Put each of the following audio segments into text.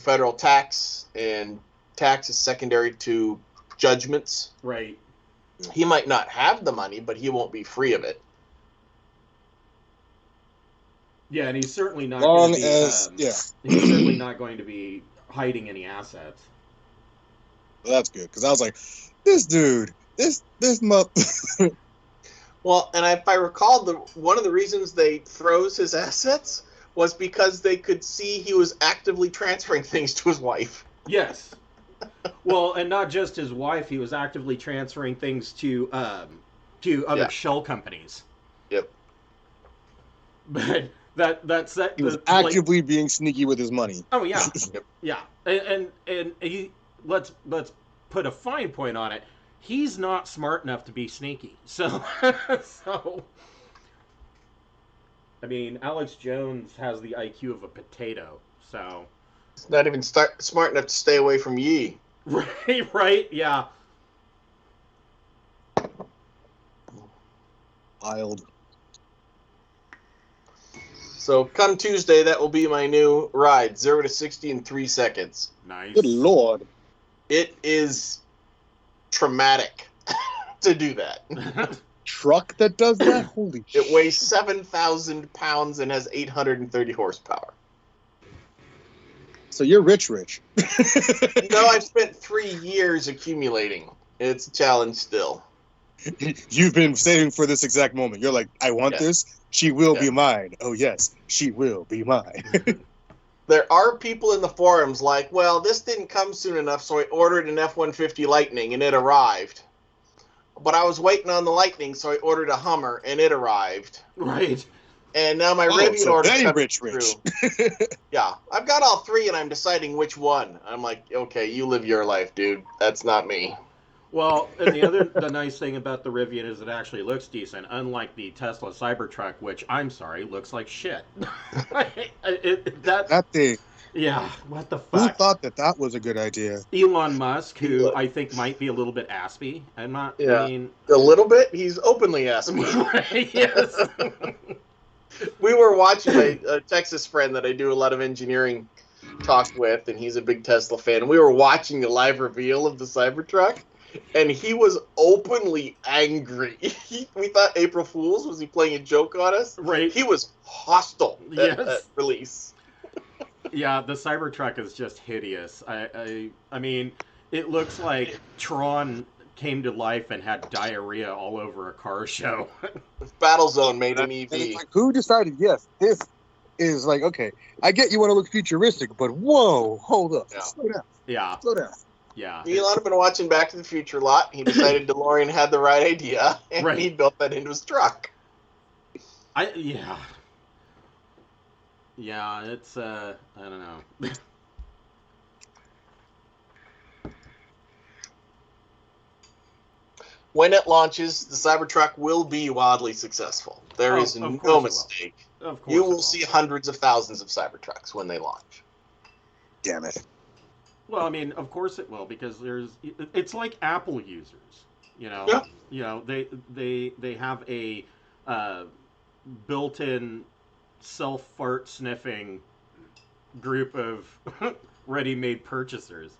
federal tax, and tax is secondary to judgments. Right. He might not have the money, but he won't be free of it. Yeah, and he's certainly not Long going to be, as he's certainly not going to be hiding any assets. Well, that's good, because I was like, this dude, this Well, and if I recall, one of the reasons they froze his assets was because they could see he was actively transferring things to his wife. Yes. Well, and not just his wife, he was actively transferring things to other shell companies. Yep. But he was actively being sneaky with his money. Oh yeah. Yeah. And he let's put a fine point on it. He's not smart enough to be sneaky. So I mean, Alex Jones has the IQ of a potato. So he's not even smart enough to stay away from Yi. Right, yeah. Wild. So come Tuesday, that will be my new ride, 0 to 60 in 3 seconds. Nice. Good lord. It is traumatic to do that. Truck that does that? Holy shit. It weighs 7,000 pounds and has 830 horsepower. So you're rich. No, I've spent 3 years accumulating. It's a challenge still. You've been saving for this exact moment. You're like, I want this. She will be mine. Oh, yes, she will be mine. There are people in the forums like, well, this didn't come soon enough, so I ordered an F-150 Lightning, and it arrived. But I was waiting on the Lightning, so I ordered a Hummer, and it arrived. Right. And now my Rivian order very rich. through. Yeah, I've got all 3, and I'm deciding which one. I'm like, okay, you live your life, dude. That's not me. Well, and the nice thing about the Rivian is it actually looks decent, unlike the Tesla Cybertruck, which, I'm sorry, looks like shit. That thing. Yeah, what the fuck? Who thought that was a good idea? Elon Musk, who I think might be a little bit aspy. I mean... A little bit? He's openly aspy. Yes. We were watching a Texas friend that I do a lot of engineering talk with, and he's a big Tesla fan. And we were watching the live reveal of the Cybertruck, and he was openly angry. We thought April Fool's. Was he playing a joke on us? Right. He was hostile at release. Yeah, the Cybertruck is just hideous. I mean, it looks like Tron came to life and had diarrhea all over a car show. Battlezone made an EV. It's like, who decided, yes, this is like, okay, I get you want to look futuristic, but whoa, hold up. Yeah. Slow down. Yeah. Slow down. Yeah. Elon had been watching Back to the Future a lot. He decided DeLorean had the right idea, and he built that into his truck. Yeah. Yeah, it's, I don't know. When it launches, the Cybertruck will be wildly successful. There is no mistake. Of course you will see hundreds of thousands of Cybertrucks when they launch. Damn it. Well, I mean, of course it will, because it's like Apple users, you know. Yeah. You know, they have a built-in self-fart sniffing group of ready-made purchasers.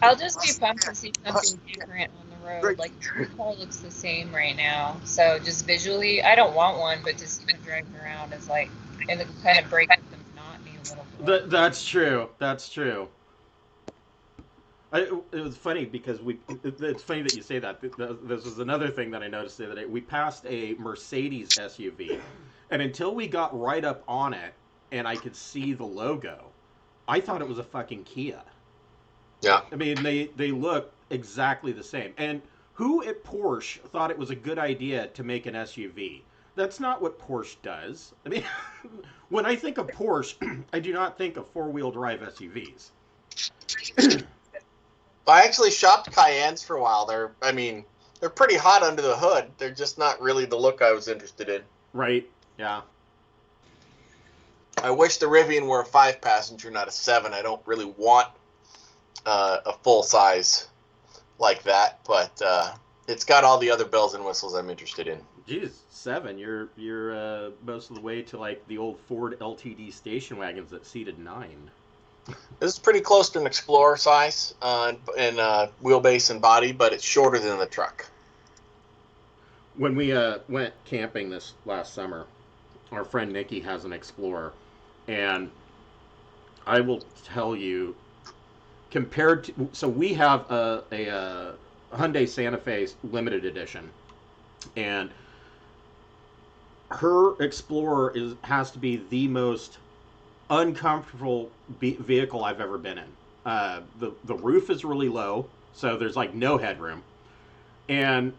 I'll just be pumped to see something different on the road. Like, the car looks the same right now. So just visually, I don't want one, but just even driving around is like, and it kind of breaks the monotony a little bit. That's true. That's true. It was funny because it's funny that you say that. This was another thing that I noticed the other day. We passed a Mercedes SUV, and until we got right up on it and I could see the logo, I thought it was a fucking Kia. Yeah. I mean, they look exactly the same. And who at Porsche thought it was a good idea to make an SUV? That's not what Porsche does. I mean, when I think of Porsche, I do not think of four-wheel drive SUVs. I actually shopped Cayennes for a while. They're pretty hot under the hood. They're just not really the look I was interested in. Right. Yeah. I wish the Rivian were a 5-passenger, not a 7. I don't really want a full size like that, but it's got all the other bells and whistles I'm interested in. Jeez, 7. You're most of the way to like the old Ford LTD station wagons that seated 9. This is pretty close to an Explorer size in wheelbase and body, but it's shorter than the truck. When we went camping this last summer, our friend Nikki has an Explorer, and I will tell you, compared to, so we have a Hyundai Santa Fe limited edition, and her Explorer has to be the most uncomfortable vehicle I've ever been in. The roof is really low, so there's like no headroom, and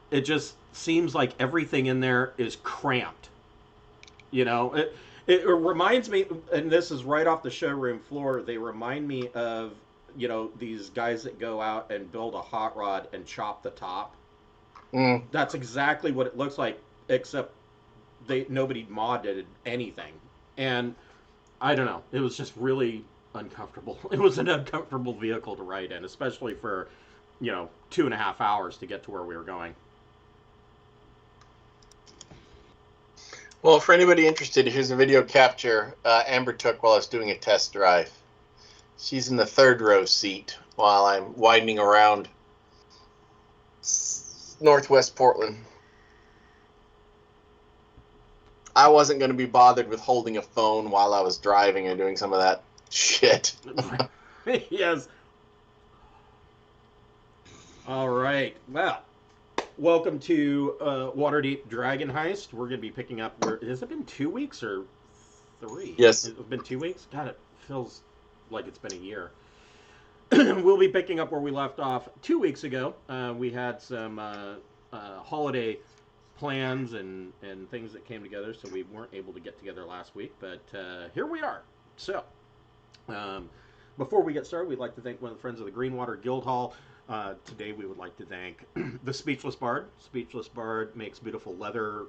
it just seems like everything in there is cramped. You know, it reminds me, and this is right off the showroom floor. They remind me of, you know, these guys that go out and build a hot rod and chop the top. That's exactly what it looks like, except nobody modded anything, and I don't know. It was just really uncomfortable. It was an uncomfortable vehicle to ride in, especially for, you know, 2.5 hours to get to where we were going. Well, for anybody interested, here's a video capture Amber took while I was doing a test drive. She's in the third row seat while I'm winding around northwest Portland. I wasn't going to be bothered with holding a phone while I was driving or doing some of that shit. Yes. All right. Well, welcome to Waterdeep Dragon Heist. We're going to be picking up has it been 2 weeks or 3? Yes. It's been 2 weeks? God, it feels like it's been a year. We'll be picking up where we left off 2 weeks ago. We had some holiday plans and things that came together, so we weren't able to get together last week, but here we are. So, before we get started, we'd like to thank one of the friends of the Greenwater Guildhall. Today we would like to thank the Speechless Bard. Speechless Bard makes beautiful leather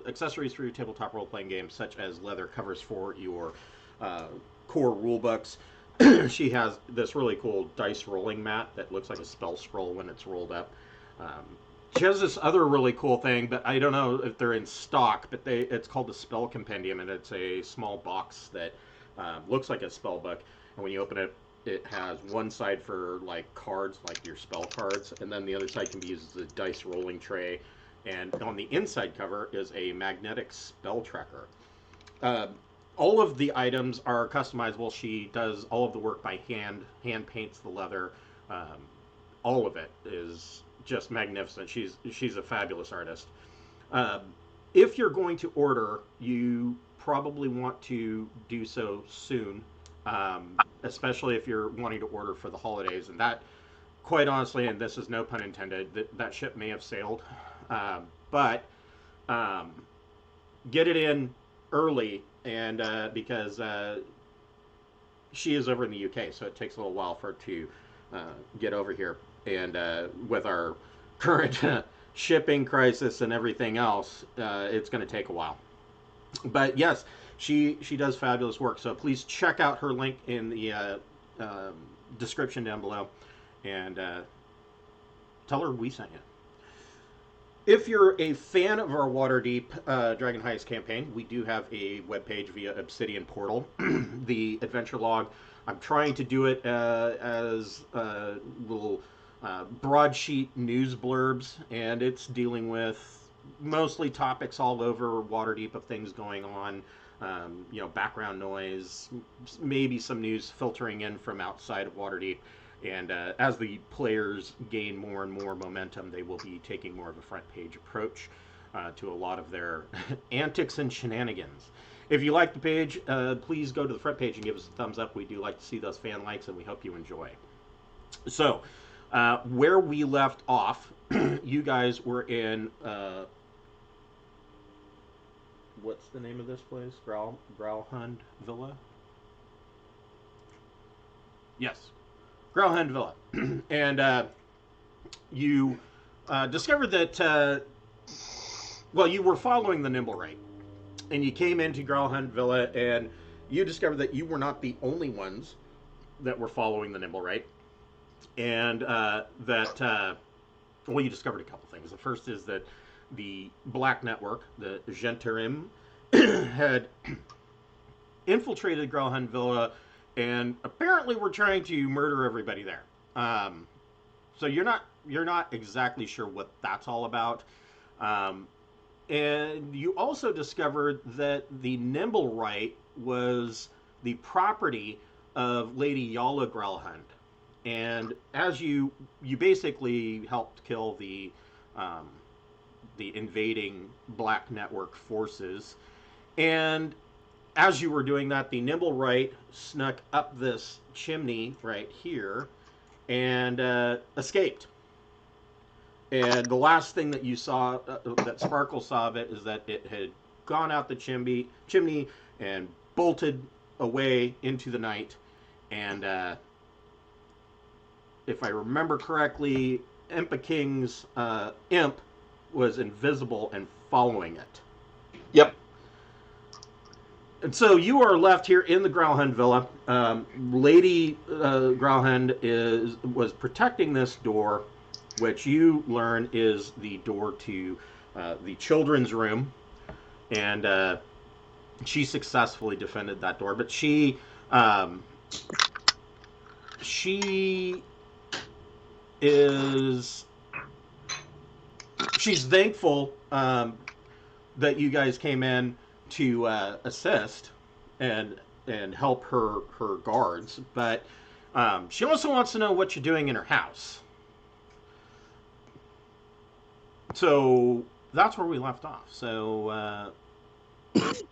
accessories for your tabletop role-playing games, such as leather covers for your core rulebooks. She has this really cool dice rolling mat that looks like a spell scroll when it's rolled up. She has this other really cool thing, but I don't know if they're in stock, but it's called the Spell Compendium, and it's a small box that looks like a spell book, and when you open it, it has one side for like cards, like your spell cards, and then the other side can be used as a dice rolling tray, and on the inside cover is a magnetic spell tracker. All of the items are customizable. She does all of the work by hand paints the leather. All of it is just magnificent. She's a fabulous artist. If you're going to order, you probably want to do so soon, especially if you're wanting to order for the holidays. And that, quite honestly, and this is no pun intended, that ship may have sailed. But get it in early, and because she is over in the UK, so it takes a little while for her to get over here. And with our current shipping crisis and everything else, it's going to take a while. But yes, she does fabulous work. So please check out her link in the description down below, and tell her we sent you. If you're a fan of our Waterdeep Dragon Heist campaign, we do have a webpage via Obsidian Portal, the adventure log. I'm trying to do it as little broadsheet news blurbs, and it's dealing with mostly topics all over Waterdeep of things going on, background noise, maybe some news filtering in from outside of Waterdeep. And as the players gain more and more momentum, they will be taking more of a front page approach to a lot of their antics and shenanigans. If you like the page, please go to the front page and give us a thumbs up. We do like to see those fan likes, and we hope you enjoy. So, where we left off, you guys were in, what's the name of this place? Growlhund Villa? Yes. Growlhund Villa. And you discovered that, you were following the Nimblewright. And you came into Growlhund Villa, and you discovered that you were not the only ones that were following the Nimblewright. And you discovered a couple things. The first is that the Black Network, the Gentarim, had infiltrated Growlhund Villa and apparently we're trying to murder everybody there. So you're not exactly sure what that's all about. And you also discovered that the Nimblewright was the property of Lady Yala Grelhund. And as you basically helped kill the invading Black Network forces, and as you were doing that, the Nimblewright snuck up this chimney right here and escaped. And the last thing that you saw, that Sparkle saw of it, is that it had gone out the chimney and bolted away into the night. And if I remember correctly, Impa King's imp was invisible and following it. Yep. And so you are left here in the Growlhund Villa. Lady Growlhund was protecting this door, which you learn is the door to the children's room, and she successfully defended that door. But she's thankful that you guys came in to assist and help her guards, but she also wants to know what you're doing in her house. So that's where we left off. So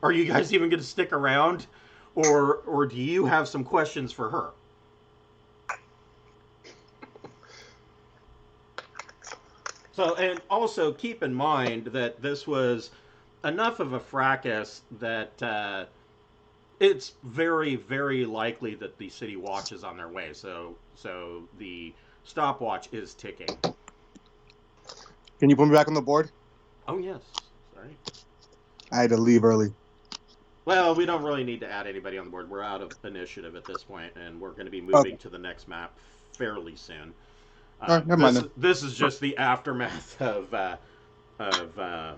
are you guys even going to stick around, or do you have some questions for her? So, and also keep in mind that this was enough of a fracas that it's very, very likely that the city watch is on their way. So the stopwatch is ticking. Can you put me back on the board? Oh, yes. Sorry. I had to leave early. Well, we don't really need to add anybody on the board. We're out of initiative at this point, and we're going to be moving to the next map fairly soon. Never mind then. This is just the aftermath of the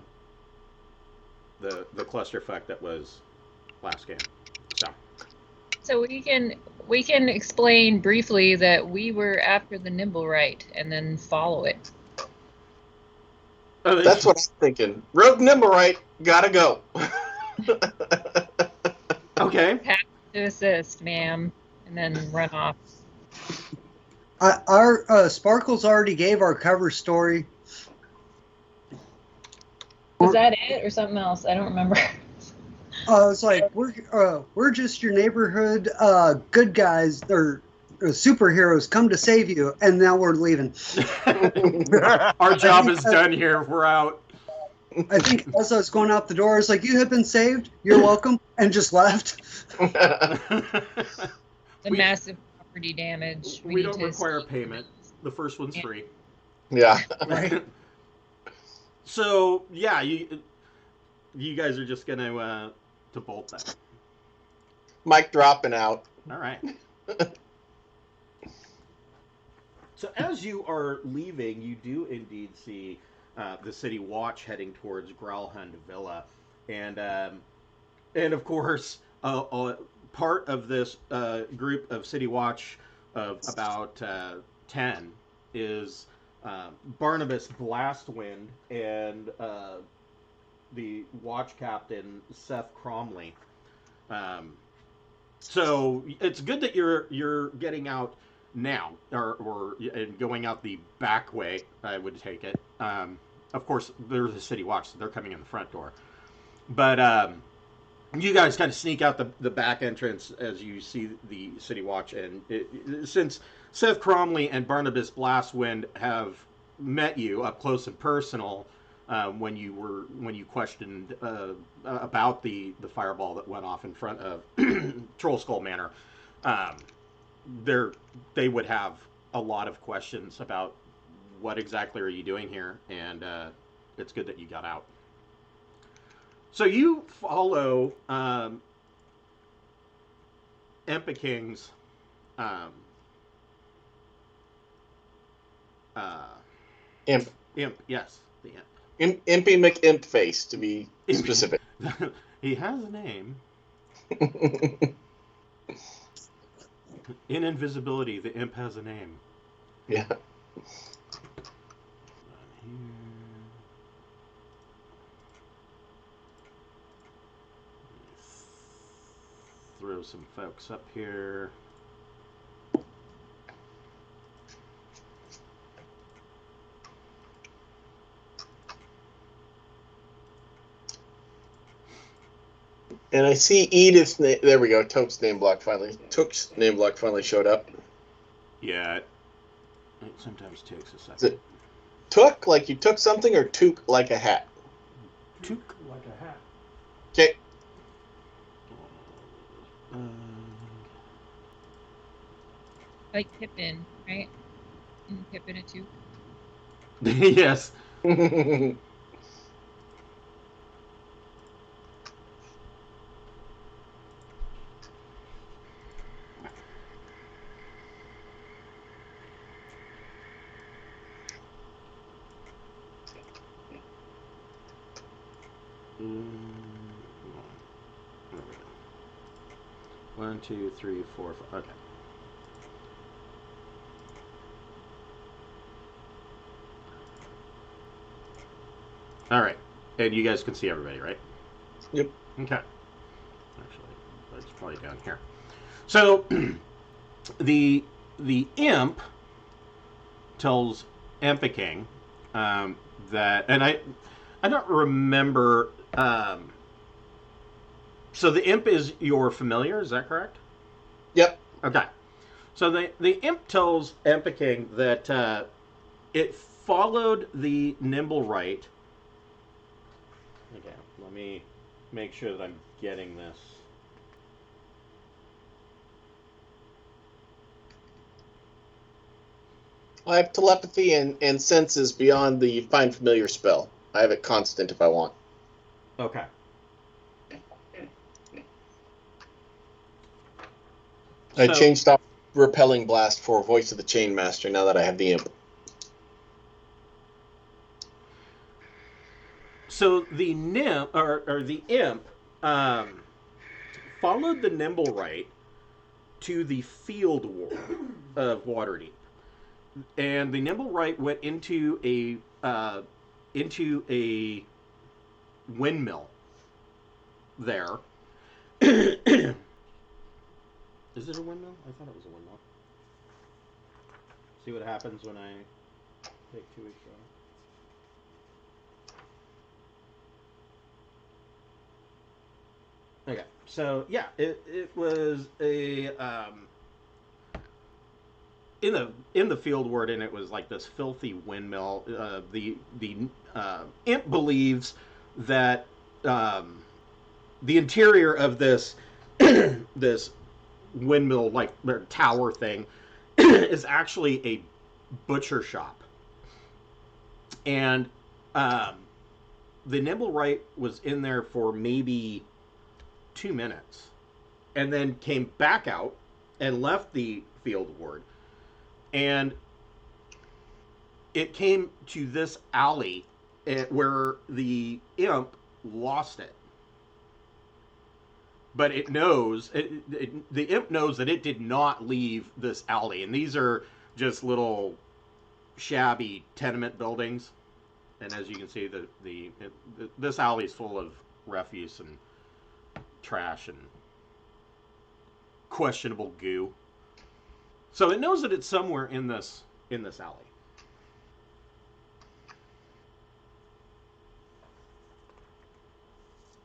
clusterfuck that was last game. So we can explain briefly that we were after the Nimblewright and then follow it. That's what I'm thinking. Rogue Nimblewright, gotta go. Okay. Have to assist, ma'am, and then run off. Our Sparkles already gave our cover story. Was that it or something else? I don't remember. It's like we're just your neighborhood good guys or superheroes come to save you, and now we're leaving. Our job is done here. We're out. I think as I was going out the door, it's like, you have been saved. You're welcome, and just left. The massive property damage. We don't require payment. The first one's free. Yeah. Right. So yeah, you guys are just gonna to bolt that. Mike dropping out. All right. So as you are leaving, you do indeed see the city watch heading towards Growlhund Villa, and of course, part of this group of city watch of about 10 is Barnabas Blastwind and the watch captain Seth Cromley. So it's good that you're getting out now, or going out the back way. I would take it. Of course, they're the city watch, so they're coming in the front door. But you guys kind of sneak out the back entrance as you see the city watch, and since Seth Cromley and Barnabas Blastwind have met you up close and personal when you questioned about the fireball that went off in front of Troll Skull Manor, they would have a lot of questions about what exactly are you doing here, and it's good that you got out. So you follow Impa King's Imp. Imp, yes, the imp. Impy McImpface, to be specific. He has a name. In invisibility, the imp has a name. Yeah. Throw some folks up here. And I see Edith's name. There we go. Took's name block finally. Showed up. Yeah. It sometimes takes a second. Is it Took like you took something, or toque like a hat? Took like a hat. Okay. Like Pippin, right? Isn't Pippin a toque? Yes. 1, 2, 3, 4, 5. Okay. All right, and you guys can see everybody, right? Yep. Okay. Actually, that's probably down here. So, the imp tells Empiking that, and I don't remember. So the imp is your familiar, is that correct? Yep. Okay. So the imp tells Empiking that it followed the Nimblewright. Okay, let me make sure that I'm getting this. I have telepathy and senses beyond the find familiar spell. I have it constant if I want. Okay. I changed off repelling blast for voice of the chainmaster now that I have the imp. So the nymph or the imp followed the Nimblewright to the field ward of Waterdeep, and the Nimblewright went into a windmill there. Is it a windmill? I thought it was a windmill. See what happens when I take 2 weeks off. Okay, so yeah, it was a in the field ward, and it was like this filthy windmill. The imp believes that the interior of this this windmill like tower thing is actually a butcher shop, and the Nimblewright was in there for maybe 2 minutes, and then came back out and left the field ward, and it came to this alley where the imp lost it. But it knows, the imp knows that it did not leave this alley. And these are just little shabby tenement buildings. And as you can see, this alley is full of refuse and trash and questionable goo. So it knows that it's somewhere in this alley.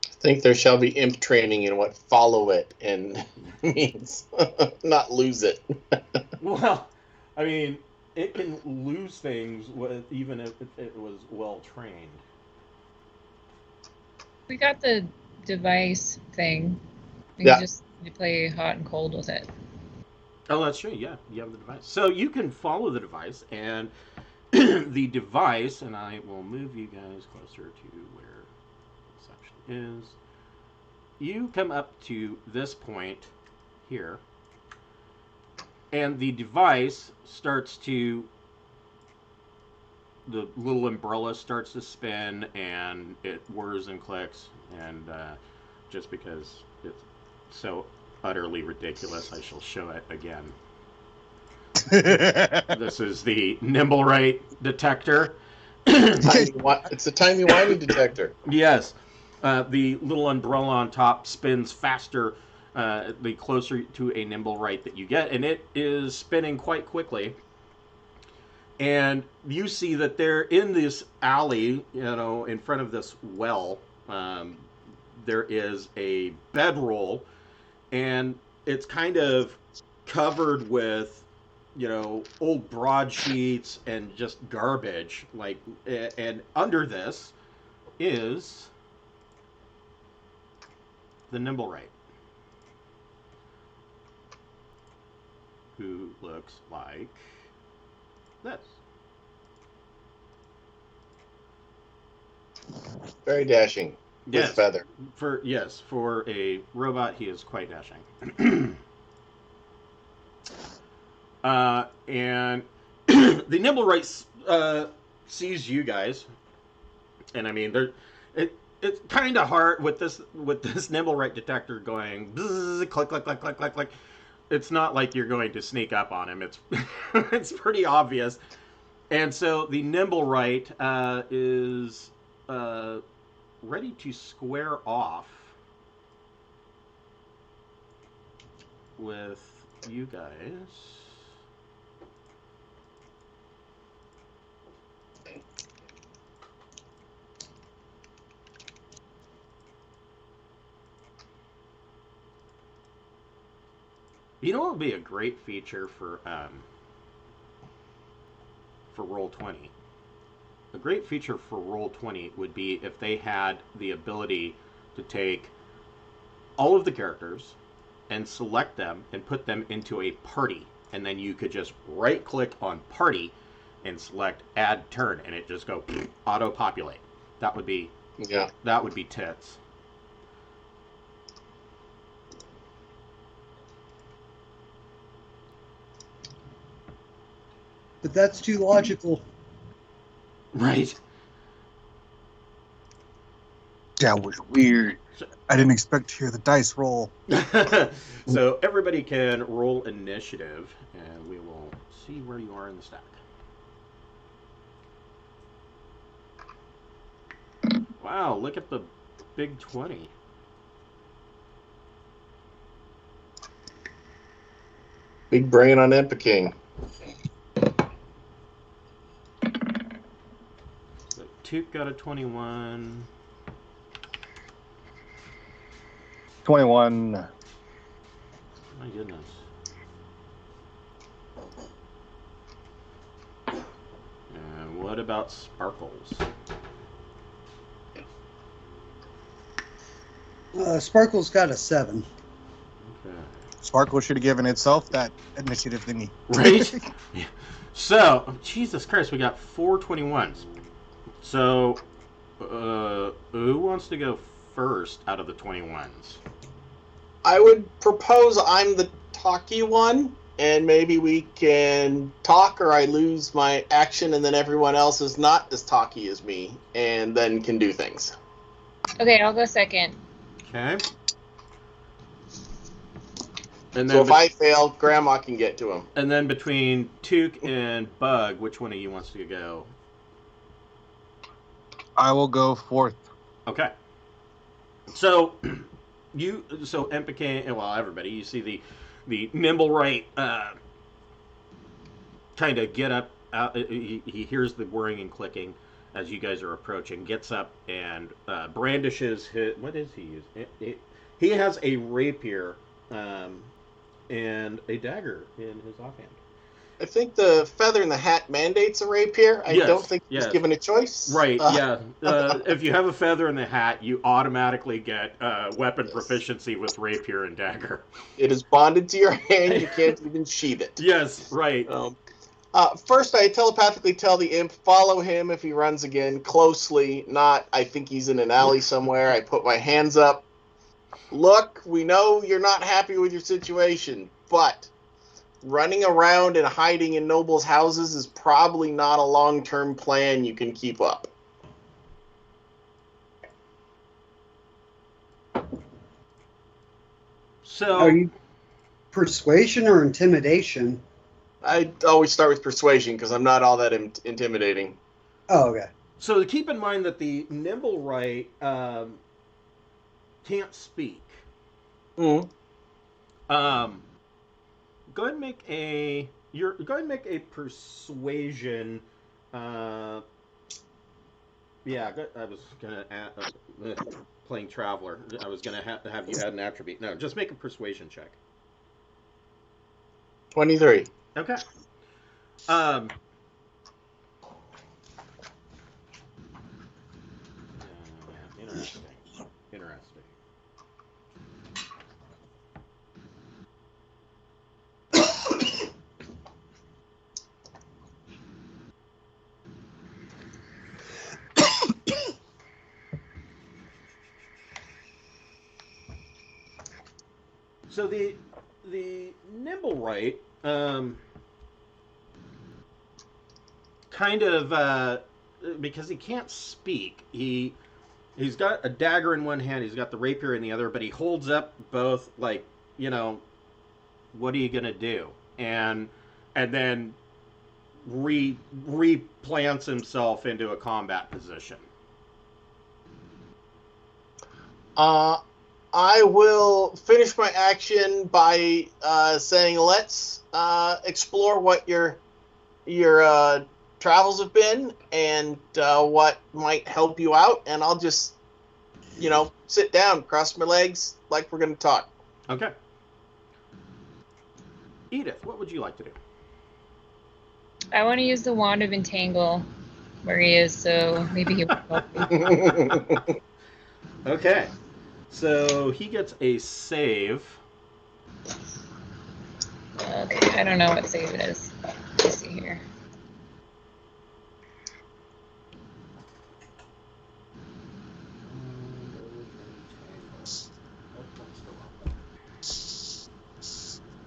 I think there shall be imp training in what follow it and means, not lose it. Well, I mean, it can lose things even if it was well trained. We got the device thing. We just need to play hot and cold with it. Oh, that's true. Yeah, you have the device. So you can follow the device, and the device, and I will move you guys closer to where this actually is. You come up to this point here, and the device starts to, the little umbrella starts to spin, and it whirs and clicks, and just because it's so utterly ridiculous, I shall show it again. This is the Nimblewright detector. It's a timey-wimey detector. Yes. The little umbrella on top spins faster the closer to a Nimblewright that you get, and it is spinning quite quickly. And you see that they're in this alley, in front of this well. There is a bedroll, and it's kind of covered with, old broadsheets and just garbage. And under this is the Nimblewright, who looks like this. Very dashing. Yes. With feather. For a robot, he is quite dashing. And the Nimblewright sees you guys, and I mean, it's kind of hard with this Nimblewright detector going bzz, click, click, click, click, click, click. It's not like you're going to sneak up on him. It's it's pretty obvious, and so the Nimblewright is ready to square off with you guys. You know what would be a great feature for Roll20? A great feature for Roll20 would be if they had the ability to take all of the characters and select them and put them into a party, and then you could just right-click on party and select add turn, and it just go auto-populate. That would be tits. But that's too logical. Right. That was weird. I didn't expect to hear the dice roll. So everybody can roll initiative, and we will see where you are in the stack. Wow, look at the big 20. Big brain on Epiking. So Toot got a 21. 21. My goodness. And what about Sparkles? Sparkle's got a 7. Okay. Sparkle should have given itself that initiative thingy. Right? So, Jesus Christ, we got 4 21s. So, who wants to go first out of the 21s? I would propose I'm the talky one, and maybe we can talk, or I lose my action, and then everyone else is not as talky as me, and then can do things. Okay, I'll go second. Okay. And then So if I fail, Grandma can get to him. And then between Took and Bug, which one of you wants to go? I will go fourth. Okay. So Empike, well, everybody, you see the Nimblewright kind of get up. He hears the whirring and clicking as you guys are approaching. Gets up and brandishes his. What is he use? He has a rapier and a dagger in his offhand. I think the feather in the hat mandates a rapier. I don't think he's given a choice. Right, yeah. If you have a feather in the hat, you automatically get weapon proficiency with rapier and dagger. It is bonded to your hand. You can't even sheath it. Yes, right. First, I telepathically tell the imp, follow him if he runs again, closely, not, I think he's in an alley somewhere. I put my hands up. Look, we know you're not happy with your situation, but running around and hiding in nobles' houses is probably not a long-term plan you can keep up. So Are you persuasion or intimidation? I always start with persuasion because I'm not all that intimidating. Oh, okay. So keep in mind that the Nimblewright can't speak. Mm. Go ahead and make a. Go ahead and make a persuasion. Yeah, I was gonna playing Traveler. I was gonna have you add an attribute. No, just make a persuasion check. 23. Okay. Interesting. Interesting. So the Nimblewright kind of because he can't speak, he's got a dagger in one hand, he's got the rapier in the other, but he holds up both, like, what are you gonna do? And then replants himself into a combat position. I will finish my action by saying, let's explore what your travels have been and what might help you out. And I'll just, sit down, cross my legs, like we're going to talk. Okay. Edith, what would you like to do? I want to use the Wand of Entangle where he is, so maybe he will help me. Okay. So he gets a save. Okay, I don't know what save it is. Let's see here.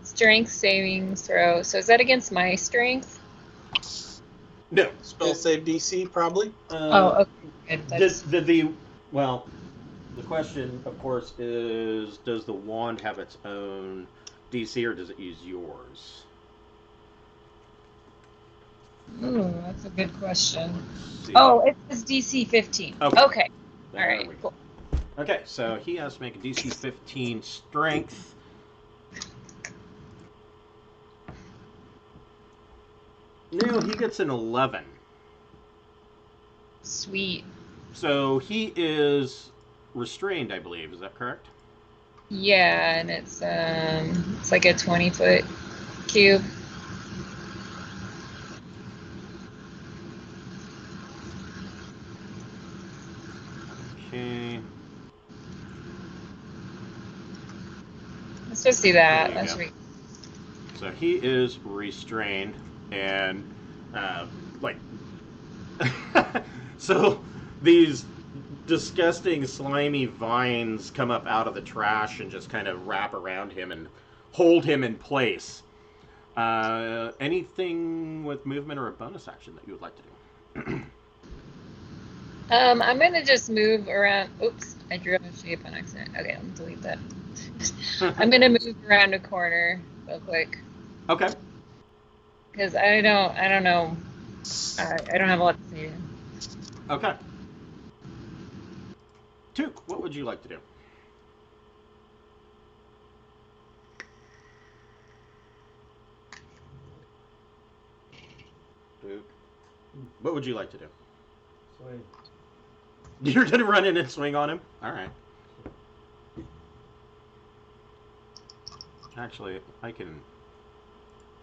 Strength saving throw. So is that against my strength? No. Spell save DC, probably. Okay. Good. Well, the question, of course, is does the wand have its own DC or does it use yours? Ooh, that's a good question. Oh, it says DC 15. Okay. All right, cool. Okay, so he has to make a DC 15 strength. No, he gets an 11. Sweet. So he is restrained, I believe. Is that correct? Yeah, and it's like a 20-foot cube. Okay. Let's just do that. That should be. So he is restrained, and so these disgusting slimy vines come up out of the trash and just kind of wrap around him and hold him in place. Anything with movement or a bonus action that you would like to do? I'm gonna just move around. Oops, I drew a shape on accident. Okay, I'm gonna delete that. I'm gonna move around a corner real quick. Okay. Because I don't know. I don't have a lot to say. Okay. Took, what would you like to do? Took, what would you like to do? Swing. You're gonna run in and swing on him? All right. Actually, I can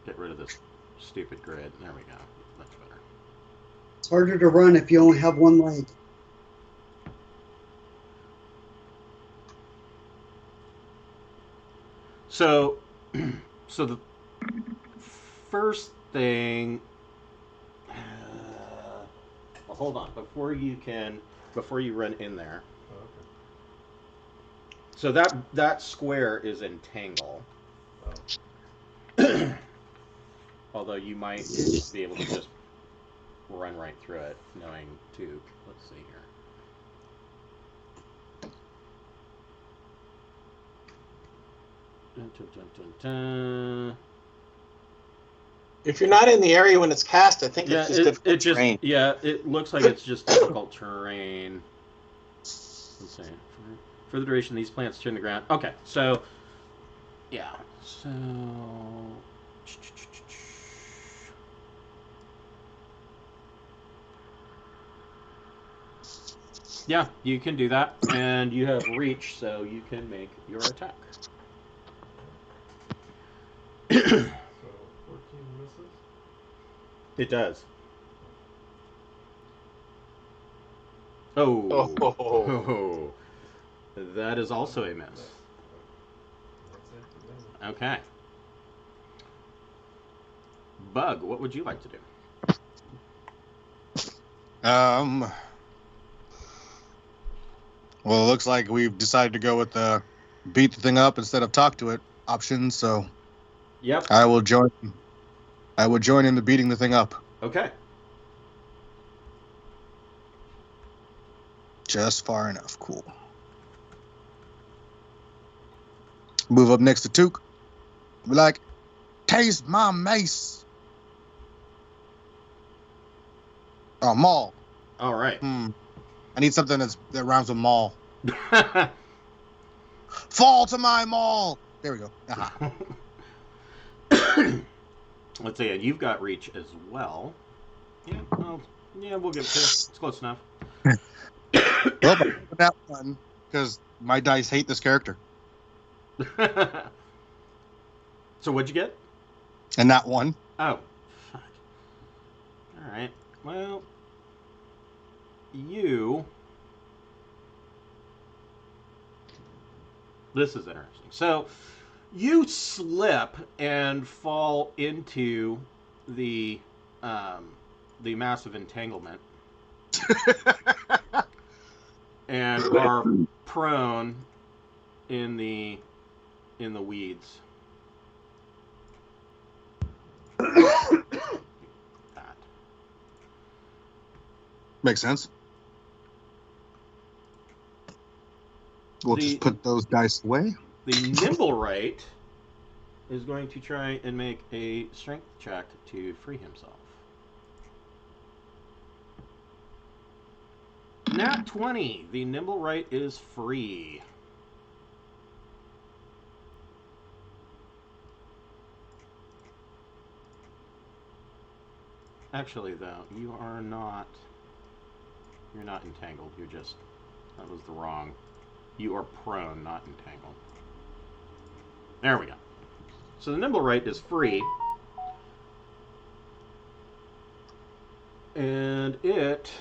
get rid of this stupid grid. There we go. Much better. It's harder to run if you only have one leg. So the first thing. Well, hold on. Before you run in there. Okay. So that square is entangle. Oh. Although you might be able to just run right through it, knowing to. Let's see here. If you're not in the area when it's cast, I think it's just difficult terrain. Yeah, it looks like it's just difficult terrain. Let's see. For the duration, these plants turn the ground. Okay, so yeah, so yeah, you can do that, and you have reach, so you can make your attack. So 14 misses. It does. Oh. That is also a miss. That's it. Okay. Bug, what would you like to do? Well, it looks like we've decided to go with the beat the thing up instead of talk to it option, so Yep. I will join in the beating the thing up. Okay. Just far enough. Cool. Move up next to Took. Be like, taste my mace. Oh, maul. All right. I need something that rhymes with maul. Fall to my maul. There we go. Uh-huh. Let's see, and you've got reach as well. Yeah, well, yeah, we'll give it to you. It's close enough. Well, but that one, because my dice hate this character. So what'd you get? And that one. Oh, fuck. All right. Well, this is interesting. So you slip and fall into the massive entanglement and are prone in the weeds. That. Makes sense. We'll just put those dice away. The Nimblewright is going to try and make a strength check to free himself. Nat 20. The Nimblewright is free. Actually, though, you're not entangled. That was the wrong. You are prone, not entangled. There we go. So the Nimblewright is free. And it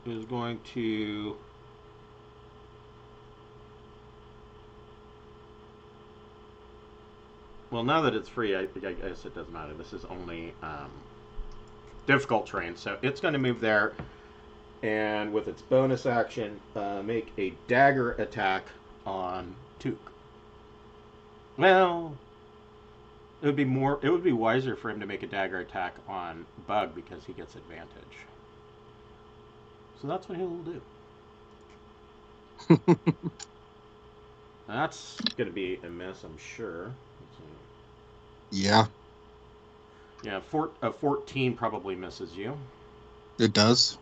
is going to... Well, now that it's free, I guess it doesn't matter. This is only difficult terrain. So it's going to move there. And with its bonus action, make a dagger attack on Took. Well, it would be wiser for him to make a dagger attack on Bug because he gets advantage. So that's what he'll do. That's going to be a miss, I'm sure. Yeah. Yeah, a 14 probably misses you. It does.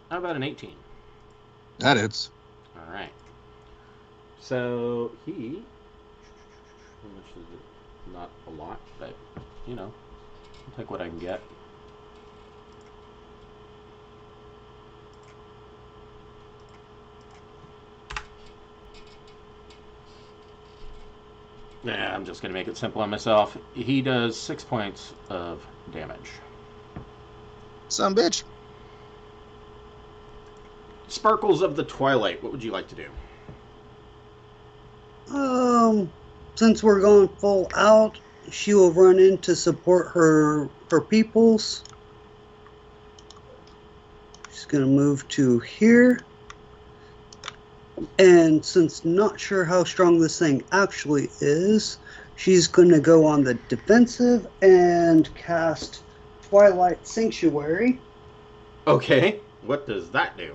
How about an 18? That hits. All right. So he... How much is it? Not a lot, but, I'll take what I can get. Nah, I'm just going to make it simple on myself. He does 6 points of damage. Son of a bitch. Sparkles of the Twilight, what would you like to do? Since we're going full out, she will run in to support her peoples. She's going to move to here. And since not sure how strong this thing actually is, She's going to go on the defensive and cast Twilight Sanctuary. Okay. What does that do?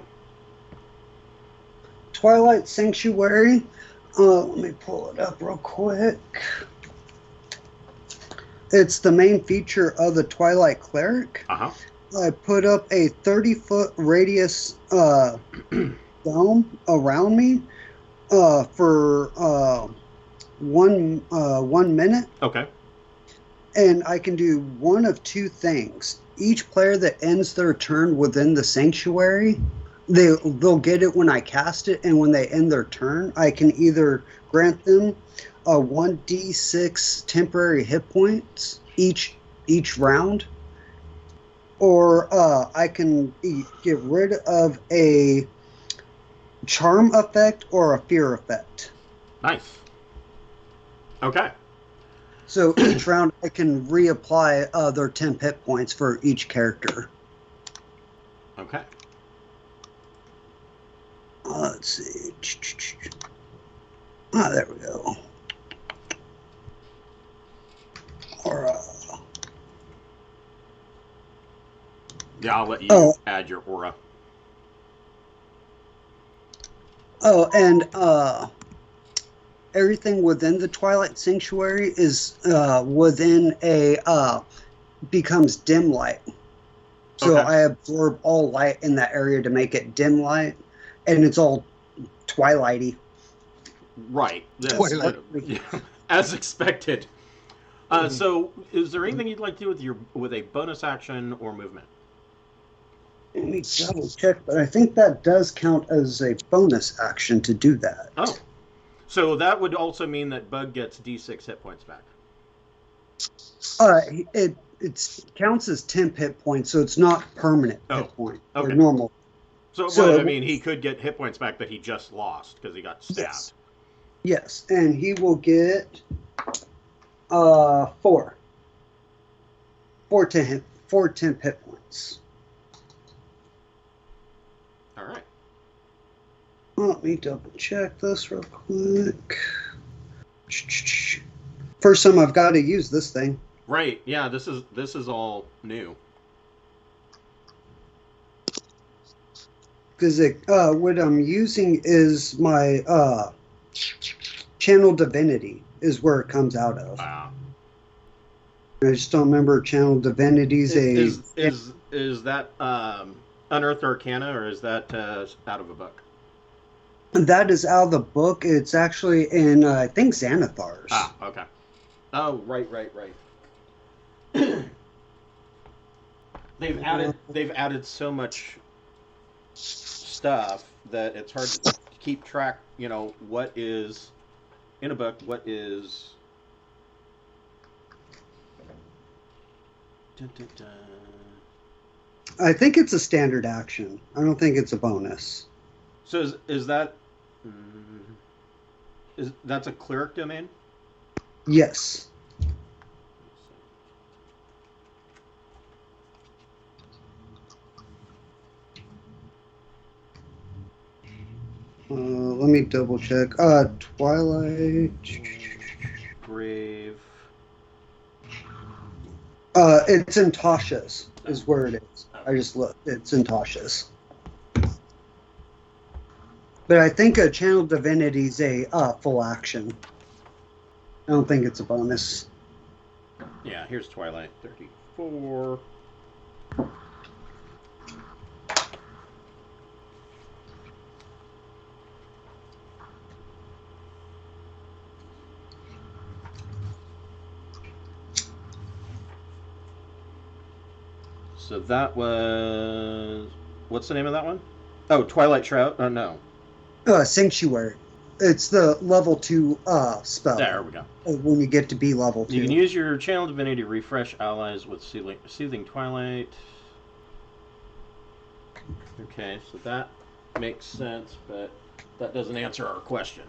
Twilight Sanctuary. Let me pull it up real quick. It's the main feature of the Twilight Cleric. Uh-huh. I put up a 30-foot radius dome around me for 1 minute. Okay. And I can do one of two things. Each player that ends their turn within the sanctuary, they'll get it when I cast it, and when they end their turn, I can either grant them a 1d6 temporary hit points each round, or I can get rid of a charm effect or a fear effect. Nice. Okay. So each round I can reapply their 10 hit points for each character. Okay. Let's see. Ah, there we go. Or, Yeah, I'll let you add your aura. Oh, and everything within the Twilight Sanctuary is within a becomes dim light. So Okay. I absorb all light in that area to make it dim light, and it's all twilighty. Right. That's, Twilight. as expected. So, is there anything you'd like to do with a bonus action or movement? Let me double check, but I think that does count as a bonus action to do that. Oh. So that would also mean that Bug gets D6 hit points back. It counts as temp hit points, so it's not permanent hit point or okay. normal. So, So- well, I mean, he could get hit points back that he just lost because he got stabbed. Yes, and he will get 4 temp hit points. All right. Let me double check this real quick. First time I've got to use this thing. Right. Yeah. This is all new. Because what I'm using is my Channel Divinity is where it comes out of. Wow. I just don't remember Channel Divinity's Is that Unearthed Arcana, or is that out of a book? That is out of the book. It's actually in, I think, Xanathar's. Ah, okay. Oh, right. They've added so much stuff that it's hard to keep track. You know, what is in a book, what is. Dun, dun, dun. I think it's a standard action. I don't think it's a bonus. So is that that's a cleric domain? Yes. Let me double check. Twilight. Grave. It's in Tasha's, is where it is. I just looked. It's in Tasha's. But I think a Channel Divinity is a full action. I don't think it's a bonus. Yeah, here's Twilight 34. So that was... What's the name of that one? Oh, Twilight Shroud? Oh, no. Sanctuary. It's the level 2 spell. There we go. When you get to be level 2. You can use your Channel Divinity to refresh allies with Soothing Twilight. Okay, so that makes sense, but that doesn't answer our question.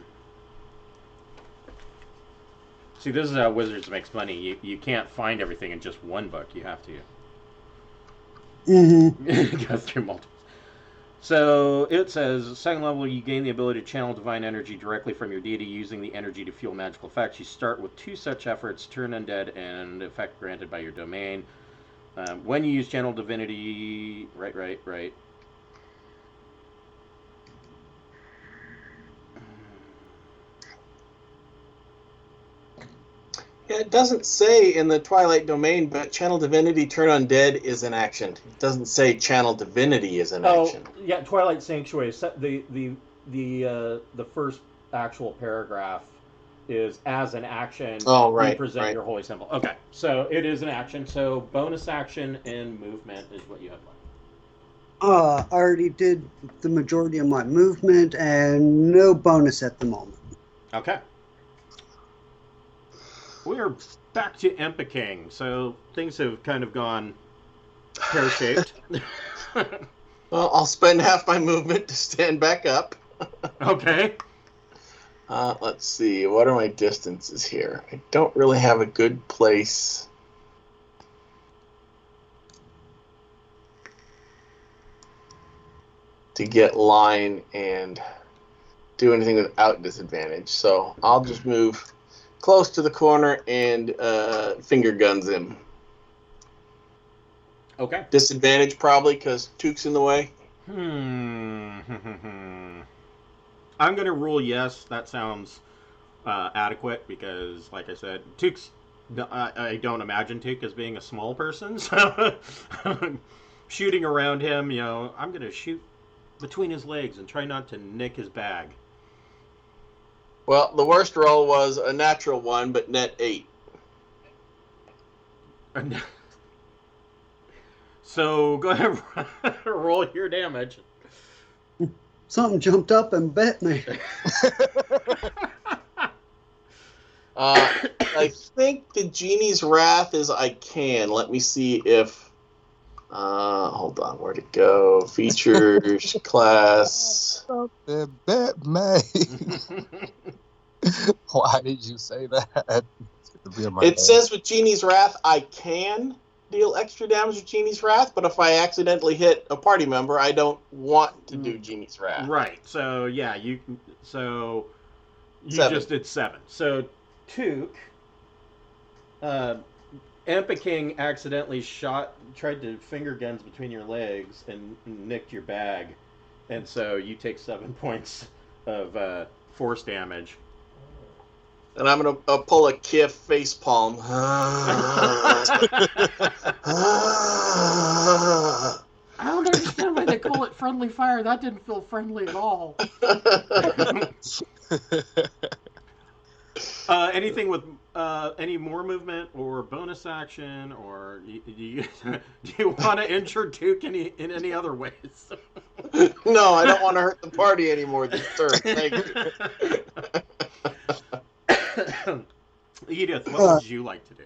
See, this is how Wizards makes money. You can't find everything in just one book. You have to Mm-hmm. go through multiple. So it says, second level, you gain the ability to channel divine energy directly from your deity using the energy to fuel magical effects. You start with 2 such efforts, turn undead, and effect granted by your domain. When you use channel divinity... Right. Yeah, it doesn't say in the Twilight Domain, but Channel Divinity Turn Undead is an action. It doesn't say Channel Divinity is an action. Yeah, Twilight Sanctuary. The first actual paragraph is as an action. You present your holy symbol. Okay, so it is an action. So bonus action and movement is what you have left. I already did the majority of my movement, and no bonus at the moment. Okay. We're back to Empiking, so things have kind of gone pear-shaped. Well, I'll spend half my movement to stand back up. Okay. Let's see. What are my distances here? I don't really have a good place. To get line and do anything without disadvantage. So I'll just move close to the corner and finger guns him. Okay. Disadvantage probably because Took's in the way. I'm going to rule yes. That sounds adequate because, like I said, Took's... I don't imagine Took as being a small person, so shooting around him, I'm going to shoot between his legs and try not to nick his bag. Well, the worst roll was a natural 1, but net 8. So go ahead and roll your damage. Something jumped up and bit me. I think the Genie's Wrath is I can. Let me see if... hold on, where'd it go? Features, class... Batman. Why did you say that? It says with Genie's Wrath, I can deal extra damage with Genie's Wrath, but if I accidentally hit a party member, I don't want to do Genie's Wrath. Right. So yeah, you 7. Just did 7. So Took, Empiking accidentally tried to finger guns between your legs and nicked your bag, and so you take 7 points of force damage. And I'm going to pull a Kif facepalm. I don't understand why they call it friendly fire. That didn't feel friendly at all. Anything with any more movement or bonus action, or do you want to injure Took in any other ways? No, I don't want to hurt the party anymore this turn. Thank you. Edith, what would you like to do?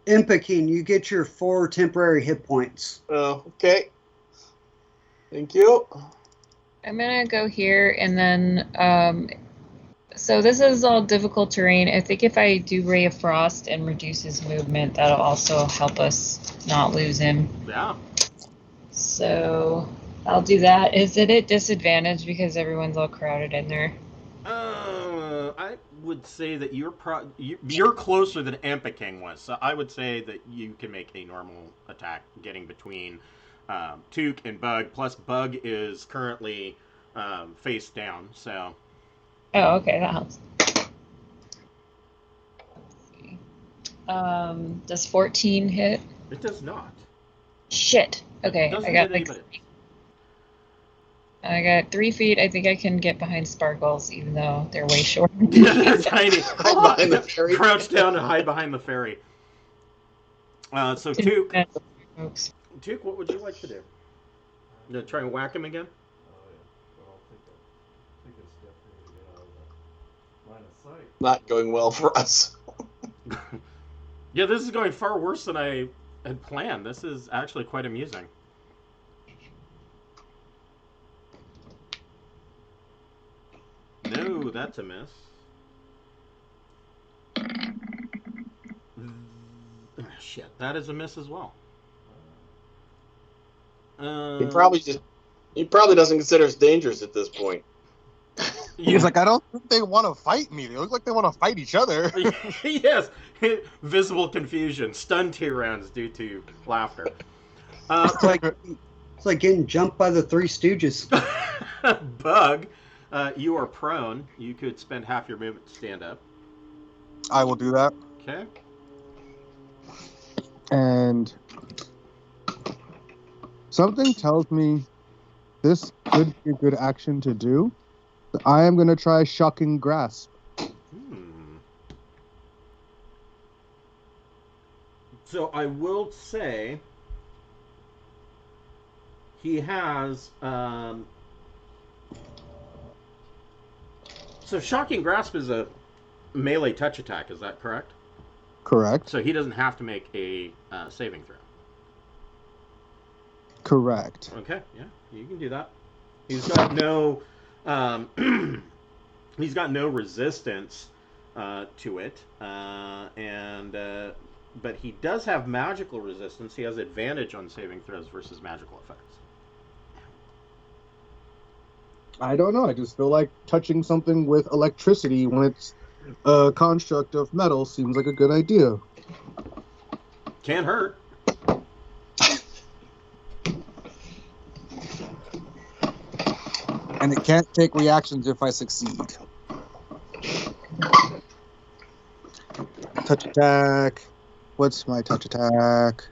Empiking, you get your 4 temporary hit points. Oh, okay. Thank you. I'm gonna go here and then so this is all difficult terrain. I think if I do Ray of Frost and reduce his movement, that'll also help us not lose him. Yeah. So I'll do that. Is it at disadvantage because everyone's all crowded in there? I would say that you're closer than Empiking was, so I would say that you can make a normal attack getting between Took and Bug. Plus, Bug is currently face down, so. Oh, okay, that helps. Let's see. Does 14 hit? It does not. Shit. Okay, I got 3 feet. I think I can get behind Sparkles, even though they're way shorter. They're tiny. Behind the ferry. Crouch down and hide behind the ferry. So Took, what would you like to do? You try and whack him again? Well, I think it's definitely to get out of the line of sight. Not going well for us. Yeah, this is going far worse than I had planned. This is actually quite amusing. No, that's a miss. Shit, that is a miss as well. He probably just He probably doesn't consider us dangerous at this point. He's like, I don't think they want to fight me. They look like they want to fight each other. Yes, visible confusion, stunned 2 rounds due to laughter. It's like getting jumped by the Three Stooges. Bug, you are prone. You could spend half your movement to stand up. I will do that. Okay. And something tells me this could be a good action to do. I am going to try Shocking Grasp. So I will say he has... So Shocking Grasp is a melee touch attack, is that correct? Correct. So he doesn't have to make a saving throw. Correct. Okay, yeah, you can do that. He's got no... he's got no resistance to it, but he does have magical resistance. He has advantage on saving throws versus magical effects. I don't know. I just feel like touching something with electricity when it's a construct of metal seems like a good idea. Can't hurt. And it can't take reactions if I succeed. Touch attack. What's my touch attack?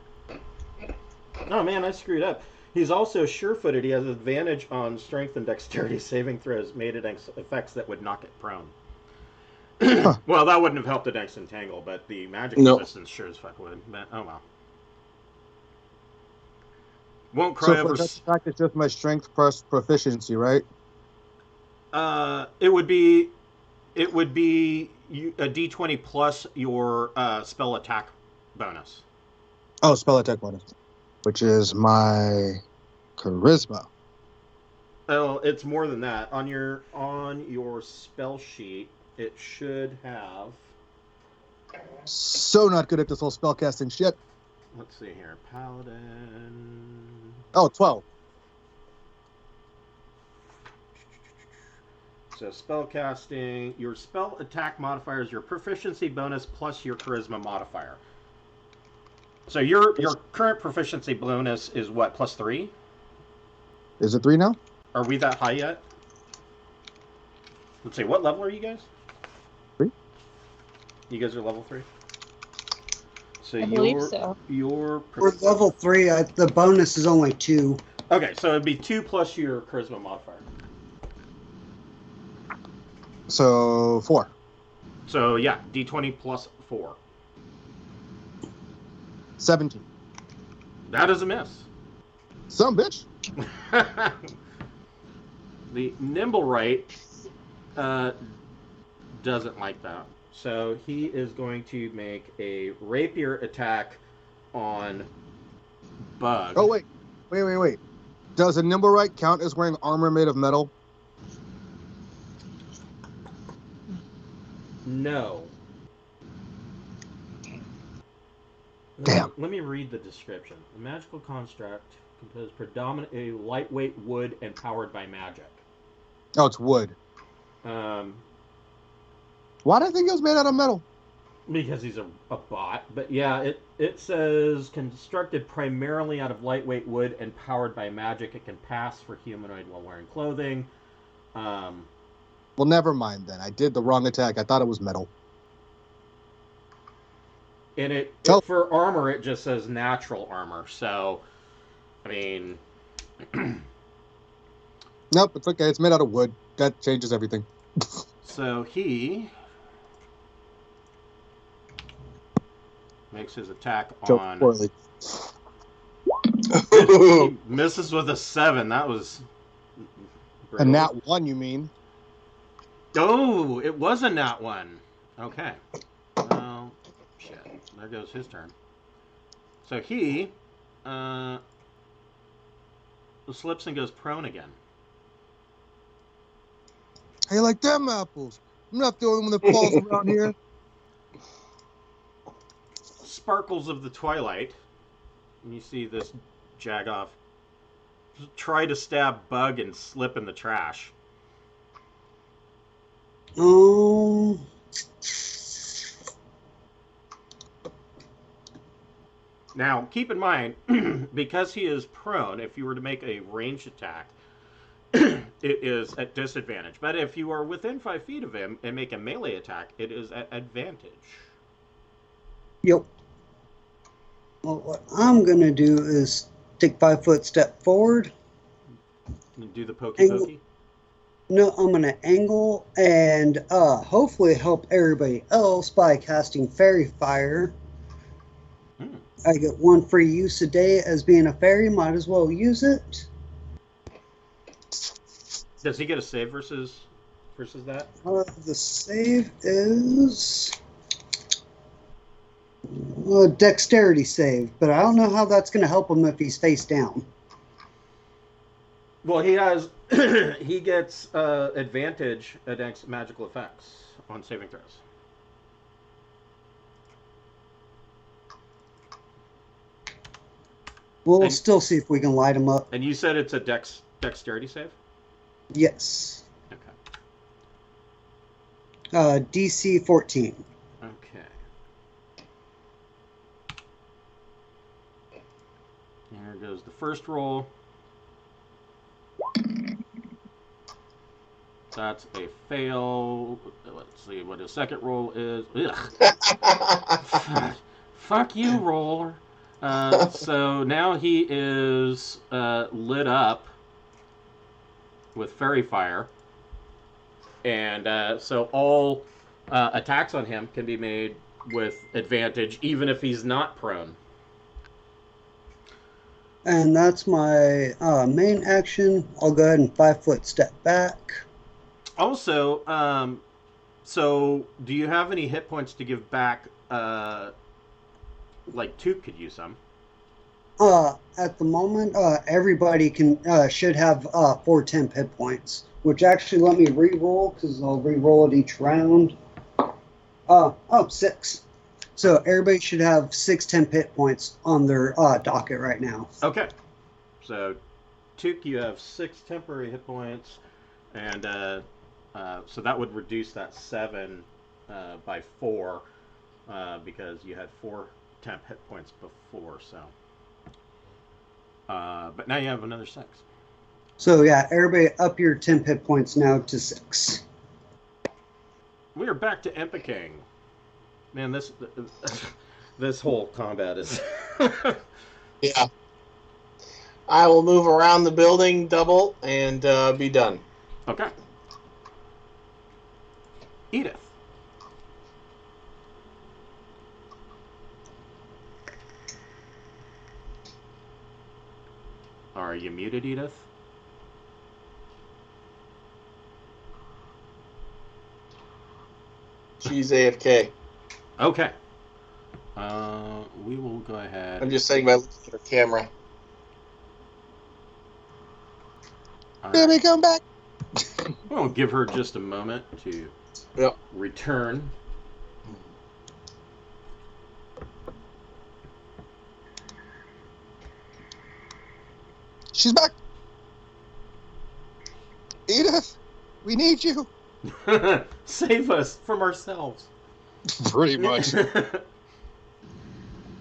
Oh man, I screwed up. He's also sure-footed. He has advantage on strength and dexterity saving throws made at effects that would knock it prone. Huh. Well, that wouldn't have helped against Entangle, but the magic resistance sure as fuck would. But, oh well. Won't cry So over... for touch attack, it's just my strength plus proficiency, right? It would be a D20 plus your spell attack bonus. Oh, spell attack bonus, which is my charisma. Oh, it's more than that. On your spell sheet, it should have... So not good at this whole spellcasting shit. Let's see here. Paladin... Oh, 12. So spellcasting, your spell attack modifier is your proficiency bonus plus your charisma modifier. So your current proficiency bonus is what, +3? Is it 3 now? Are we that high yet? Let's see, what level are you guys? 3. You guys are level 3? So I believe so. Your For level 3, the bonus is only 2. Okay, so it'd be 2 plus your charisma modifier. So 4. So yeah, D20 plus 4. 17. That is a miss. Some bitch. The Nimblewright doesn't like that. So he is going to make a rapier attack on Bug. Oh, wait. Does a Nimblewright count as wearing armor made of metal? No. Damn. Let me read the description. A magical construct composed predominantly lightweight wood and powered by magic. Oh, it's wood. Why do I think it was made out of metal? Because he's a bot. But yeah, it says constructed primarily out of lightweight wood and powered by magic. It can pass for humanoid while wearing clothing. Well, never mind then. I did the wrong attack. I thought it was metal. And for armor, it just says natural armor. So, I mean... Nope, it's okay. It's made out of wood. That changes everything. So he makes his attack on... Poorly. He misses with a 7. That was... A nat 1, you mean? Oh, it was a nat 1. Okay. Well, shit. There goes his turn. So he slips and goes prone again. How you like them apples? I'm not the only one that falls around here. Sparkles of the twilight. And you see this Jagoff try to stab Bug and slip in the trash. Now, keep in mind, because he is prone, if you were to make a ranged attack, it is at disadvantage. But if you are within 5 feet of him and make a melee attack, it is at advantage. Yep. Well, what I'm going to do is take 5 foot step forward. And do the pokey pokey? No, I'm going to angle and hopefully help everybody else by casting Fairy Fire. I get 1 free use a day as being a fairy. Might as well use it. Does he get a save versus that? The save is a dexterity save, but I don't know how that's going to help him if he's face down. Well, he gets advantage against magical effects on saving throws. We'll still see if we can light him up. And you said it's a dexterity save? Yes. Okay. DC 14. Okay. Here goes the first roll. That's a fail. Let's see what his second roll is. Fuck you, roller. So now he is lit up with Fairy Fire. And so all attacks on him can be made with advantage, even if he's not prone. And that's my main action. I'll go ahead and 5 foot step back. Also, so do you have any hit points to give back? Like Took could use some. At the moment, everybody should have 4 temp hit points. Which actually let me re-roll, because I'll re-roll it each round. 6. So everybody should have 6 temp hit points on their docket right now. Okay. So, Took, you have 6 temporary hit points, and so that would reduce that 7 by 4, because you had 4 temp hit points before, so. But now you have another 6. So yeah, everybody up your temp hit points now to 6. We are back to Empicking. Man, this whole combat is... Yeah. I will move around the building double and be done. Okay. Edith. Are you muted, Edith? She's AFK. Okay. We will go ahead. I'm just saying by looking at her camera. Baby, come back. We'll give her just a moment to return. She's back. Edith, we need you. Save us from ourselves. Pretty much.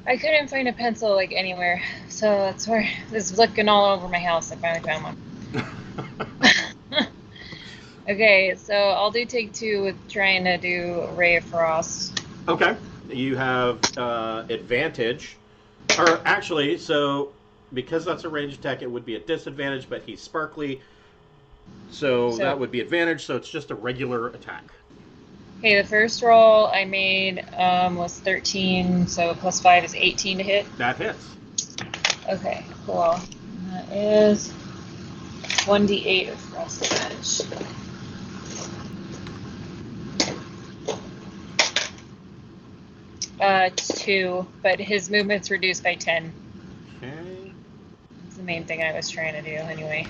I couldn't find a pencil like anywhere, so that's where it's looking all over my house. I finally found one. Okay, so I'll do take 2 with trying to do Ray of Frost. Okay, you have advantage, or actually, so because that's a ranged attack, it would be a disadvantage. But he's sparkly, so that would be advantage. So it's just a regular attack. Okay, the first roll I made was 13, so plus 5 is 18 to hit. That hits. Okay, cool. And that is 1d8 of frost damage. It's 2, but his movement's reduced by 10. Okay. That's the main thing I was trying to do, anyway.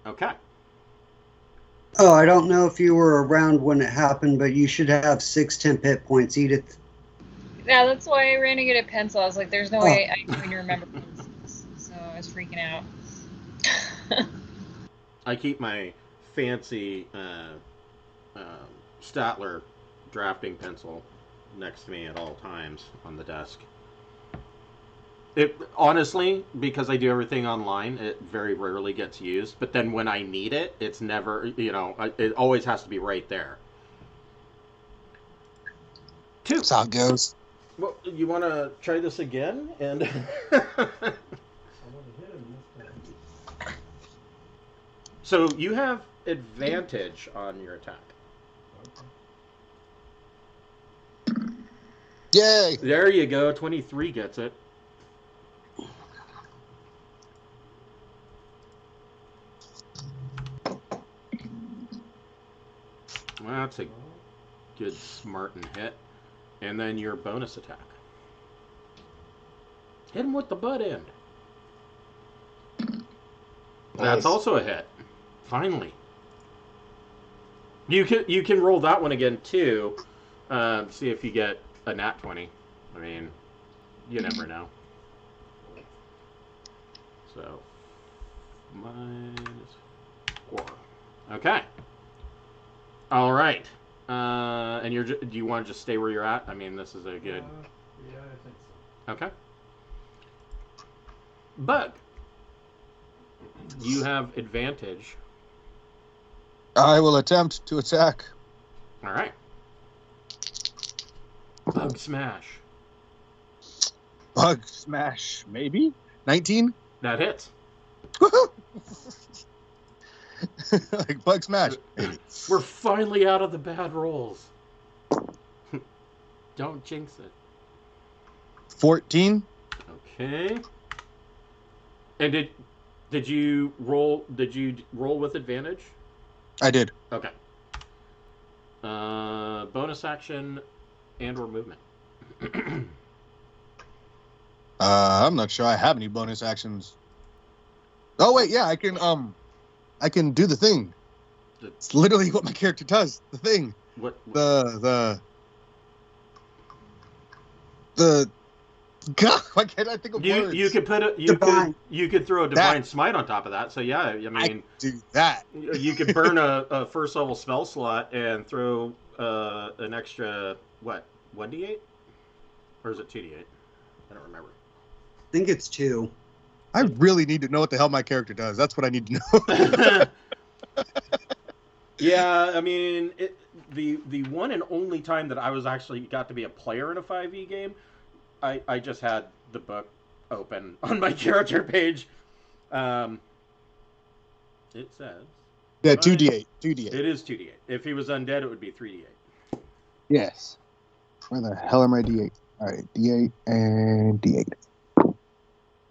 Okay. Oh, I don't know if you were around when it happened, but you should have 6 temp hit points, Edith. Yeah, that's why I ran to get a pencil. I was like, there's no way I'm going to remember pencils. So I was freaking out. I keep my fancy Statler drafting pencil next to me at all times on the desk. It honestly, because I do everything online, it very rarely gets used. But then when I need it, it's never, it always has to be right there. 2. That's how it goes. Well, you want to try this again? And I want to hit him this time. so you have advantage on your attack. Okay. Yay! There you go. 23 gets it. Well, that's a good smarting hit. And then your bonus attack. Hit him with the butt end. That's Nice. also a hit. Finally. You can roll that one again too. See if you get a nat 20. I mean, you never know. So -4. Okay. All right. And do you want to just stay where you're at? I mean, this is a good. Yeah, I think so. Okay. Bug. You have advantage. I will attempt to attack. All right. Bug smash. Bug smash, maybe? 19? That hits. Woohoo! Like bug smash. We're finally out of the bad rolls. Don't jinx it. 14? Okay. And did you roll? Did you roll with advantage? I did. Okay. Bonus action and/or movement. I'm not sure I have any bonus actions. Oh wait, yeah, I can do the thing. It's literally what my character does. The thing. What? The God, why can't I think of words? You could put you could throw a divine smite on top of that. So yeah, I mean, I do that. You could burn a first level spell slot and throw an extra 1d8, or is it 2d8? I don't remember. I think it's 2. I really need to know what the hell my character does. That's what I need to know. Yeah, I mean, the one and only time that I was actually got to be a player in a 5e game, I just had the book open on my character page. It says... Yeah, 2d8. 2d8. It is 2d8. If he was undead, it would be 3d8. Yes. Where the hell are my d8? All right, d8 and d8.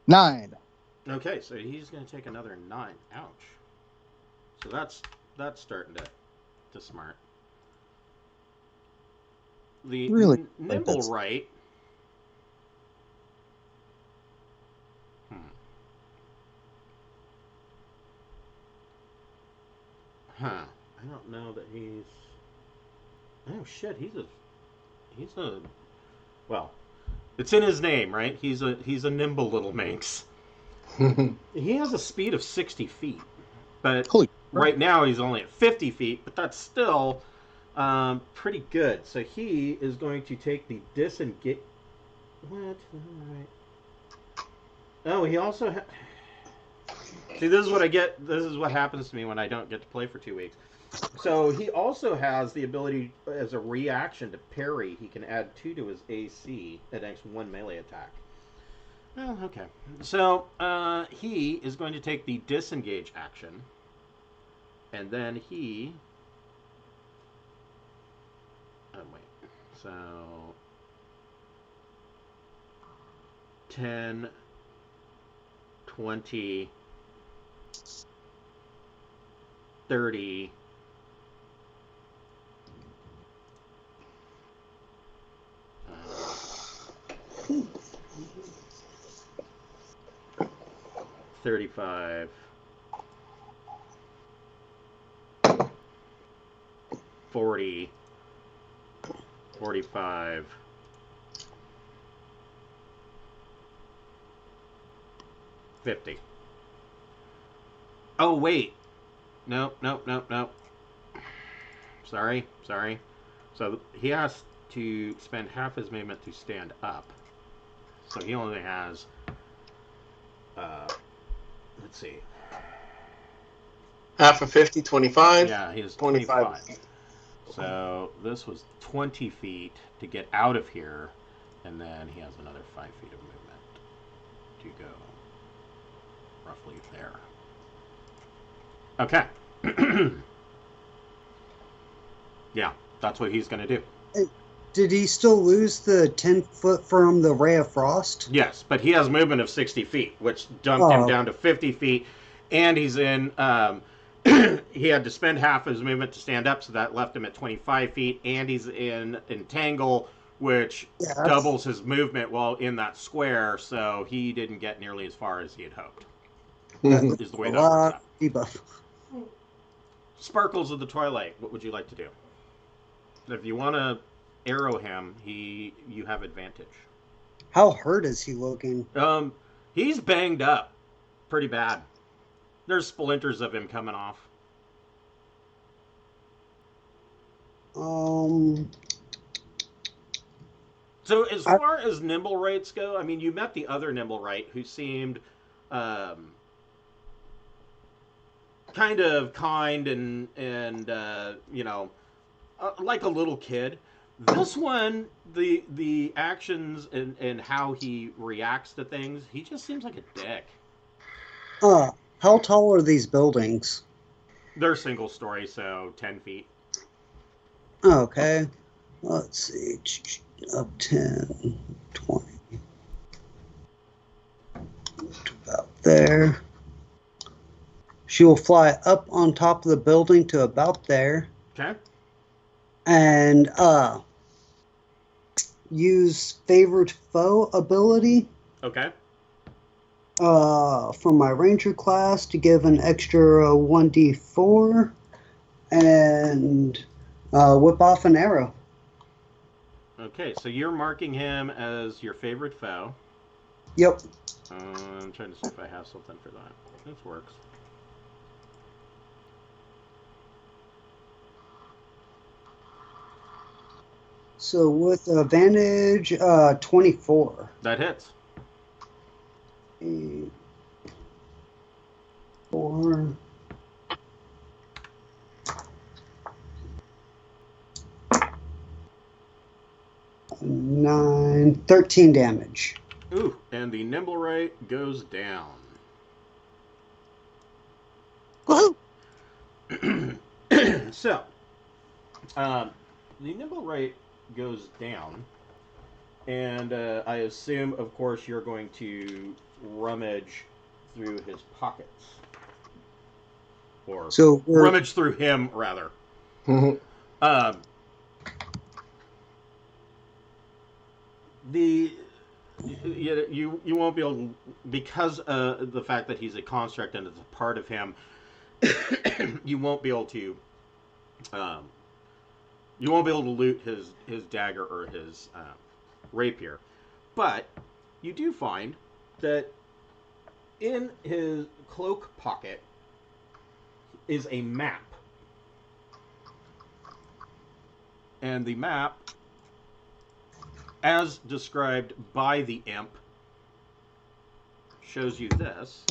9. Okay, so he's going to take another 9. Ouch. So that's starting to smart. The Really? Nimblewright. Huh. I don't know that he's... Oh shit, he's a well, it's in his name, right? He's a nimble little minx. He has a speed of 60 feet. But right now he's only at 50 feet, but that's still pretty good. So he is going to take the disengage. What? All right. Oh, he also See, this is what I get. This is what happens to me when I don't get to play for 2 weeks. So he also has the ability, as a reaction to parry, he can add 2 to his AC against 1 melee attack. Well, okay. So he is going to take the disengage action, and then he... Oh, wait. So... 10, 20, 30... 35, 40, 45, 50. Oh, wait. Nope. Sorry. So he has to spend half his movement to stand up. So he only has, let's see. Half of 50, 25. Yeah, he has 25. 25. So this was 20 feet to get out of here, and then he has another 5 feet of movement to go roughly there. Okay. Yeah, that's what he's going to do. Did he still lose the 10 foot from the Ray of Frost? Yes, but he has movement of 60 feet, which dumped him down to 50 feet, and he's in... he had to spend half his movement to stand up, so that left him at 25 feet, and he's in Entangle, which doubles his movement while in that square, so he didn't get nearly as far as he had hoped. Is the way that works out. Debuff. Sparkles of the Twilight, what would you like to do? If you want to arrow him, you have advantage. How hurt is he looking? He's banged up pretty bad. There's splinters of him coming off. So as far as Nimblewrights go, I mean, you met the other Nimblewright who seemed kind of kind and you know, like a little kid. This one, the actions and how he reacts to things, he just seems like a dick. How tall are these buildings? They're single story, so 10 feet. Okay. Let's see. Up 10, 20. About there. She will fly up on top of the building to about there. Okay. And use Favored Foe ability. Okay. From my Ranger class to give an extra 1d4 and whip off an arrow. Okay, so you're marking him as your favorite foe. Yep. I'm trying to see if I have something for that. This works. So with advantage, 24. That hits. 8, 4. Nine, 13 damage. Ooh, and the Nimblewright goes down. Woohoo! So, the Nimblewright goes down, and I assume, of course, you're going to rummage through his pockets. Or rummage through him, rather. You won't be able to, because the fact that he's a construct and it's a part of him, you won't be able to loot his dagger or his rapier. But you do find that in his cloak pocket is a map. And the map, as described by the imp, shows you this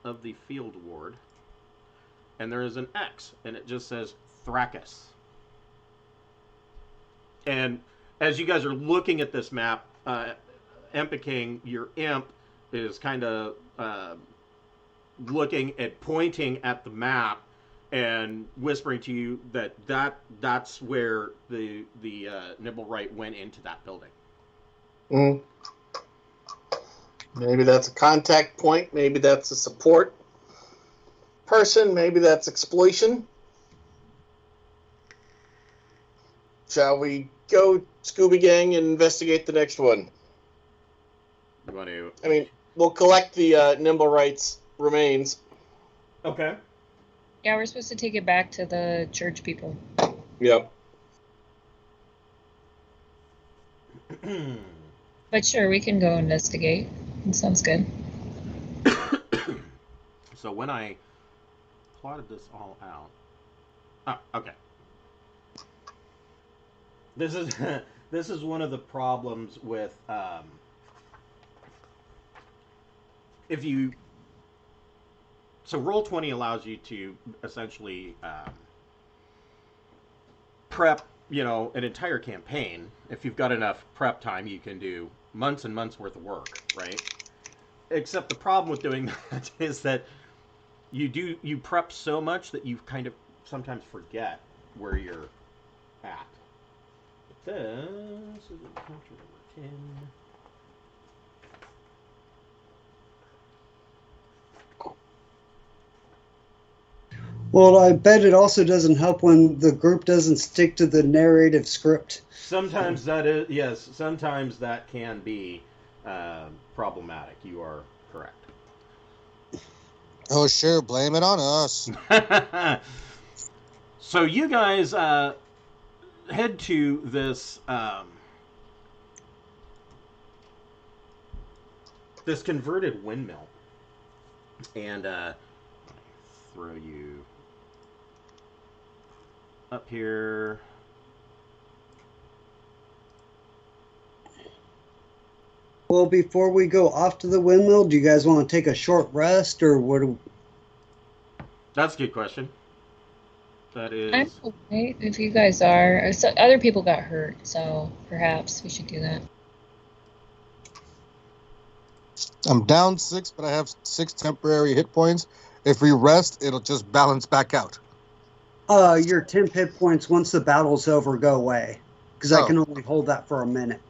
of the field ward, and there is an X, and it just says Thrakkus. And as you guys are looking at this map, Empiking, your imp, is kind of looking at, pointing at the map and whispering to you that's where the Nimblewright went into that building. Maybe that's a contact point. Maybe that's a support person. Maybe that's exploitation. Shall we go, Scooby Gang, and investigate the next one? You want to? I mean, we'll collect the Nimblewright's remains. Okay. Yeah, we're supposed to take it back to the church people. Yep. But But sure, we can go investigate. That sounds good. So when I plotted this all out, okay. This is this is one of the problems with if you. So Roll20 allows you to essentially prep, an entire campaign. If you've got enough prep time, you can do months and months worth of work, right? Except the problem with doing that is that you prep so much that you kind of sometimes forget where you're at. But this is encounter number 10. Well, I bet it also doesn't help when the group doesn't stick to the narrative script. Sometimes that is, yes, sometimes that can be problematic. You are correct. Oh, sure. Blame it on us. So you guys head to this this converted windmill, and throw you up here. Well, before we go off to the windmill, do you guys want to take a short rest, or what? That's a good question. That is. I'm okay if you guys are. So other people got hurt, so perhaps we should do that. I'm down 6, but I have 6 temporary hit points. If we rest, it'll just balance back out. Your 10 hit points once the battle's over go away, because I can only hold that for a minute.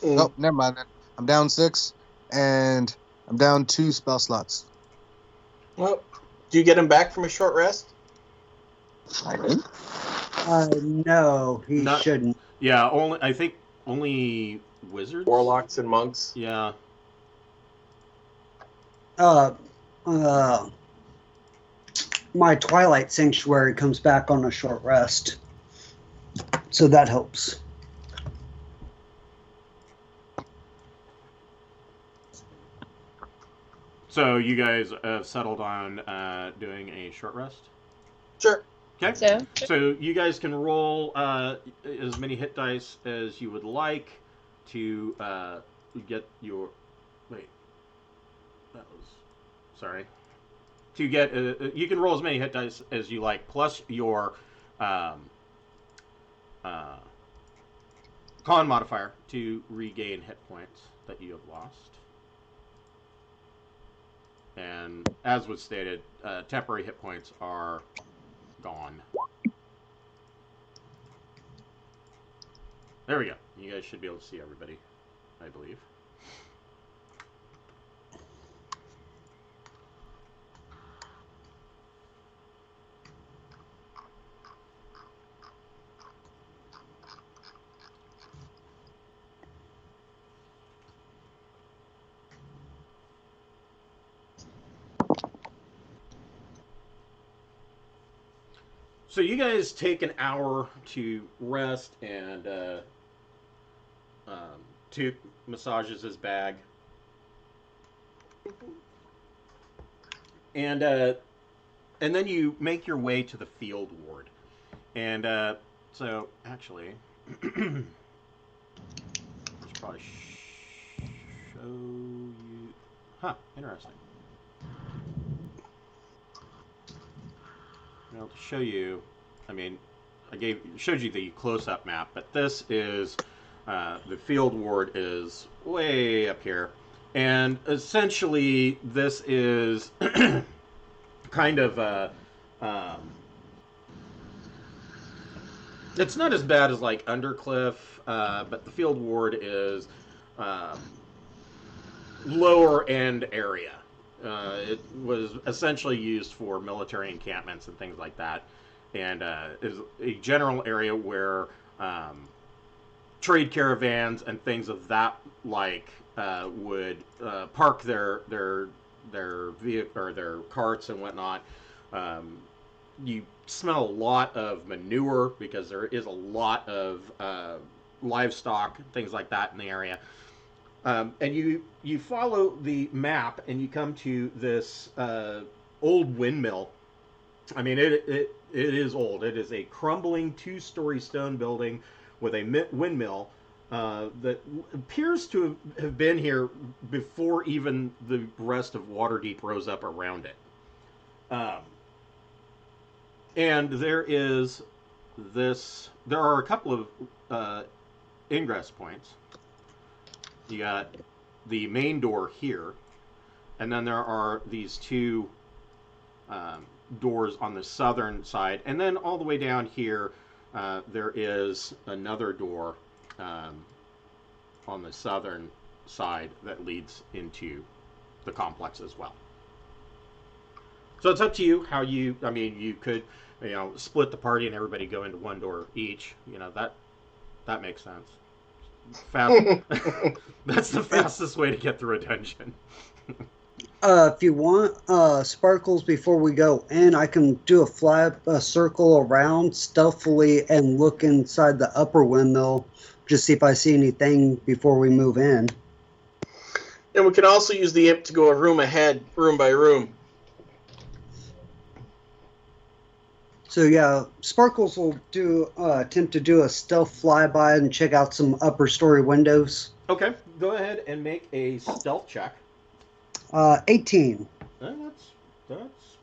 Nope, never mind. I'm down 6, and I'm down 2 spell slots. Well, do you get him back from a short rest? No, he shouldn't. Yeah, I think only wizards, Warlocks and monks. Yeah. My Twilight Sanctuary comes back on a short rest, so that helps. So you guys have settled on doing a short rest? Sure. Okay. So you guys can roll as many hit dice as you would like to get your. Wait. That was. Sorry. To get. You can roll as many hit dice as you like, plus your con modifier to regain hit points that you have lost. And as was stated, temporary hit points are gone. There we go. You guys should be able to see everybody, I believe. So you guys take an hour to rest, and Toot massages his bag, and then you make your way to the field ward. And so actually, I should probably show you. Huh? Interesting. Well, to show you, I mean, showed you the close-up map, but this is the field ward is way up here, and essentially this is kind of it's not as bad as like Undercliff, but the field ward is lower end area. It was essentially used for military encampments and things like that, and is a general area where trade caravans and things of that like would park their vehicle or their carts and whatnot. You smell a lot of manure because there is a lot of livestock, things like that in the area. And you follow the map and you come to this old windmill. I mean, it is old. It is a crumbling 2-story stone building with a windmill that appears to have been here before even the rest of Waterdeep rose up around it. And there are a couple of ingress points. You got the main door here, and then there are these two doors on the southern side, and then all the way down here there is another door on the southern side that leads into the complex as well. So it's up to you how you. I mean, you could, split the party and everybody go into one door each. That makes sense. Fast. That's the fastest way to get through a dungeon. If you want sparkles before we go in, I can do a circle around stealthily and look inside the upper windmill, just see if I see anything before we move in. And we can also use the imp to go a room ahead, room by room. So yeah, Sparkles will attempt to do a stealth flyby and check out some upper story windows. Okay, go ahead and make a stealth check. 18. That's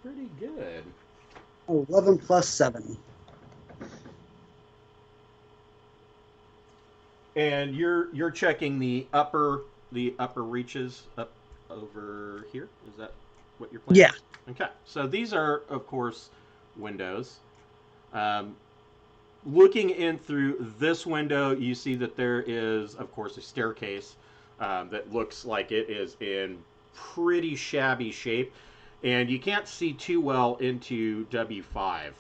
pretty good. 11 plus 7. And you're checking the upper reaches up over here. Is that what you're playing? Yeah. Okay. So these are, of course, windows. Looking in through this window, you see that there is, of course, a staircase that looks like it is in pretty shabby shape, and you can't see too well into W5.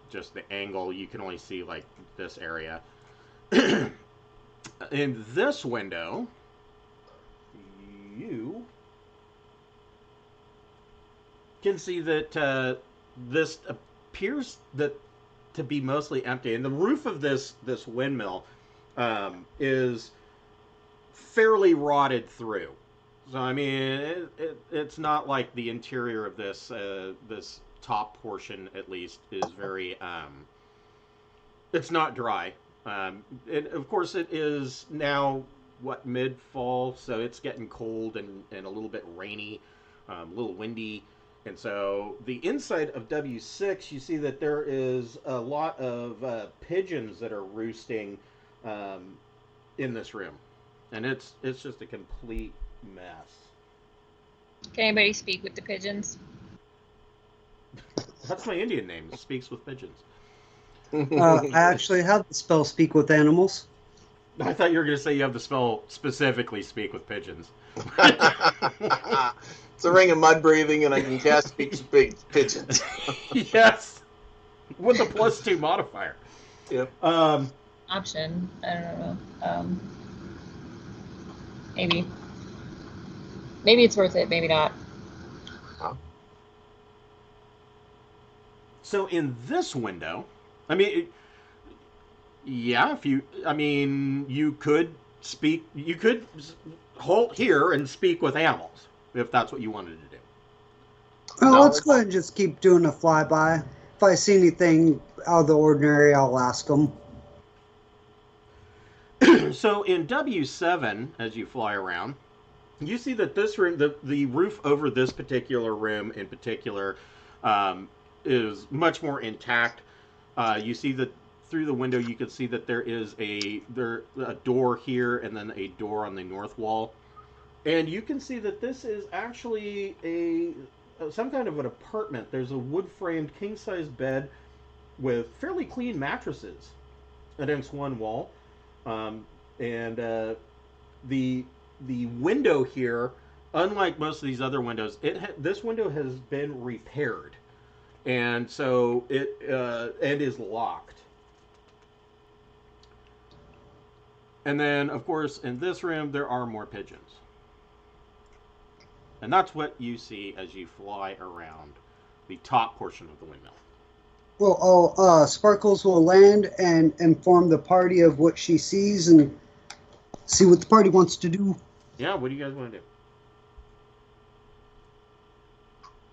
Just the angle, you can only see like this area. In this window, you can see that this appears to be mostly empty, and the roof of this windmill is fairly rotted through. So I mean, it's not like the interior of this top portion, at least, is very. It's not dry, and of course it is now mid-fall, so it's getting cold and a little bit rainy, a little windy. And so the inside of W6, you see that there is a lot of pigeons that are roosting in this room, and it's just a complete mess. Can anybody speak with the pigeons? That's my Indian name. Speaks with pigeons. I actually have the spell Speak with Animals. I thought you were going to say you have the spell specifically Speak with Pigeons. It's a ring of mud breathing, and I can cast Speak with Big Pigeons. Yes, with a +2 modifier. Yep. Option. I don't know. Maybe it's worth it. Maybe not. So in this window, I mean, yeah, you could speak. You could halt here and speak with animals if that's what you wanted to do. Oh, let's go ahead and just keep doing a flyby. If I see anything out of the ordinary, I'll ask them. So in W7, as you fly around, you see that this room, the roof over this particular room in particular, is much more intact. You see that through the window, you can see that there is a door here and then a door on the north wall. And you can see that this is actually some kind of an apartment. There's a wood-framed king-size bed with fairly clean mattresses against one wall. And the window here, unlike most of these other windows, this window has been repaired, and so it is locked. And then, of course, in this room there are more pigeons, and that's what you see as you fly around the top portion of the windmill. Well, Sparkles will land and inform the party of what she sees, and See what the party wants to do. Yeah, what do you guys want to do?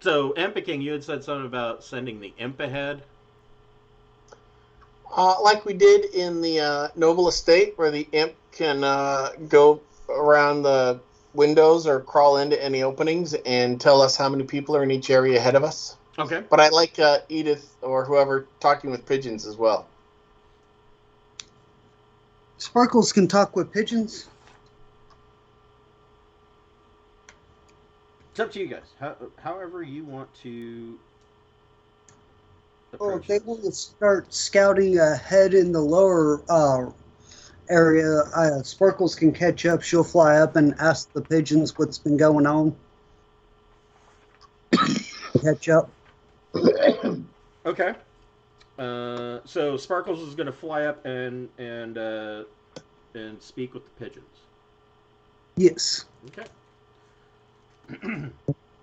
So, Empiking, you had said something about sending the imp ahead. Like we did in the Noble Estate, where the imp can go around the windows or crawl into any openings and tell us how many people are in each area ahead of us. Okay. But I like Edith or whoever talking with pigeons as well. Sparkles can talk with pigeons. It's up to you guys. However you want to. Or if they want to start scouting ahead in the lower area, Sparkles can catch up. She'll fly up and ask the pigeons what's been going on. Catch up. Okay. So Sparkles is going to fly up and speak with the pigeons. Yes. Okay.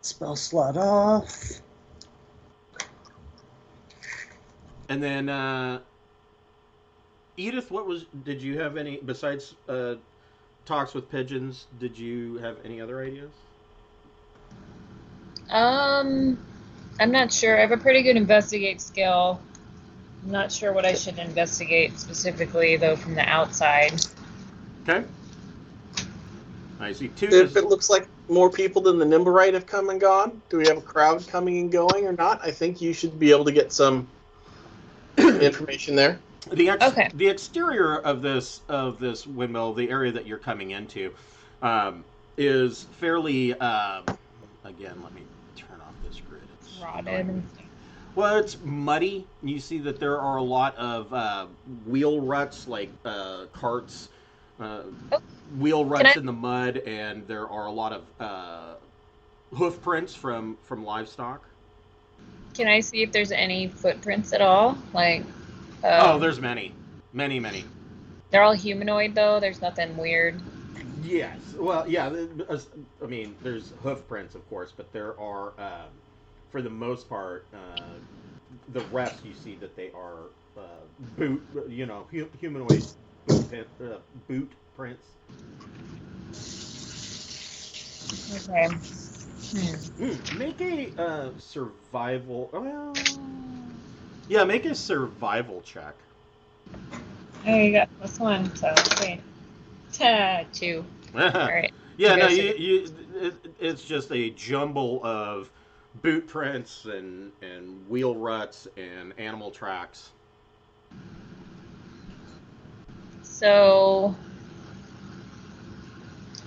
Spell slot off. And then Edith, did you have any besides talks with pigeons? Did you have any other ideas? I'm not sure. I have a pretty good investigate skill. I'm not sure what I should investigate specifically, though, from the outside. Okay. I see two. If it looks like more people than the Nimblewright have come and gone, do we have a crowd coming and going or not? I think you should be able to get some information there. The exterior of this windmill, the area that you're coming into, is fairly. Again, let me turn off this grid. It's Rotted and stuff. Well, it's muddy. You see that there are a lot of wheel ruts, like carts, wheel ruts in the mud, and there are a lot of hoof prints from livestock. Can I see if there's any footprints at all? Like. There's many. They're all humanoid, though. There's nothing weird. Yes. Well, yeah. I mean, there's hoof prints, of course, but there are, for the most part, the rest you see that they are humanoid boot prints. Okay. Make a survival. Well, yeah, make a survival check. Oh, you got +1, so wait. 2. All right. Yeah, no, it's just a jumble of boot prints and wheel ruts and animal tracks. So,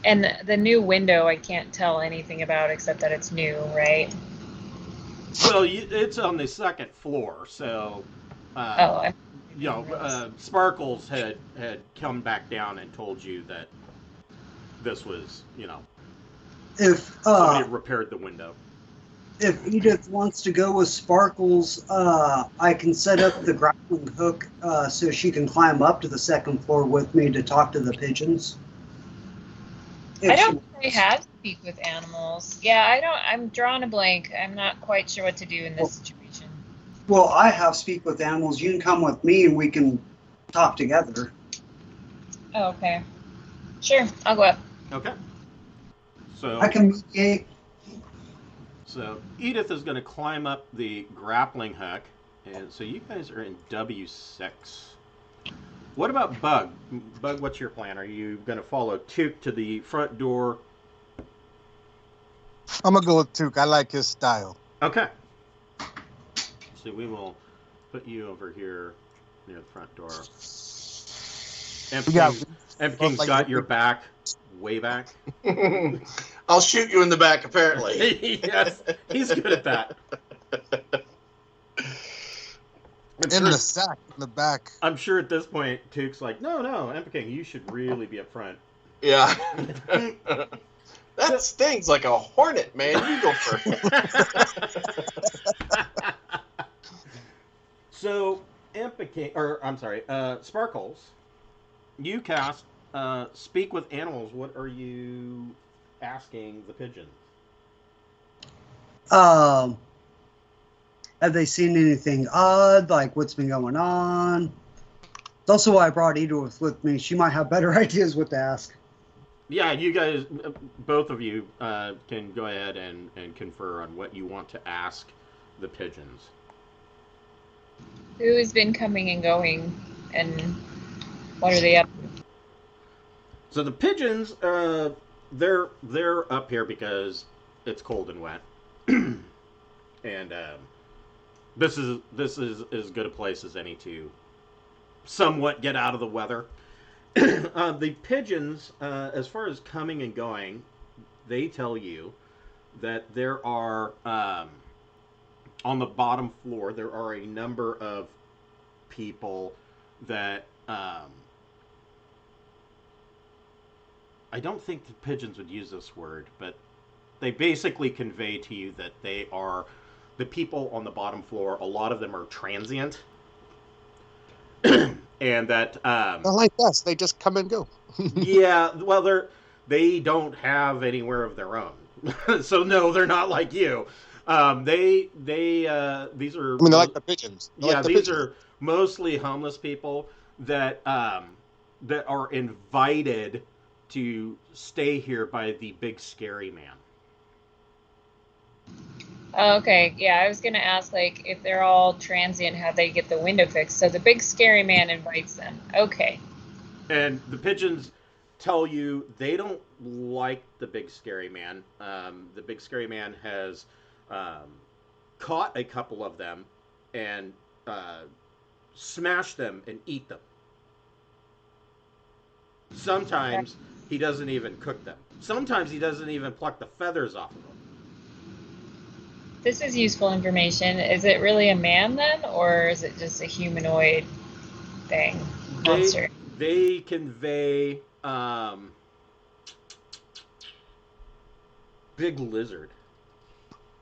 and the new window, I can't tell anything about except that it's new, right? Well, it's on the second floor, so Sparkles had come back down and told you that this was, if somebody repaired the window. If Edith wants to go with Sparkles, I can set up the grappling hook so she can climb up to the second floor with me to talk to the pigeons. I don't really have speak with animals. Yeah, I'm drawing a blank. I'm not quite sure what to do in this situation. Well, I have speak with animals. You can come with me and we can talk together. Oh, okay. Sure, I'll go up. Okay. So I can mediate. So Edith is going to climb up the grappling hook, and so you guys are in W6. What about Bug? Bug, what's your plan? Are you going to follow Took to the front door? I'm gonna go with Took. I like his style. Okay. So we will put you over here near the front door. Empking's got your back, way back. I'll shoot you in the back, apparently. Yes, he's good at that. In the sack, in the back. I'm sure at this point, Took's like, no, Empking, you should really be up front. Yeah. That stings like a hornet, man. You go first. So, Sparkles, you cast Speak with Animals. What are you asking the pigeons? Have they seen anything odd? Like what's been going on? It's also why I brought Edith with me. She might have better ideas what to ask. Yeah, you guys, both of you, can go ahead and confer on what you want to ask the pigeons. Who has been coming and going, and what are they up to? So the pigeons, they're up here because it's cold and wet, and this is as good a place as any to somewhat get out of the weather. The pigeons, as far as coming and going, they tell you that there are on the bottom floor there are a number of people that I don't think the pigeons would use this word, but they basically convey to you that they are the people on the bottom floor. A lot of them are transient, and that Not like us. They just come and go. yeah, well, they don't have anywhere of their own, so no, they're not like you. These are. I mean, they're like the pigeons. Yeah, these are mostly homeless people that that are invited to stay here by the big scary man. Oh, okay, yeah, I was gonna ask, like, if they're all transient, how they get the window fixed. So the big scary man invites them. Okay. And the pigeons tell you they don't like the big scary man. The big scary man has caught a couple of them and smash them and eat them. Sometimes he doesn't even cook them. Sometimes he doesn't even pluck the feathers off of them. This is useful information. Is it really a man then, or is it just a humanoid thing? Monster. They convey big lizard.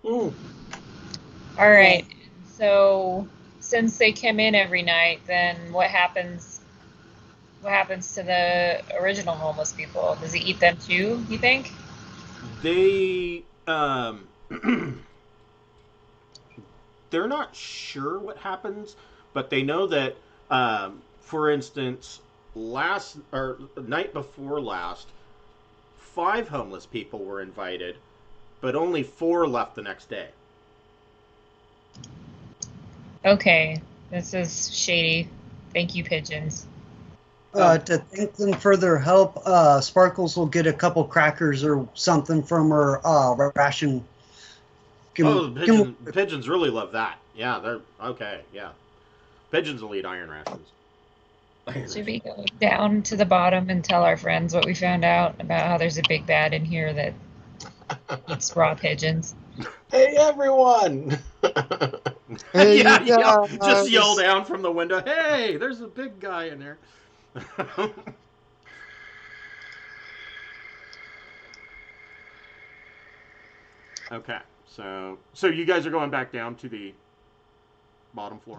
Ooh. All right. So since they come in every night, then what happens? What happens to the original homeless people? Does he eat them too, you think? They they're not sure what happens, but they know that for instance, night before last, 5 homeless people were invited, but only 4 left the next day. Okay, this is shady. Thank you, pigeons. To thank them for their help, Sparkles will get a couple crackers or something from her ration. The pigeons really love that. Yeah, they're okay. Yeah, pigeons will eat iron rations. Should we go down to the bottom and tell our friends what we found out about how there's a big bad in here that eats raw pigeons? Hey, everyone! Hey, yeah, you yeah, guys. just yell down from the window. Hey, there's a big guy in there. Okay, so you guys are going back down to the bottom floor.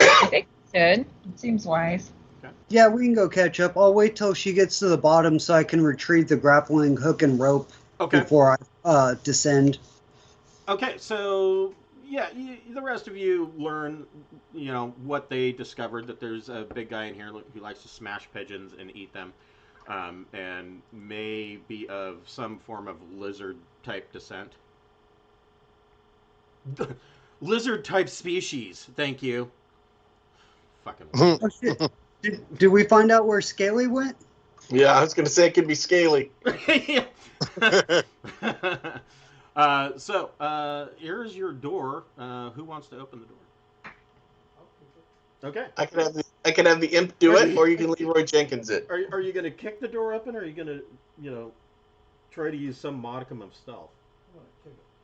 I think we should. It seems wise. Yeah, we can go catch up. I'll wait till she gets to the bottom so I can retrieve the grappling hook and rope before I descend. Okay, so yeah, the rest of you learn, what they discovered, that there's a big guy in here who likes to smash pigeons and eat them, and may be of some form of lizard-type descent. Lizard-type species, thank you. Fucking Oh, shit. Did we find out where Scaly went? Yeah, I was going to say it could be scaly. So here's your door. Who wants to open the door? Okay. I can have the imp do it, or you can Leroy Jenkins it. Are you going to kick the door open, or are you going to, try to use some modicum of stealth?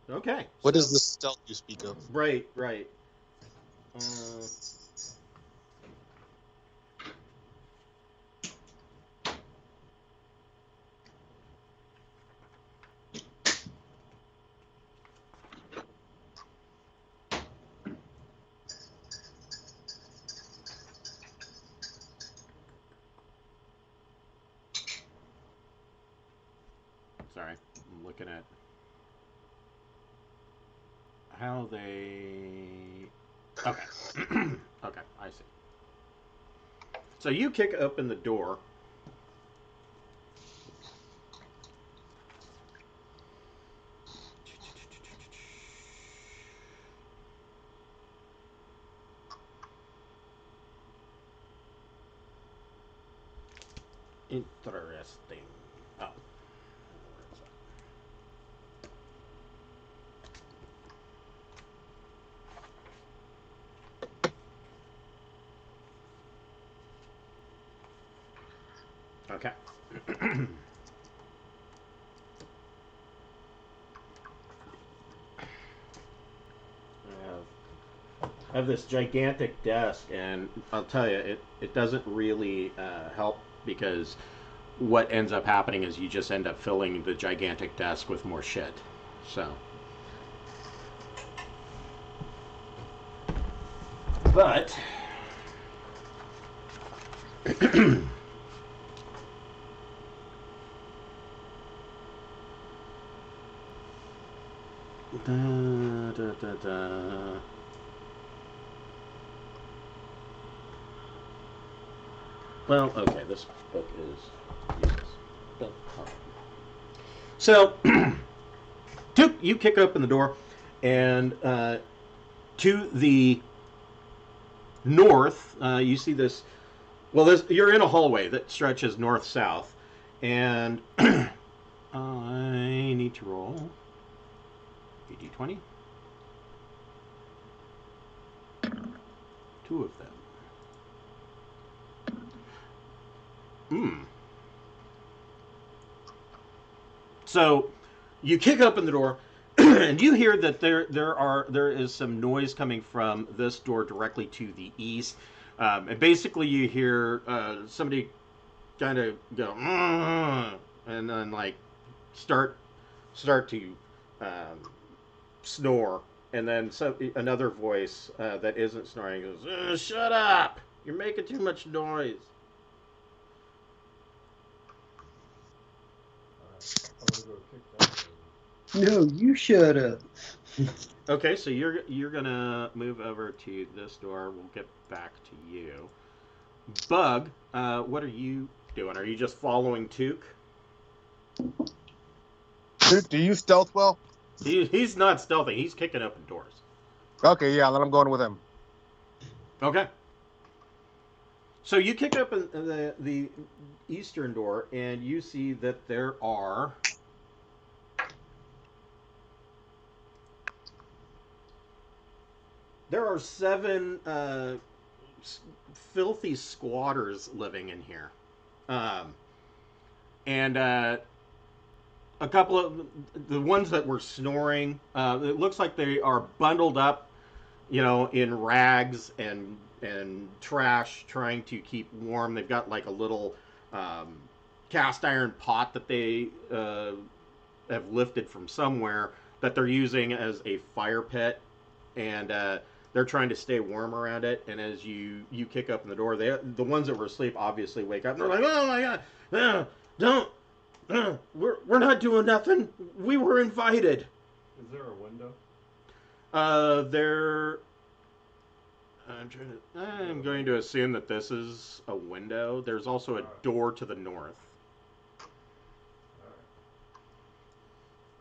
Okay. What is the stealth you speak of? Right. Sorry, I'm looking at how they... Okay. Okay, I see. So you kick open the door. Interesting. Oh. Okay. I have this gigantic desk, and I'll tell you, it doesn't really help, because what ends up happening is you just end up filling the gigantic desk with more shit. So. But. Well, okay, this book is useless. So, you kick open the door, and to the north, you see this. Well, you're in a hallway that stretches north-south, and I need to roll a d20. 2 of them. So, you kick open the door, and you hear that there is some noise coming from this door directly to the east. And basically, you hear somebody kind of go, and then like start to snore, and then another voice that isn't snoring goes, "Shut up! You're making too much noise." No, you shut up. Okay, so you're gonna move over to this door. We'll get back to you. Bug, what are you doing? Are you just following Took? Duke, do you stealth well? He's not stealthing. He's kicking open doors. Okay, yeah, then I'm going with him. Okay. So you kick open the eastern door, and you see that there are There are 7 filthy squatters living in here. And a couple of the ones that were snoring, it looks like they are bundled up, in rags and trash, trying to keep warm. They've got like a little cast iron pot that they have lifted from somewhere that they're using as a fire pit, and they're trying to stay warm around it. And as you kick open the door, the ones that were asleep obviously wake up, and they're like, "Oh my god, don't, we're not doing nothing. We were invited." Is there a window? I'm going to assume that this is a window. There's also a door to the north. Alright.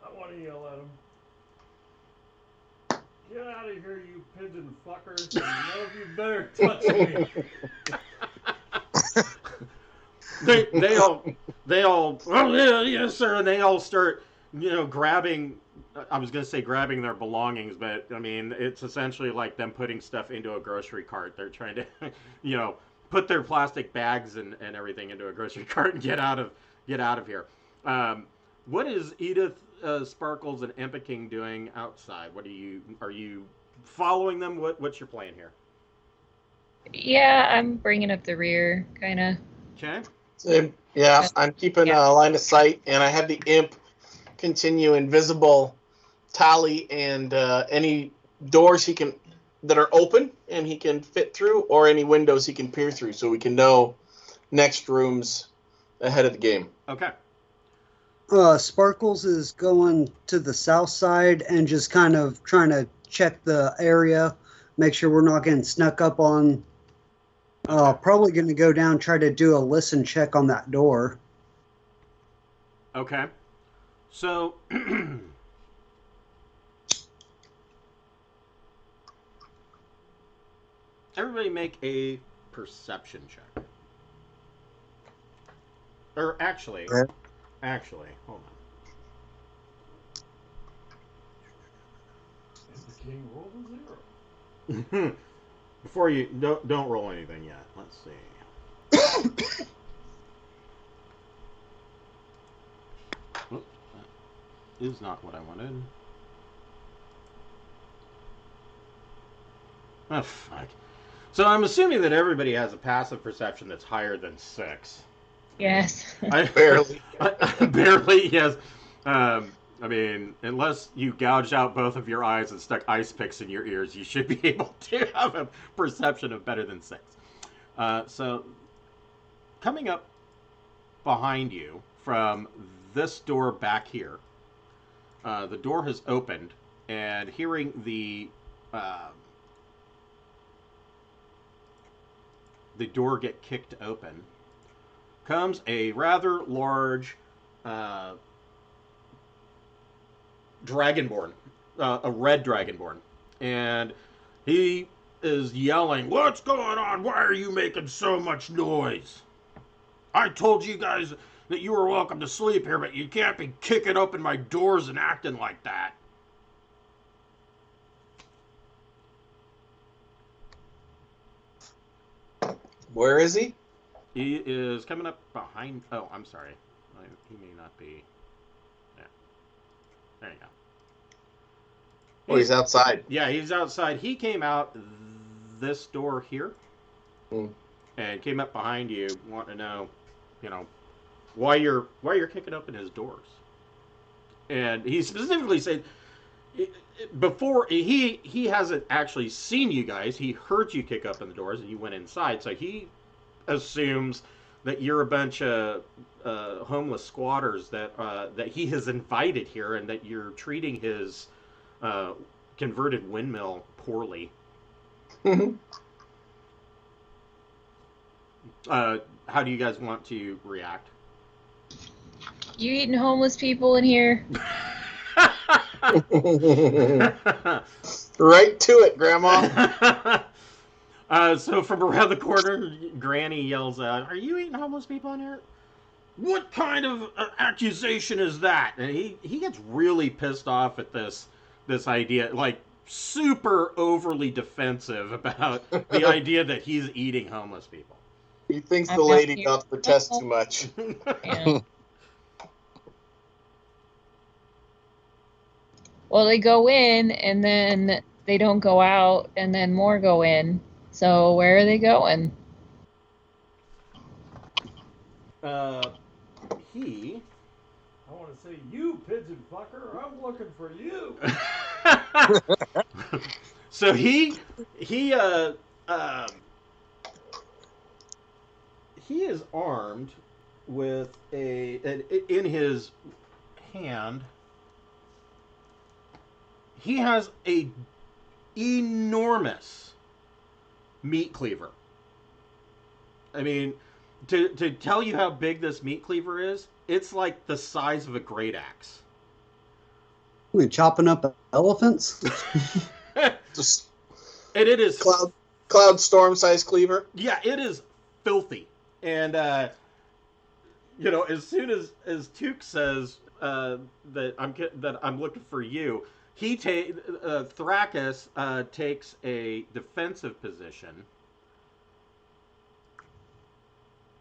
I want to yell at him. Get out of here, you pigeon fuckers. You know you better touch me. They all, "Oh yeah, yes sir," and they all start, grabbing. I was going to say grabbing their belongings, but I mean, it's essentially like them putting stuff into a grocery cart. They're trying to, put their plastic bags and everything into a grocery cart and get out of here. What is Edith, Sparkles, and Empiking doing outside? Are you following them? What's your plan here? Yeah, I'm bringing up the rear, kind of. Okay. Yeah, I'm keeping a line of sight, and I have the imp continue invisible tally and any doors that are open and he can fit through, or any windows he can peer through, so we can know next rooms ahead of the game. Okay. Sparkles is going to the south side and just kind of trying to check the area, make sure we're not getting snuck up on Probably going to go down, try to do a listen check on that door. Okay. So, everybody make a perception check. Or actually, hold on. And the king rolled a 0. Before you don't roll anything yet. Let's see. Oops, that is not what I wanted. Oh fuck. So I'm assuming that everybody has a passive perception that's higher than 6. Yes. Barely. Barely, yes. I mean, unless you gouged out both of your eyes and stuck ice picks in your ears, you should be able to have a perception of better than 6. So, coming up behind you from this door back here, the door has opened, and hearing the door get kicked open, comes a rather large dragonborn, a red dragonborn, and he is yelling, "What's going on? Why are you making so much noise? I told you guys that you were welcome to sleep here, but you can't be kicking open my doors and acting like that." Where is he? He is coming up behind. Oh, I'm sorry. He may not be. Yeah. There you go. Oh, he's outside. Yeah, he's outside. He came out this door here, Hmm. and came up behind you, wanting to know, why you're kicking open his doors. And he specifically said, before he hasn't actually seen you guys. He heard you kick open the doors, and you went inside. So he assumes that you're a bunch of homeless squatters that he has invited here, and that you're treating his converted windmill poorly. How do you guys want to react? You eating homeless people in here? Right to it, Grandma. So from around the corner, Granny yells out, "Are you eating homeless people in here? What kind of accusation is that?" And he gets really pissed off at this idea, like super overly defensive about the idea that he's eating homeless people. He thinks I'm the not lady here. doth protest too much. Yeah. Well, they go in, and then they don't go out, and then more go in. So where are they going? He I want to say, you pigeon fucker, I'm looking for you. So he is armed with in his hand. He has a enormous meat cleaver. I mean, to tell you how big this meat cleaver is, it's like the size of a great axe. We're chopping up elephants? Just And it is cloud storm size cleaver. Yeah, it is filthy. And as soon as Took says that I'm looking for you, Thrakus takes a defensive position,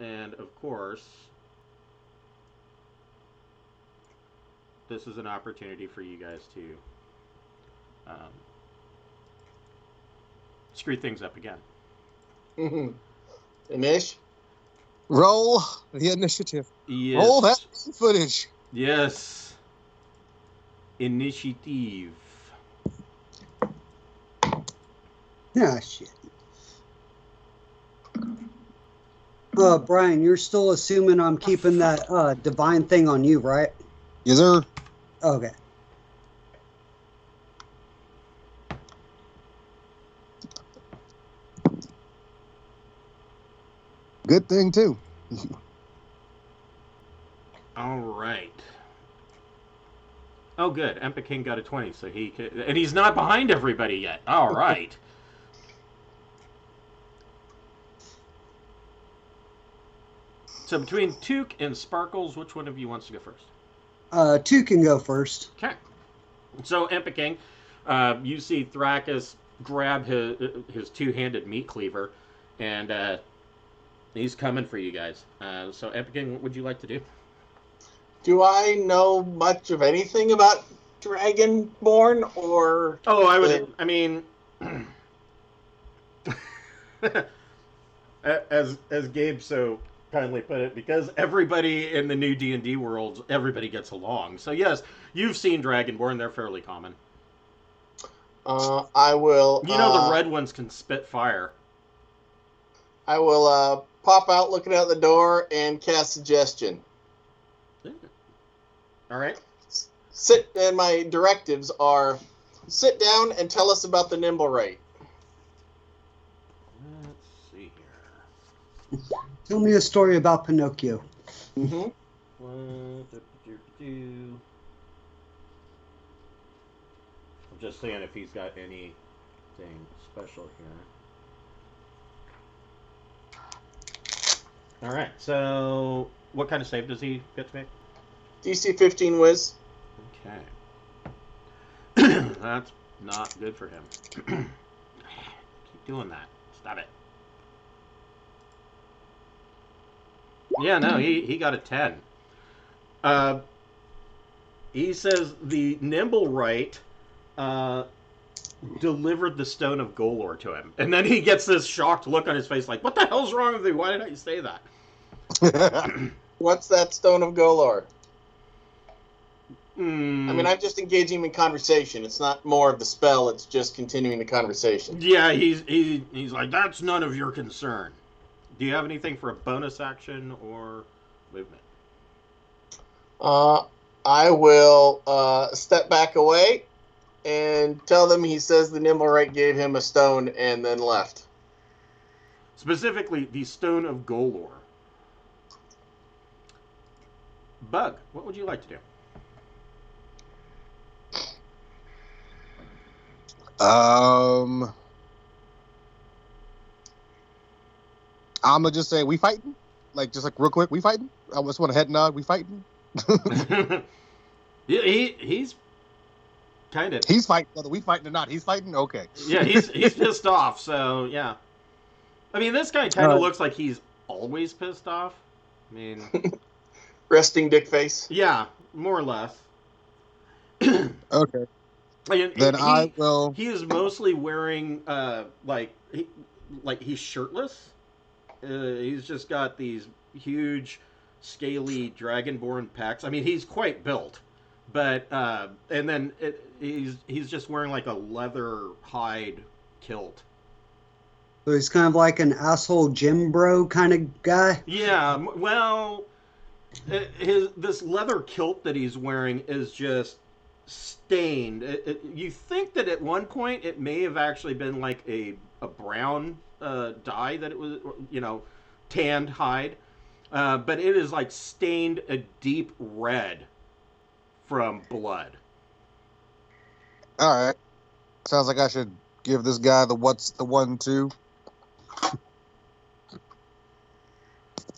and of course, this is an opportunity for you guys to screw things up again. Inish? Roll the initiative. Yes. Roll that footage. Yes. Initiative. Ah, shit. Brian, you're still assuming I'm keeping that divine thing on you, right? Yes, sir. Okay. Good thing too. All right. Oh, good. Empa King got a 20, so he could, and he's not behind everybody yet. All right. So between Took and Sparkles, which one of you wants to go first? Two can go first. Okay. So Empa King, you see Thrakus grab his two-handed meat cleaver, and he's coming for you guys. So Empa King, what would you like to do? Do I know much of anything about Dragonborn or? Oh, I mean, as Gabe so kindly put it, because everybody in the new D&D world, everybody gets along. So yes, you've seen Dragonborn; they're fairly common. I will. You know the red ones can spit fire. I will pop out, looking out the door, and cast suggestion. All right. And my directives are: sit down and tell us about the Nimblewright. Let's see here. Tell me a story about Pinocchio. Mm-hmm. I'm just seeing if he's got anything special here. All right. So, what kind of save does he get to make? DC 15 whiz. Okay. That's not good for him. Keep doing that. Stop it. Yeah, no, he got a 10. He says the Nimblewright delivered the Stone of Golor to him. And then he gets this shocked look on his face like, what the hell's wrong with you? Why did I say that? What's that Stone of Golor? I Mm, mean, I'm just engaging him in conversation. It's not more of the spell. It's just continuing the conversation. yeah, he's like, that's none of your concern. Do you have anything for a bonus action or movement? I will step back away and tell them he says the Nimblewright gave him a stone and then left. Specifically, the Stone of Golor. Bug, what would you like to do? I'm gonna just say we fighting, just real quick. We fighting. I just want a head nod. We fighting. Yeah, he's kind of. He's fighting. Whether we fighting or not, he's fighting. Okay. Yeah, he's pissed off. So yeah, I mean, this guy kind of looks like he's always pissed off. I mean, Resting dick face. yeah, more or less. Okay. And Then I will. He is mostly wearing he's shirtless. He's just got these huge, scaly dragonborn pecs. I mean, he's quite built, but and then he's just wearing like a leather hide kilt. So he's kind of like an asshole gym bro kind of guy. Yeah, well, this leather kilt that he's wearing is just stained. You think that at one point it may have actually been like a brown dye, that it was, tanned hide, but it is like stained a deep red from blood. All right. Sounds like I should give this guy the what's the 1-2.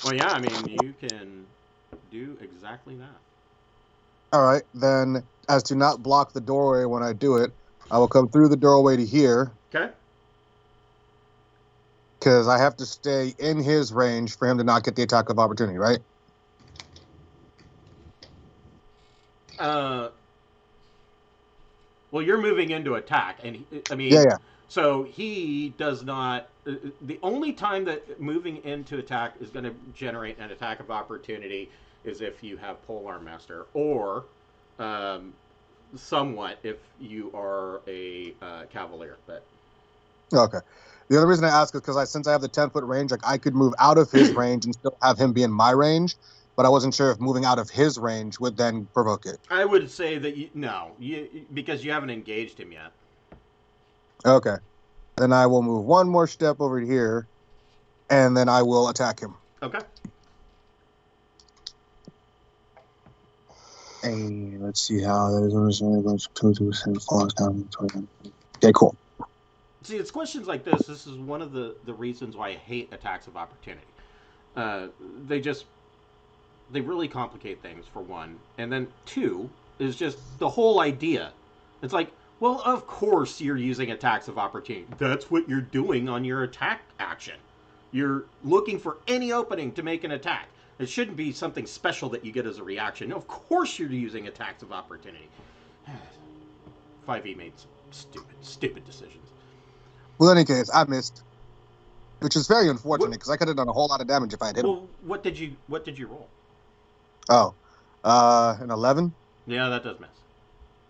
Well, yeah, I mean, you can do exactly that. All right. Then, as to not block the doorway when I do it, I will come through the doorway to here. Okay. Because I have to stay in his range for him to not get the attack of opportunity, right? Well, you're moving into attack, and Yeah. So he does not. The only time that moving into attack is going to generate an attack of opportunity is if you have Polearm Master, or somewhat if you are a Cavalier. But Okay. The other reason I ask is because since I have the 10-foot range, I could move out of his range and still have him be in my range, but I wasn't sure if moving out of his range would then provoke it. I would say that because you haven't engaged him yet. Okay. Then I will move one more step over here, and then I will attack him. Okay. And let's see how that is. Only goes 2% falls down. Okay, cool. See, it's questions like this. This is one of the reasons why I hate attacks of opportunity. They really complicate things, for one. And then two is just the whole idea. It's like, well, of course you're using attacks of opportunity. That's what you're doing on your attack action. You're looking for any opening to make an attack. It shouldn't be something special that you get as a reaction. No, of course you're using attacks of opportunity. 5e made some stupid decisions. Well, in any case, I missed, which is very unfortunate because I could have done a whole lot of damage if I had hit him. Well, what did you roll? Oh, an 11. Yeah, that does miss.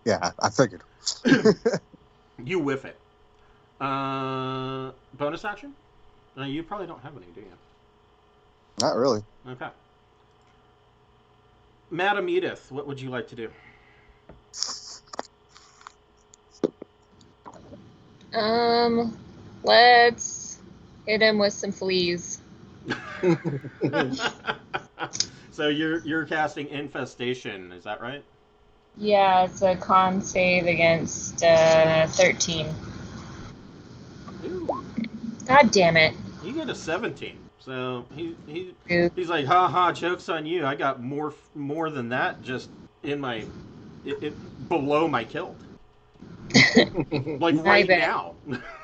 Yeah, I figured. You whiff it. Bonus action? You probably don't have any, do you? Not really. Okay. Madam Edith, what would you like to do? Let's hit him with some fleas. So you're casting Infestation, is that right? Yeah, it's a con save against 13. Ooh, God damn it. you get a 17. So Oops. he's like, ha, joke's on you. I got more than that just in my below my kilt. Like right now.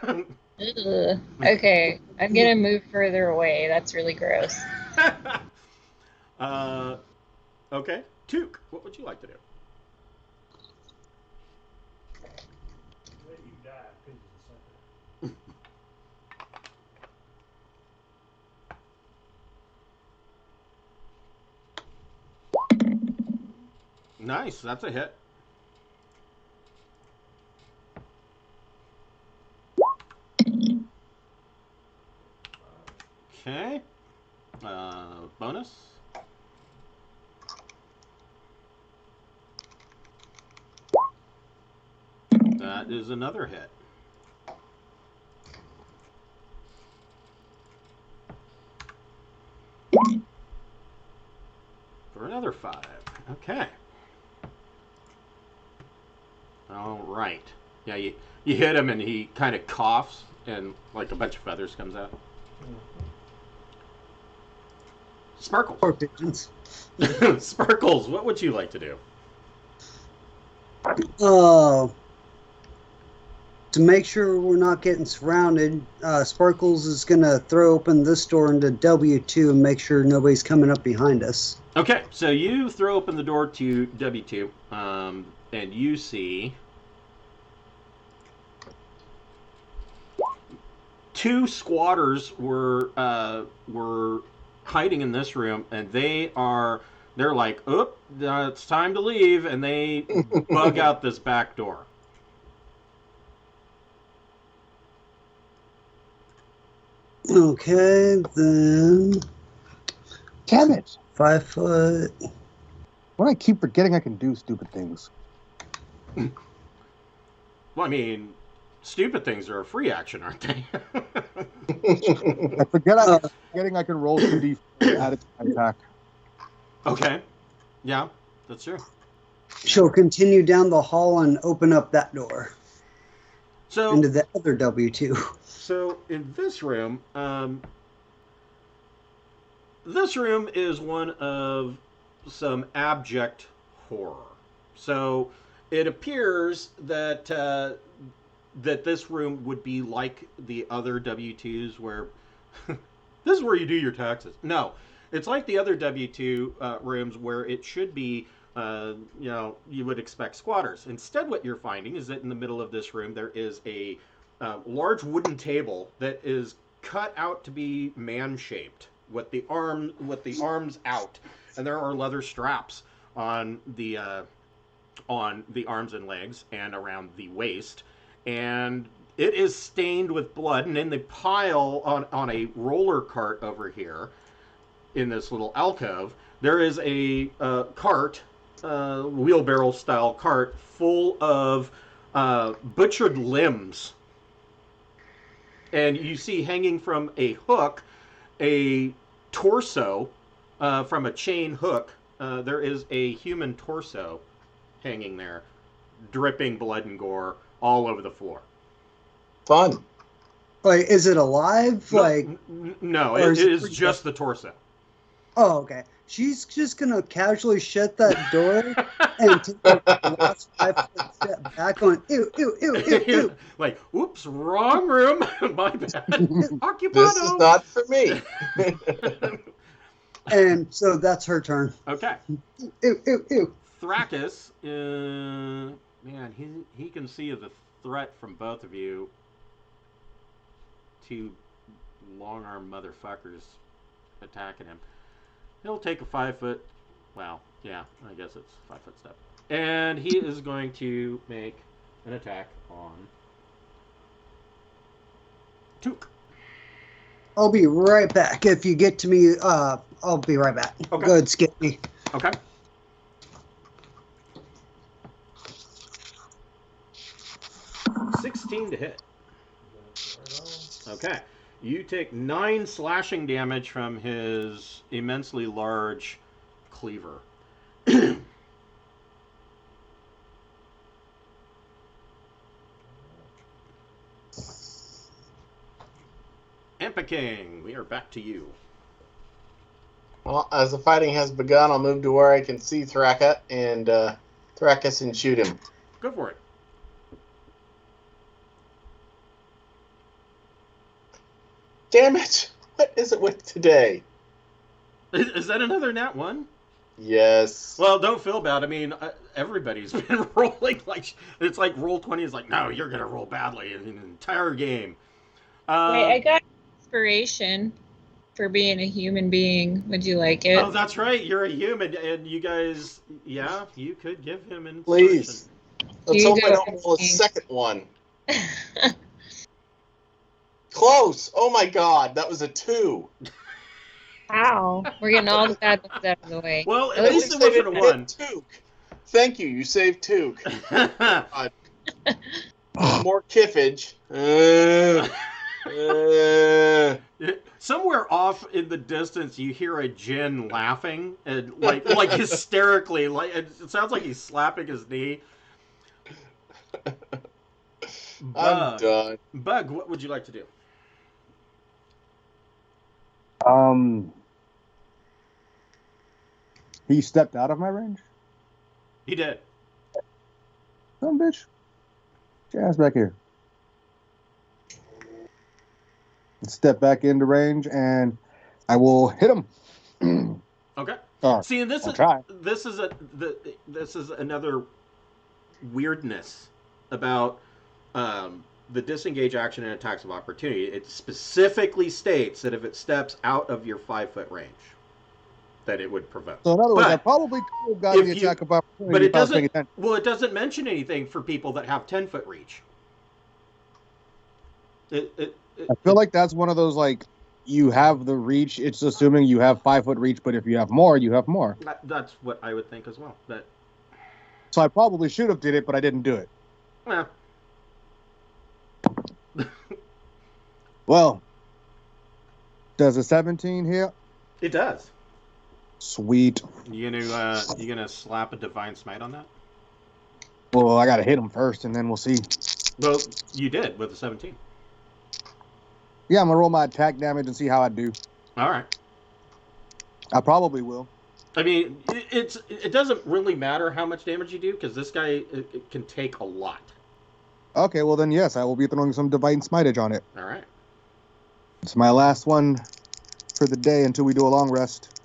Ugh. Okay, I'm gonna move further away. That's really gross. Okay. Took, what would you like to do? Let you die, pigeon sucker. Nice, that's a hit. Okay. Bonus. That is another hit. For another 5. Okay. All right. Yeah, you hit him and he kind of coughs and like a bunch of feathers comes out. Sparkles. Poor pigeons. Sparkles, what would you like to do? To make sure we're not getting surrounded, Sparkles is going to throw open this door into W2 and make sure nobody's coming up behind us. Okay, so you throw open the door to W2, and you see 2 squatters were hiding in this room, and they're like, "Oop, it's time to leave," and they bug out this back door. Okay, then Damn it! 5 foot. Why do I keep forgetting I can do stupid things? Well, I mean, stupid things are a free action, aren't they? I forget forgetting I can roll 2d added to my attack. Okay. Yeah, that's true. She'll continue down the hall and open up that door So into the other W2. So in this room is one of some abject horror. So it appears that that this room would be like the other W2s where this is where you do your taxes. No, it's like the other W2 rooms where it should be, you would expect squatters. Instead, what you're finding is that in the middle of this room there is a large wooden table that is cut out to be man-shaped, with the arms out, and there are leather straps on the arms and legs and around the waist, and it is stained with blood. And in the pile on a roller cart over here, in this little alcove, there is a cart, wheelbarrow style cart, full of butchered limbs. And you see hanging from a hook a torso from a chain hook. There is a human torso hanging there, dripping blood and gore all over the floor. Fun. Like, is it alive? No, or it is just the torso. Oh, okay. She's just gonna casually shut that door and take the last 5 foot step back, going ew, ew, ew, ew, ew. Like, oops, wrong room. My bad. Occupado. This is not for me. And so that's her turn. Okay. Ew, ew, ew. Thrakis, man, he can see the threat from both of you. Two long-armed motherfuckers attacking him. He'll take a 5 foot. Well, yeah, I guess it's 5 foot step. And he is going to make an attack on Took. I'll be right back. If you get to me, I'll be right back. Okay. Good, skip me. Okay. $16 to hit. Okay. You take 9 slashing damage from his immensely large cleaver. King, we are back to you. Well, as the fighting has begun, I'll move to where I can see Thrakis and shoot him. Go for it. Damn it! What is it with today? Is that another nat 1? Yes. Well, don't feel bad. I mean, everybody's been rolling like it's like roll 20 is like, no, you're gonna roll badly in an entire game. Wait, I got inspiration for being a human being. Would you like it? Oh, that's right. You're a human, and you guys, yeah, you could give him inspiration. Please. Let's hope I don't roll a second one. Close. Oh my God, that was a 2. Wow. We're getting all the bad ones out of the way. Well, at least it wasn't a 1. Took. Thank you. You saved Took. More kiffage. Somewhere off in the distance, you hear a Jinn laughing and like hysterically. Like it sounds like he's slapping his knee. I'm done. Bug, what would you like to do? He stepped out of my range? He did. Some bitch. Get your ass back here. Step back into range, and I will hit him. Okay. Oh, See, and this is another weirdness about the disengage action and attacks of opportunity. It specifically states that if it steps out of your 5 foot range, that it would provoke. So in other words, I probably could have gotten the attack of opportunity. But it doesn't. Well, it doesn't mention anything for people that have 10 foot reach. I feel like that's one of those, like, you have the reach. It's assuming you have 5 foot reach, but if you have more, you have more. That's what I would think as well. So I probably should have did it, but I didn't do it. Well. Well, does a 17 hit? It does. Sweet. You gonna slap a divine smite on that? Well, I gotta hit him first, and then we'll see. Well, you did with a 17. Yeah, I'm gonna roll my attack damage and see how I do. All right. I probably will. I mean, it doesn't really matter how much damage you do, because this guy it can take a lot. Okay, well then yes, I will be throwing some divine smitage on it. All right. It's my last one for the day until we do a long rest.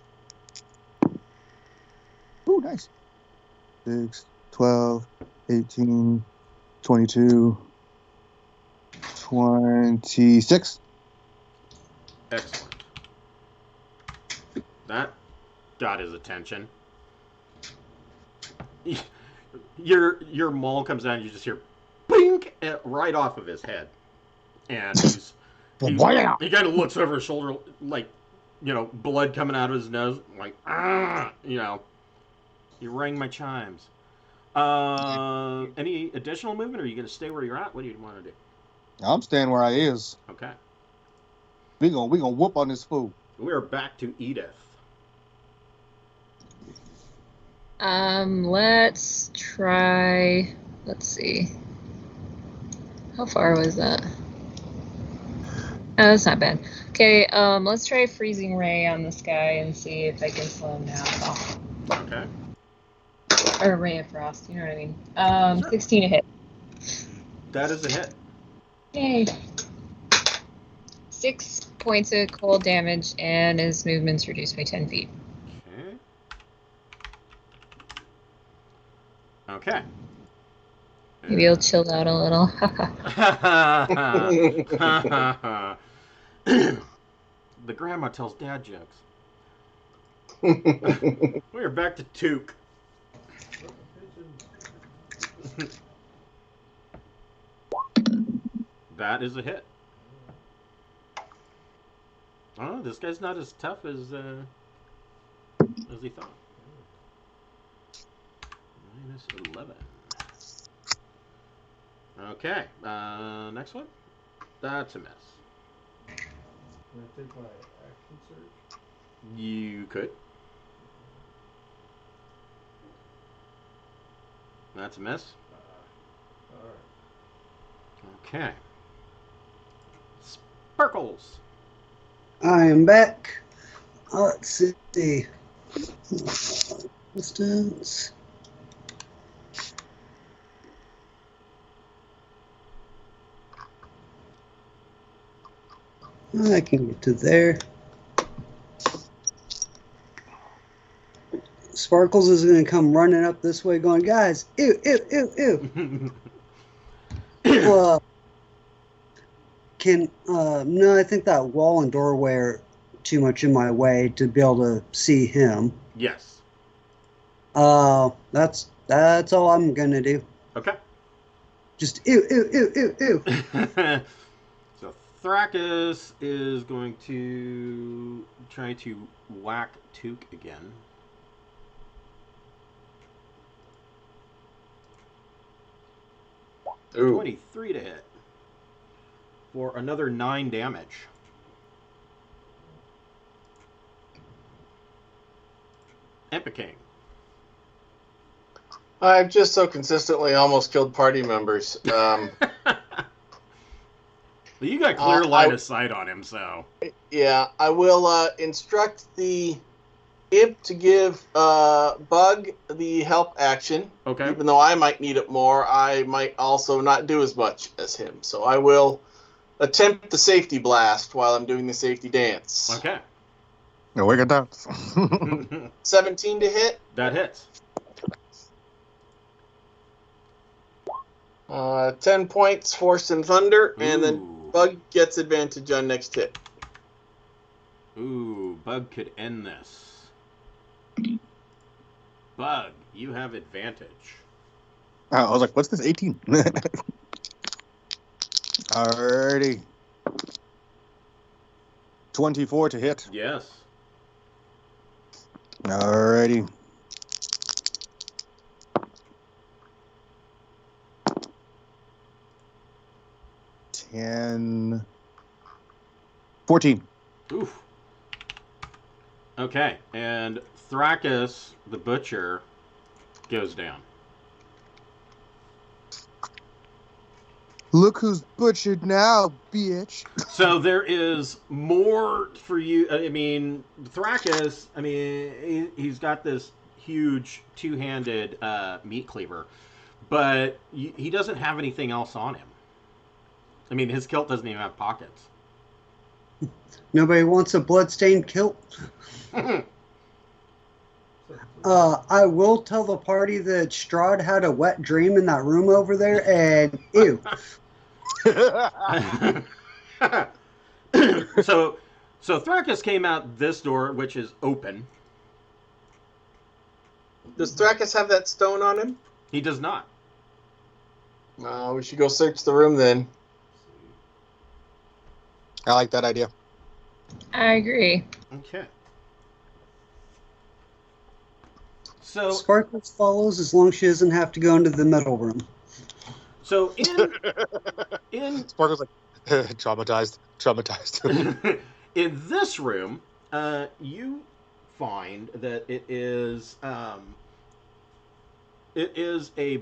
Ooh, nice. 6, 12, 18, 22, 26. Excellent. That got his attention. Your maul comes down, and you just hear blink right off of his head. And he kind of looks over his shoulder, like, blood coming out of his nose, like, you rang my chimes. Any additional movement, or are you going to stay where you're at? What do you want to do? I'm staying where I is. Okay. We gonna whoop on this fool. we're back to Edith. Let's try. Let's see. How far was that? Oh, that's not bad. Okay, let's try Freezing Ray on this guy and see if I can slow him down. Oh. Okay. Or Ray of Frost, you know what I mean. Sure. 16 to hit. That is a hit. Yay. 6 points of cold damage, and his movement's reduced by 10 feet. Okay. Maybe he'll chill out a little. The grandma tells dad jokes. We're back to Took. That is a hit. Oh, this guy's not as tough as he thought. -11. Okay, next one. That's a miss. Can I take my action surge? You could. That's a miss. Alright. Okay. Sparkles. I am back. Let's see. Distance. I can get to there. Sparkles is going to come running up this way going, guys, ew, ew, ew, ew. No, I think that wall and doorway are too much in my way to be able to see him. Yes. That's all I'm going to do. Okay. Just ew, ew, ew, ew, ew. So Thrakus is going to try to whack Took again. Ooh. 23 to hit for another 9 damage. Epiking. I've just so consistently almost killed party members. Well, you got clear line of sight on him, so. Yeah, I will instruct the imp to give Bug the help action. Okay. Even though I might need it more, I might also not do as much as him. So I will attempt the safety blast while I'm doing the safety dance. Okay. No, we got that. 17 to hit. That hits. 10 points, Force and Thunder, and then Ooh. Bug gets advantage on next hit. Ooh, Bug could end this. Bug, you have advantage. I was like, what's this? 18. Alrighty. 24 to hit. Yes. Alrighty. And 14. Oof. Okay, and Thrakus, the butcher, goes down. Look who's butchered now, bitch. So there is more for you. I mean, Thrakus, I mean, he's got this huge two-handed meat cleaver, but he doesn't have anything else on him. I mean, his kilt doesn't even have pockets. Nobody wants a bloodstained kilt. I will tell the party that Strahd had a wet dream in that room over there, and ew. So Thrakus came out this door, which is open. Does Thrakus have that stone on him? He does not. We should go search the room then. I like that idea. I agree. Okay. So Sparkles follows as long as she doesn't have to go into the metal room. So in Sparkle's like, traumatized. in this room, you find that it is a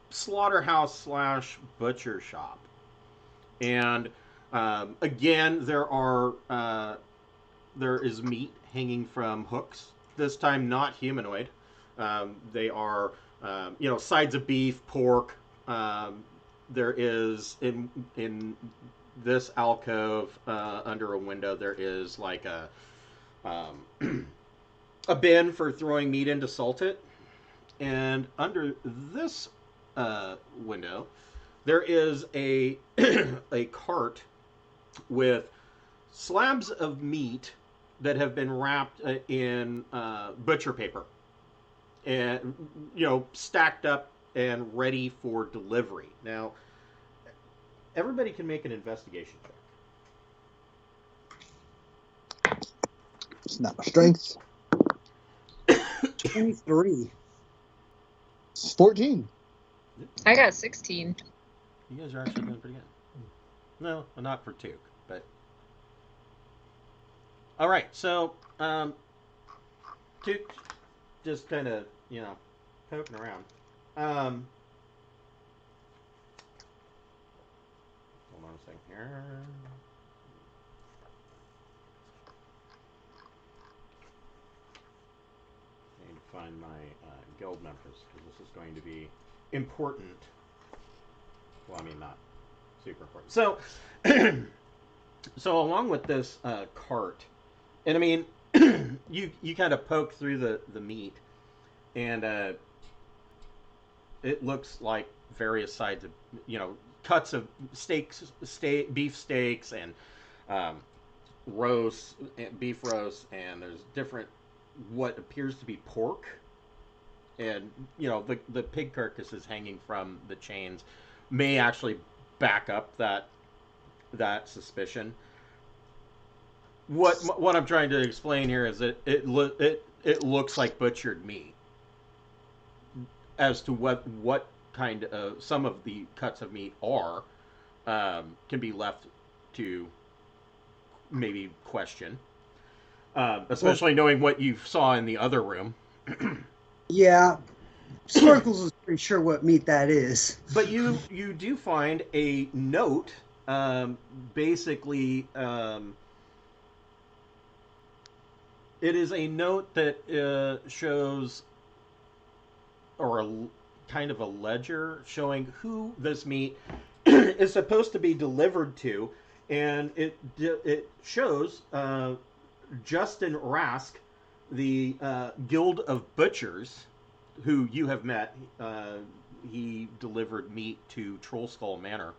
slaughterhouse slash butcher shop, and again there is meat hanging from hooks. This time not humanoid. They are sides of beef, pork. There is in this alcove under a window there is like a a bin for throwing meat in to salt it, and under this window there is a a cart with slabs of meat that have been wrapped in butcher paper and stacked up and ready for delivery. Now everybody can make an investigation check. It's not my strength. 23. 14. I got 16. You guys are actually doing pretty good. No, not for Tuke, but all right. So Tuke just kind of poking around. Hold on a second here. I need to find my guild members because this is going to be important. Well, I mean, not super important. So, so along with this cart, and I mean, you kind of poke through the meat, and it looks like various sides of cuts of steaks, beef steaks, and roast, beef roast, and there's different what appears to be pork, and the pig carcasses hanging from the chains may actually back up that suspicion. What I'm trying to explain here is that it looks like butchered meat. As to what kind of some of the cuts of meat are, can be left to maybe question, especially knowing what you saw in the other room. Yeah, Sparkles is pretty sure what meat that is. But you do find a note, basically. It is a note that shows, or kind of a ledger showing who this meat is supposed to be delivered to, and it shows Justin Rask, the Guild of Butchers, who you have met. He delivered meat to Troll Skull Manor,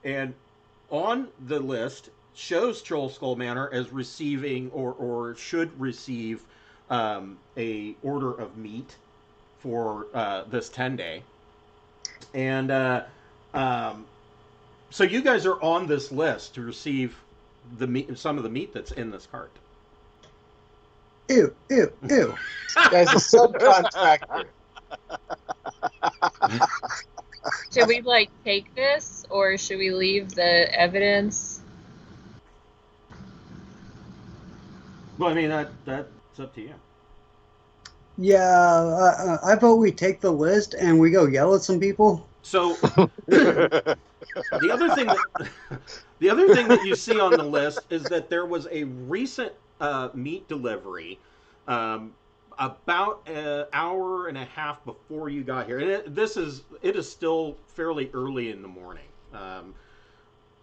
and on the list shows Troll Skull Manor as receiving or should receive a order of meat for this 10-day. And so you guys are on this list to receive the meat, some of the meat that's in this cart. Ew, ew, ew. This guy's a subcontractor. Should we take this, or should we leave the evidence? Well, I mean that's up to you. Yeah, I vote we take the list and we go yell at some people. So the other thing that you see on the list is that there was a recent meat delivery about an hour and a half before you got here, and it is still fairly early in the morning.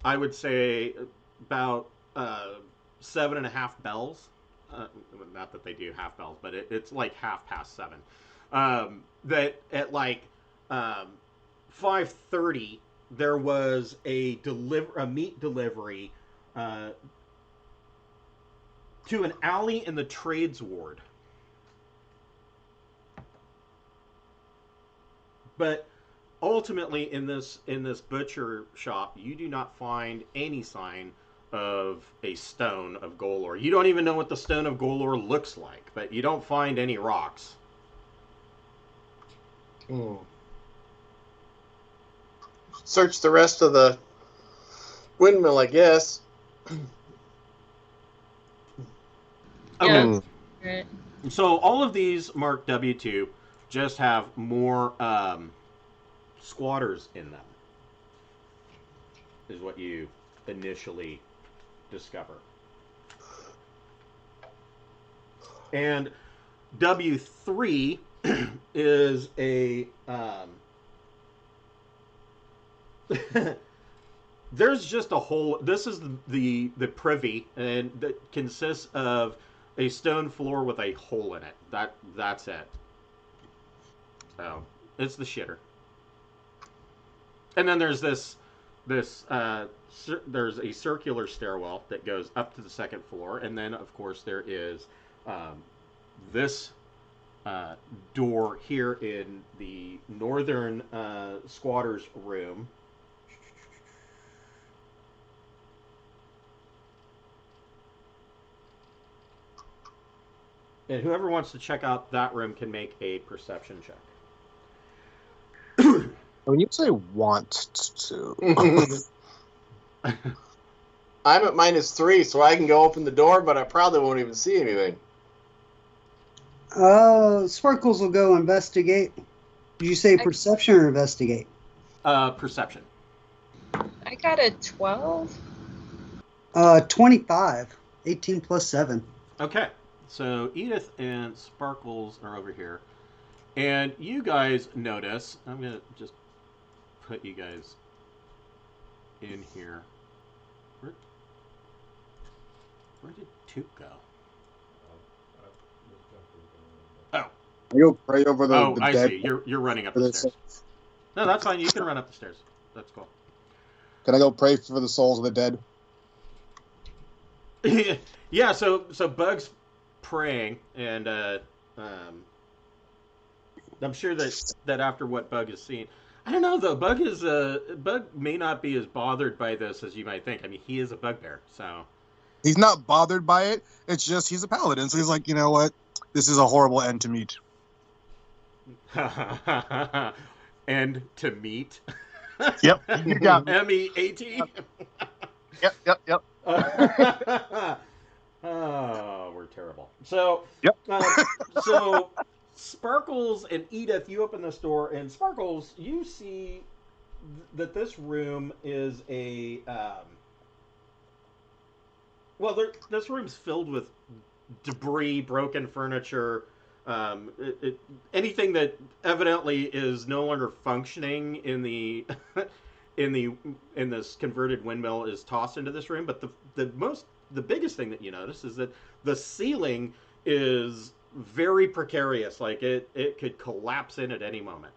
I would say about 7.5 bells. Not that they do half bells, but it's like 7:30. That at 5:30 there was a meat delivery to an alley in the trades ward. But ultimately, in this butcher shop, you do not find any sign of a stone of Golor. You don't even know what the stone of Golor looks like, but you don't find any rocks. Search the rest of the windmill, I guess. Okay. Yeah. Right. So all of these marked W2 just have more squatters in them, is what you initially discover. And W3 is a there's just a whole. This is the privy, and that consists of a stone floor with a hole in it. That's it. So it's the shitter. And then there's there's a circular stairwell that goes up to the second floor, and then of course there is this door here in the northern squatter's room. And whoever wants to check out that room can make a perception check. When you say want to, I'm at -3, so I can go open the door, but I probably won't even see anything. Sparkles will go investigate. Did you say perception or investigate? Perception. I got a 12. 25. 18 plus 7. Okay. So Edith and Sparkles are over here. And you guys notice, I'm going to just put you guys in here. Where did Toot go? Oh. you'll pray over the, Oh, the I dead. see. You're running up for the the stairs. No, that's fine. You can run up the stairs. That's cool. Can I go pray for the souls of the dead? Yeah, so Bug's praying, and I'm sure that after what Bug has seen, I don't know though. Bug may not be as bothered by this as you might think. I mean, he is a bugbear, so He's not bothered by it. It's just he's a paladin, so he's like, you know what? This is a horrible end to meet. and to meet. Yep, you got me. MEAT. Yep. Oh, we're terrible. So, Yep. So Sparkles and Edith, you open this door, and Sparkles, you see that this room is a this room's filled with debris, broken furniture, anything that evidently is no longer functioning in the in this converted windmill is tossed into this room. But the biggest thing that you notice is that the ceiling is very precarious. Like it could collapse in at any moment.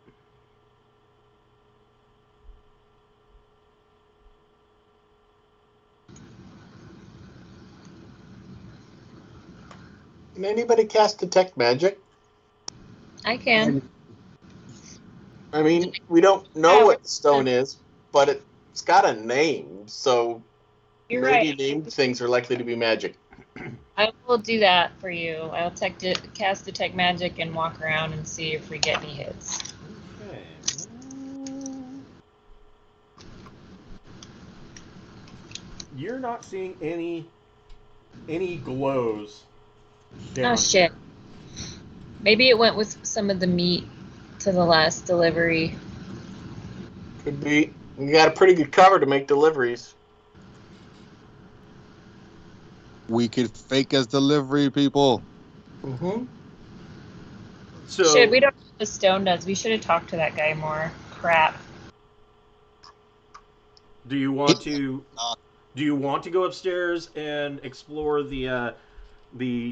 Can anybody cast detect magic? I can. I mean, we don't know what the stone is, but it's got a name, so You're maybe right. named things are likely to be magic. I will do that for you. I'll cast detect magic and walk around and see if we get any hits. Okay. You're not seeing any glows. Oh shit. Maybe it went with some of the meat to the last delivery. Could be. You got a pretty good cover to make deliveries. We could fake as delivery people. Mm-hmm. So Shit, we don't know what the stone does. We should have talked to that guy more. Crap. do you want to go upstairs and explore the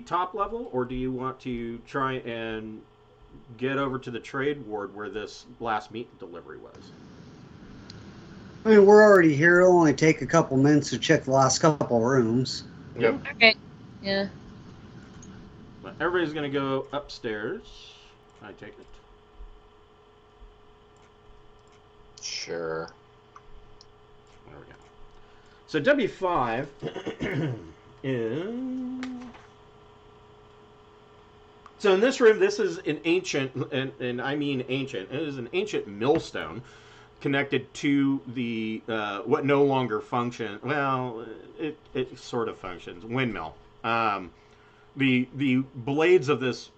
top level, or do you want to try and get over to the trade ward where this last meat delivery was? I mean, we're already here. It'll only take a couple minutes to check the last couple rooms. Yep. Okay. Yeah. But everybody's going to go upstairs. I take it. Sure. There we go. So W5 is... So in this room, this is an ancient, and I mean ancient, it is an ancient millstone connected to the, what no longer functions, well, it sort of functions, windmill. the blades of this,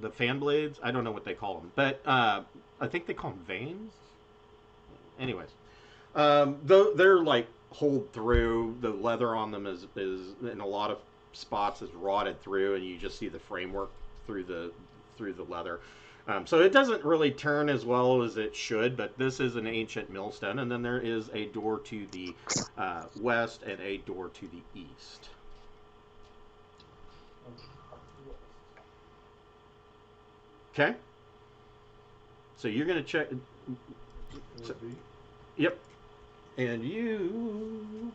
the fan blades, I don't know what they call them, but I think they call them veins. Anyways, though they're like hold through, the leather on them is in a lot of spots is rotted through, and you just see the framework through the leather. So it doesn't really turn as well as it should, but this is an ancient millstone, and then there is a door to the west and a door to the east. Okay. So you're gonna check. So, yep. And you.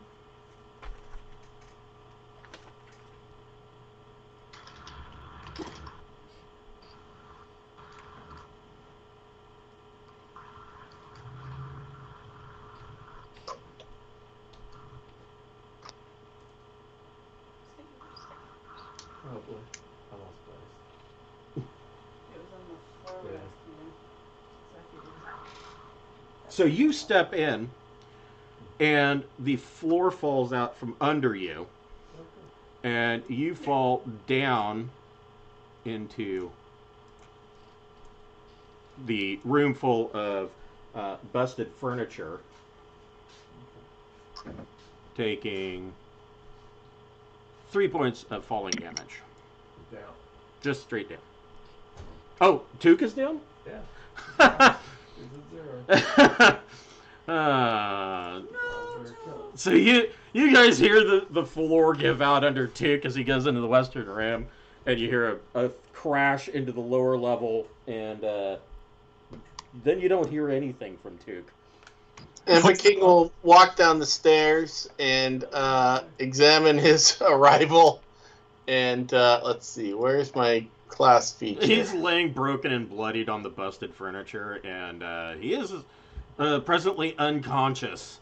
Oh boy, I lost dice. It was on the floor. Yeah. So you step in, and the floor falls out from under you, and you fall down into the room full of busted furniture, taking 3 points of falling damage. Down. Just straight down. Oh, Tuka's down? Yeah. It's a 0. So you guys hear the floor give out under Tuk as he goes into the western rim, and you hear a crash into the lower level, and then you don't hear anything from Tuk. And the king will walk down the stairs and examine his arrival. And let's see, where's my class feature? He's laying broken and bloodied on the busted furniture, and he is presently unconscious.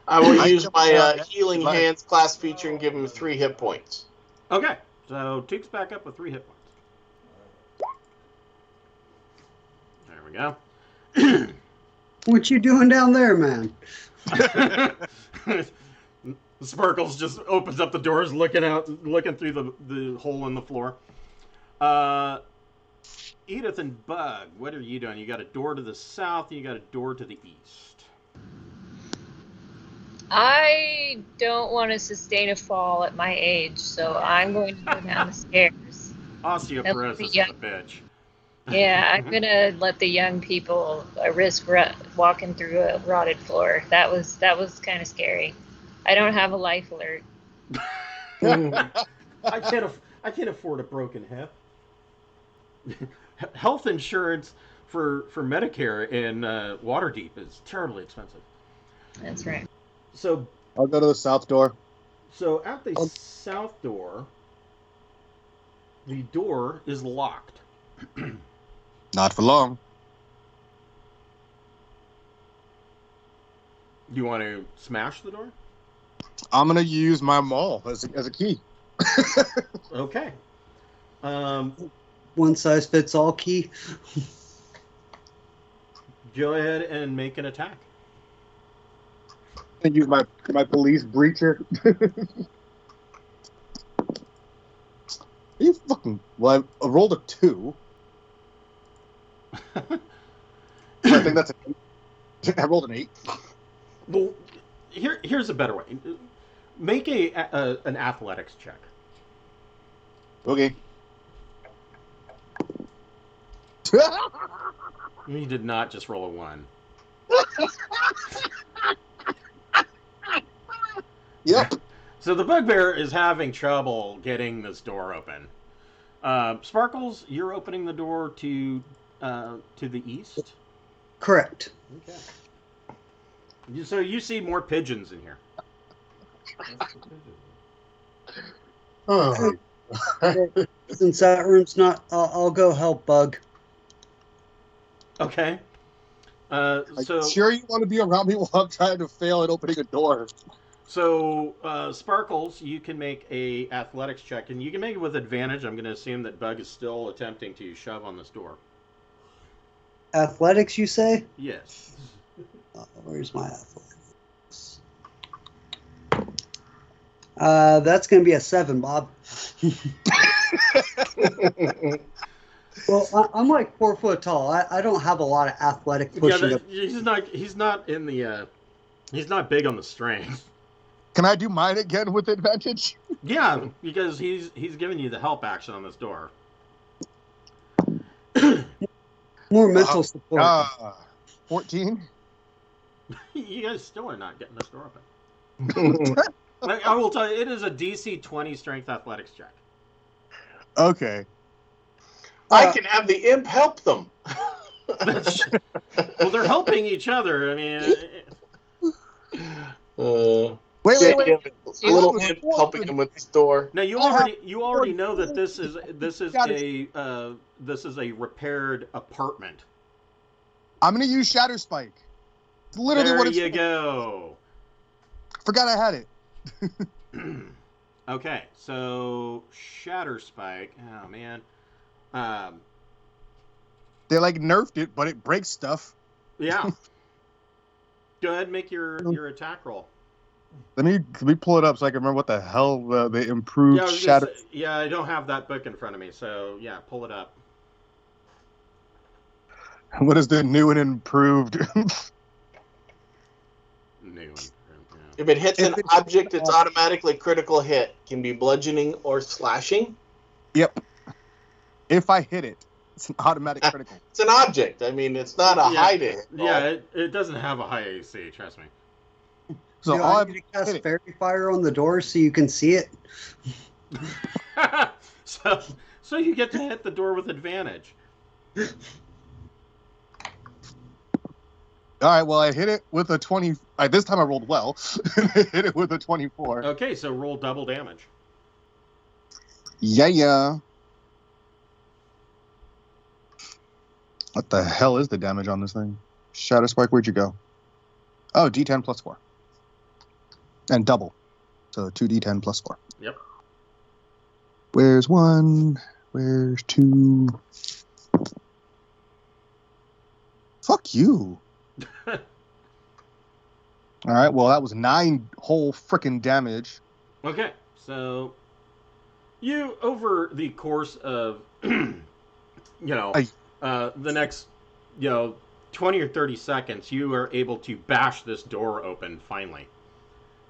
I will use my healing hands class feature and give him 3 hit points. Okay, so Tuk's back up with 3 hit points. There we go. What you doing down there, man? Sparkles just opens up the doors, looking through the hole in the floor. Edith and Bug, what are you doing? You got a door to the south, and you got a door to the east. I don't want to sustain a fall at my age, so I'm going to go down the stairs. Osteoporosis is a bitch. Yeah, I'm going to let the young people risk walking through a rotted floor. That was kind of scary. I don't have a life alert. I can't afford a broken hip. Health insurance for Medicare in Waterdeep is terribly expensive. That's right. So I'll go to the south door. So at the south door, the door is locked. Not for long. You want to smash the door? I'm gonna use my maul as a key. Okay. One size fits all key. Go ahead and make an attack. And use my police breacher. You fucking... Well, I rolled a 2. I think that's an 8. I rolled an 8. Well, here's a better way. Make an athletics check. Okay. You did not just roll a 1. Yep. So the bugbear is having trouble getting this door open. Sparkles, you're opening the door to the east? Correct. Okay. So you see more pigeons in here. Oh. Since that room's not, I'll go help Bug. Okay. So Sure you want to be around me while I'm trying to fail at opening a door? So, Sparkles, you can make a athletics check, and you can make it with advantage. I'm going to assume that Bug is still attempting to shove on this door. Athletics, you say? Yes. Where's my athletics? That's going to be a 7, Bob. Well, I'm like 4 foot tall. I don't have a lot of athletic pushing. He's not in the. He's not big on the strength. Can I do mine again with advantage? Yeah, because he's giving you the help action on this door. More mental support. 14. You guys still are not getting this door open. I will tell you, it is a DC 20 strength athletics check. Okay. I can have the imp help them. Well, they're helping each other. I mean, Wait. A little imp helping him with this door. now you already know that this is a repaired apartment. I'm gonna use Shatter Spike. It's literally what it's There you go. Forgot I had it. Okay, so Shatter Spike. Oh man. They like nerfed it, but it breaks stuff. Yeah. Go ahead and make your attack roll. Let me pull it up so I can remember what the hell they improved Shatter. Yeah, I don't have that book in front of me, so yeah, pull it up. What is the new and improved? New. If it hits an object, it's automatically critical hit. Can be bludgeoning or slashing. Yep. If I hit it, it's an automatic critical. It's an object. I mean, it's not a high to hit. Yeah, it doesn't have a high AC, trust me. So Do all I I need to cast Fairy Fire on the door so you can see it? So you get to hit the door with advantage. All right, well, I hit it with a 20. This time I rolled well. I hit it with a 24. Okay, so roll double damage. Yeah. What the hell is the damage on this thing? Shadow Spike, where'd you go? Oh, D10 plus 4. And double. So 2D10 plus 4. Yep. Where's 1? Where's 2? Fuck you. All right, well, that was 9 whole frickin' damage. Okay, so you, over the course of, the next, 20 or 30 seconds, you are able to bash this door open, finally.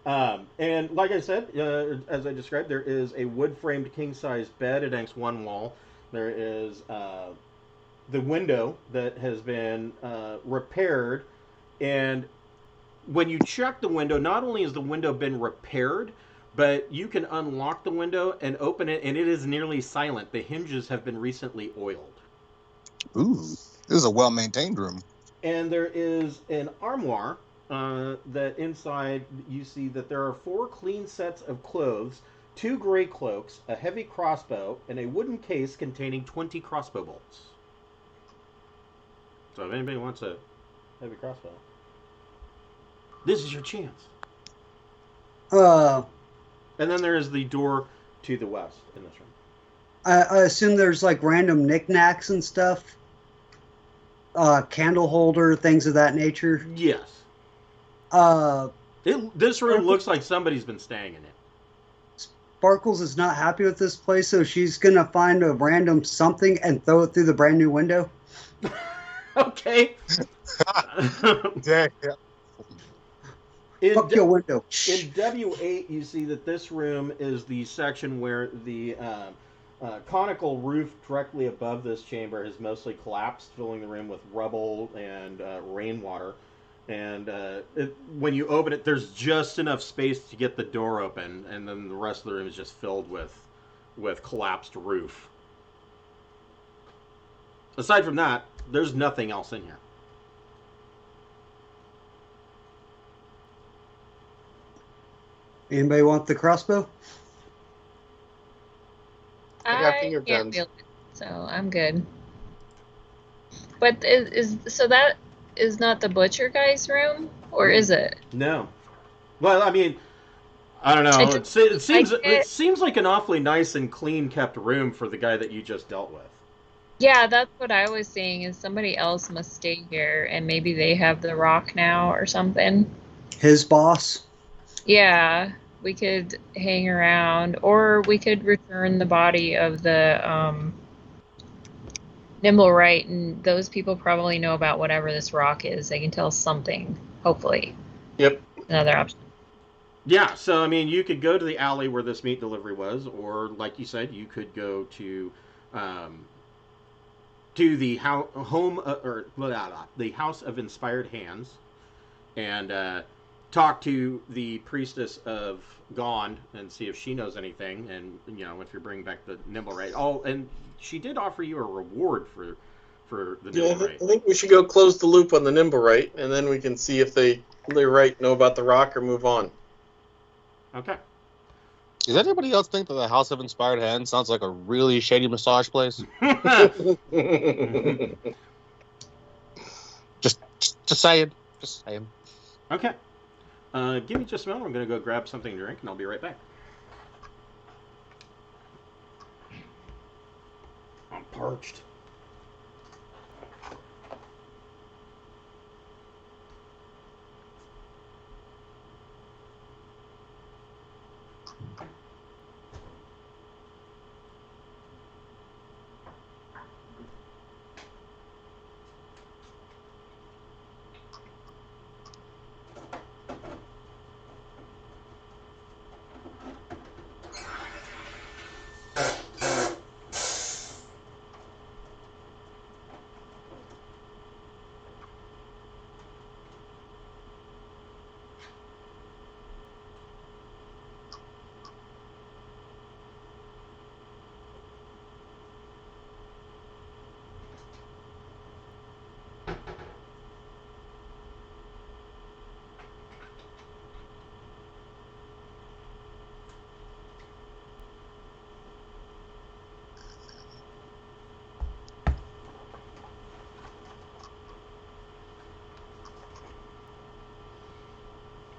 And like I said, as I described, there is a wood-framed king-size bed against one wall. There is the window that has been repaired, and when you check the window, not only has the window been repaired, but you can unlock the window and open it, and it is nearly silent. The hinges have been recently oiled. Ooh, this is a well-maintained room. And there is an armoire that inside you see that there are 4 clean sets of clothes, 2 gray cloaks, a heavy crossbow, and a wooden case containing 20 crossbow bolts. So if anybody wants a heavy crossbow, this is your chance. And then there is the door to the west in this room. I assume there's like random knickknacks and stuff. Candle holder, things of that nature. Yes. This room looks like somebody's been staying in it. Sparkles is not happy with this place, so she's gonna find a random something and throw it through the brand new window. Okay. Yeah. Fuck your window. In W8, you see that this room is the section where the conical roof directly above this chamber has mostly collapsed, filling the room with rubble and rainwater. And when you open it, there's just enough space to get the door open, and then the rest of the room is just filled with collapsed roof. Aside from that, there's nothing else in here. Anybody want the crossbow? I got finger can't guns. feel it, so I'm good. But so that is not the butcher guy's room, or is it? No. Well, I mean, I don't know. It seems like an awfully nice and clean kept room for the guy that you just dealt with. Yeah, that's what I was saying. Is somebody else must stay here, and maybe they have the rock now or something. His boss. Yeah. We could hang around, or we could return the body of the Nimblewright, and those people probably know about whatever this rock is. They can tell us something, hopefully. Yep. Another option. Yeah, so I mean, you could go to the alley where this meat delivery was, or like you said, you could go to the the House of Inspired Hands, and talk to the priestess of Gond and see if she knows anything, and if you're bringing back the Nimblewright. And she did offer you a reward for the Nimblewright. I think we should go close the loop on the Nimblewright, and then we can see if they're right, know about the rock, or move on. Okay. Does anybody else think that the House of Inspired Hands sounds like a really shady massage place? Just saying. Just saying. Okay. Give me just a moment. I'm going to go grab something to drink, and I'll be right back. I'm parched.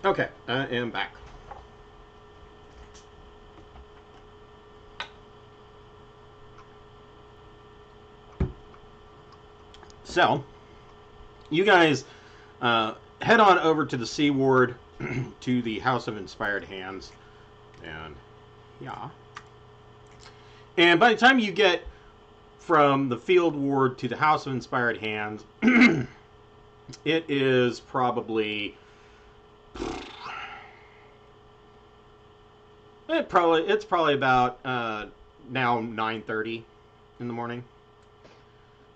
Okay, I am back. So, you guys head on over to the Sea Ward, to the House of Inspired Hands, and yeah. And by the time you get from the Field Ward to the House of Inspired Hands, it is probably... It's probably about now 9:30 in the morning,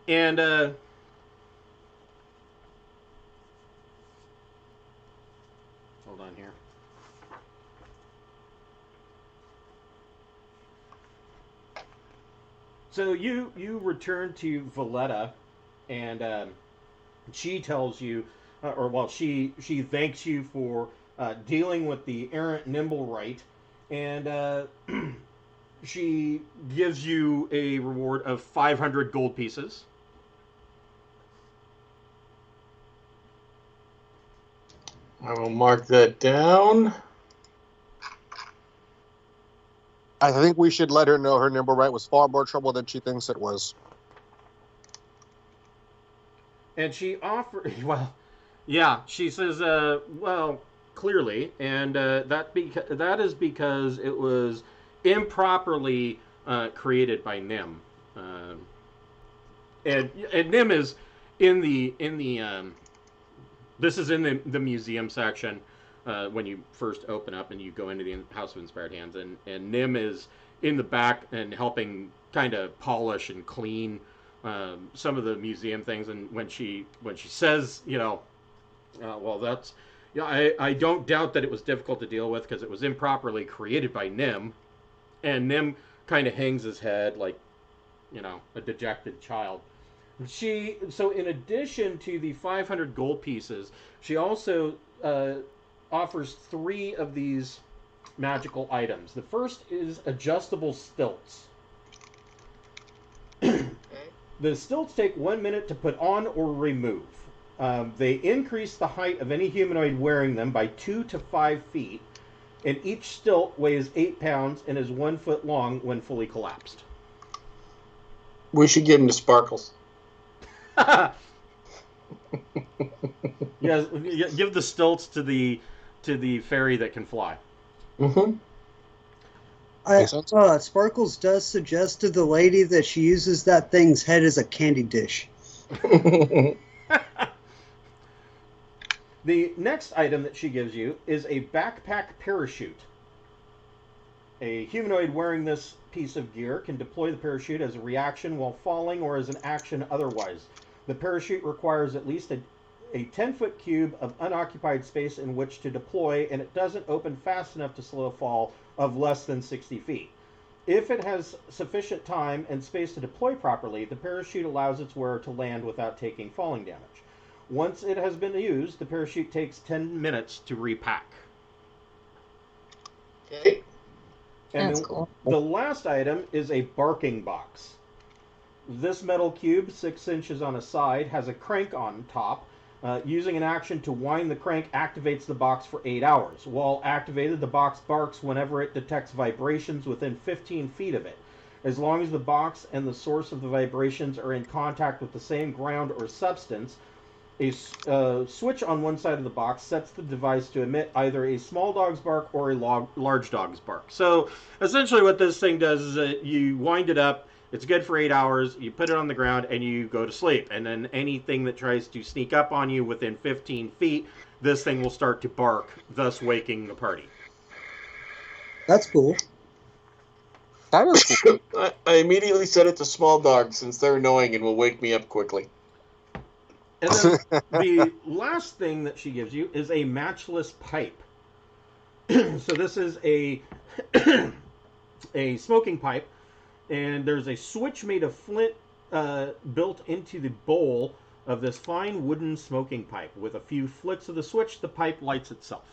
and hold on here. So you return to Valletta, and she tells you, she thanks you for dealing with the errant Nimblewright. And she gives you a reward of 500 gold pieces. I will mark that down. I think we should let her know her Nimblewright was far more trouble than she thinks it was. And she offers, she says, clearly, and that is because it was improperly created by Nim, and Nim is in the this is in the museum section when you first open up and you go into the House of Inspired Hands, and Nim is in the back and helping kind of polish and clean some of the museum things, and when she says, that's. Yeah, I don't doubt that it was difficult to deal with because it was improperly created by Nim, and Nim kind of hangs his head like, a dejected child. So in addition to the 500 gold pieces, she also offers 3 of these magical items. The first is adjustable stilts. The stilts take 1 minute to put on or remove. They increase the height of any humanoid wearing them by 2 to 5 feet, and each stilt weighs 8 pounds and is 1 foot long when fully collapsed. We should give him to Sparkles. Yes, give the stilts to the fairy that can fly. Mm-hmm. Makes sense. Sparkles does suggest to the lady that she uses that thing's head as a candy dish. The next item that she gives you is a backpack parachute. A humanoid wearing this piece of gear can deploy the parachute as a reaction while falling or as an action otherwise. The parachute requires at least a 10-foot cube of unoccupied space in which to deploy, and it doesn't open fast enough to slow a fall of less than 60 feet. If it has sufficient time and space to deploy properly, the parachute allows its wearer to land without taking falling damage. Once it has been used, the parachute takes 10 minutes to repack. Okay. And That's then cool. the last item is a barking box. This metal cube, 6 inches on a side, has a crank on top. Using an action to wind the crank activates the box for 8 hours. While activated, the box barks whenever it detects vibrations within 15 feet of it. As long as the box and the source of the vibrations are in contact with the same ground or substance, a switch on one side of the box sets the device to emit either a small dog's bark or a large dog's bark. So essentially what this thing does is that you wind it up, it's good for 8 hours, you put it on the ground, and you go to sleep. And then anything that tries to sneak up on you within 15 feet, this thing will start to bark, thus waking the party. That's cool. That is cool. I immediately set it to small dogs since they're annoying and will wake me up quickly. And then the last thing that she gives you is a matchless pipe. So this is a smoking pipe, and there's a switch made of flint built into the bowl of this fine wooden smoking pipe. With a few flicks of the switch, the pipe lights itself.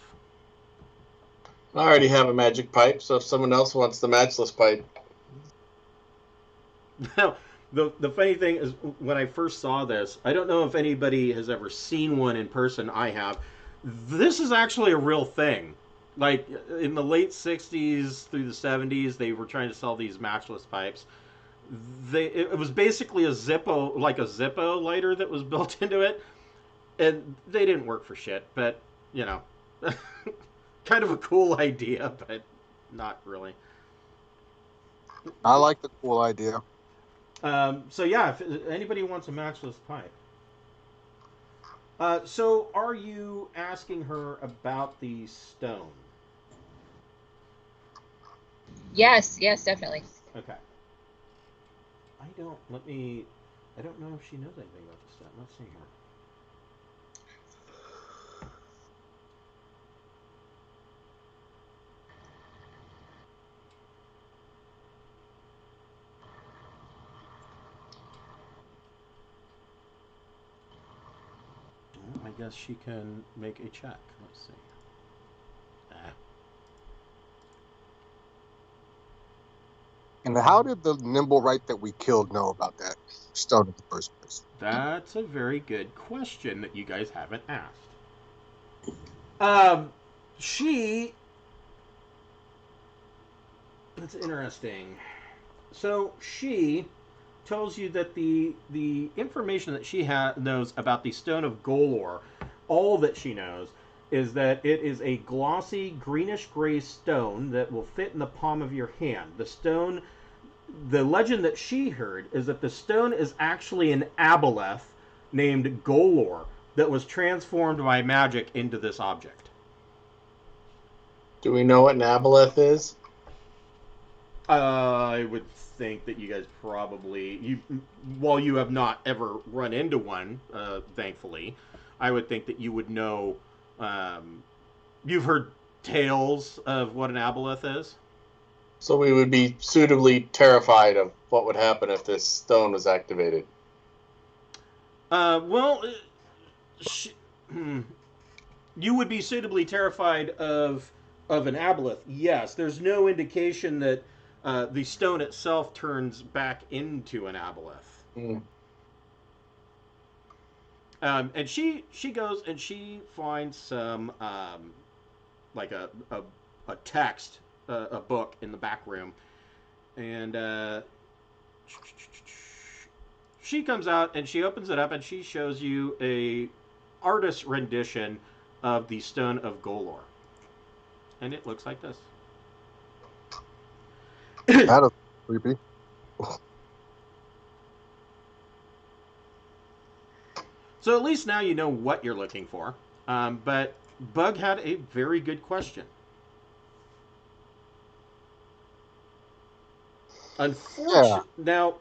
I already have a magic pipe, so if someone else wants the matchless pipe. Now, the funny thing is, when I first saw this, I don't know if anybody has ever seen one in person. I have. This is actually a real thing. Like, in the late 60s through the 70s, they were trying to sell these matchless pipes. It was basically a Zippo lighter that was built into it. And they didn't work for shit, but, you know. Kind of a cool idea, but not really. I like the cool idea. So yeah, if anybody wants a matchless pipe. So are you asking her about the stone? Yes, definitely. Okay. I don't know if she knows anything about the stone. Let's see here. I guess she can make a check. Let's see. And how did the Nimblewright that we killed know about that stone in the first place? That's a very good question that you guys haven't asked. That's interesting. So she tells you that the information that she knows about the Stone of Golor, all that she knows is that it is a glossy greenish-gray stone that will fit in the palm of your hand. The legend that she heard is that the stone is actually an aboleth named Golor that was transformed by magic into this object. Do we know what an aboleth is? I would think that you guys probably, while you have not ever run into one, thankfully, I would think that you would know. You've heard tales of what an aboleth is? So we would be suitably terrified of what would happen if this stone was activated. You would be suitably terrified of an aboleth. Yes, there's no indication that the stone itself turns back into an aboleth. Mm. And she goes and she finds some like a text, a book in the back room, and she comes out and she opens it up and she shows you a artist's rendition of the Stone of Golor, and it looks like this. That is creepy. So at least now you know what you're looking for. But Bug had a very good question. Unfortunately, now,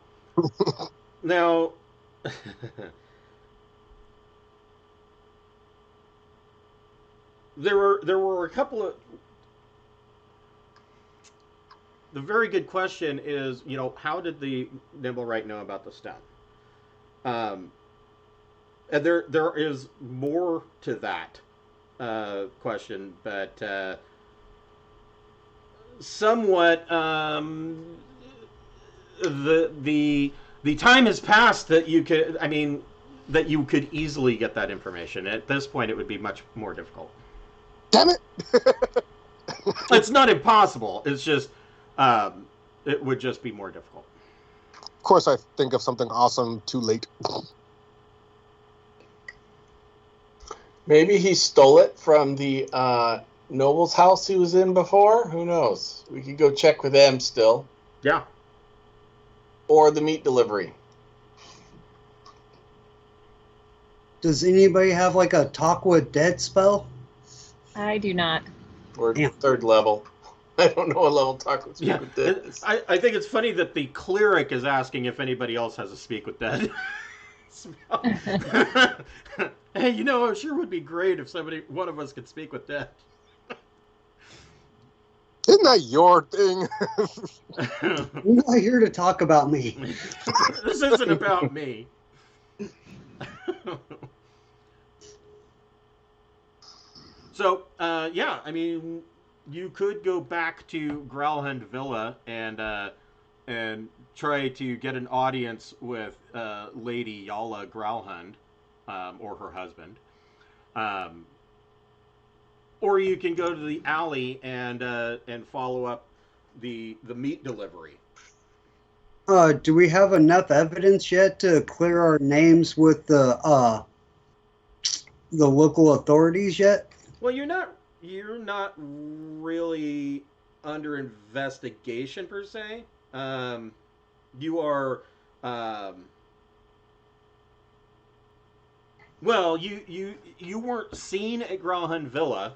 there were a couple of. The very good question is, how did the Nimblewright know about the stone? And there is more to that question, but somewhat the time has passed that you could easily get that information. At this point, it would be much more difficult. Damn it! It's not impossible. It's just it would just be more difficult. Of course, I think of something awesome too late. Maybe he stole it from the noble's house he was in before. Who knows? We could go check with them still. Yeah. Or the meat delivery. Does anybody have like a talk with dead spell? I do not. Or Yeah. 3rd level. I don't know what level talk with speak with dead is. I think it's funny that the cleric is asking if anybody else has a speak with dead. Hey, it sure would be great if one of us could speak with dead. Isn't that your thing? You're not here to talk about me. This isn't about me. So, yeah, I mean, you could go back to Growlhund Villa and try to get an audience with Lady Yala Growlhund, or her husband. Or you can go to the alley and follow up the meat delivery. Do we have enough evidence yet to clear our names with the local authorities yet? Well, you're not really under investigation per se. You are. Well, you weren't seen at Growlhund Villa,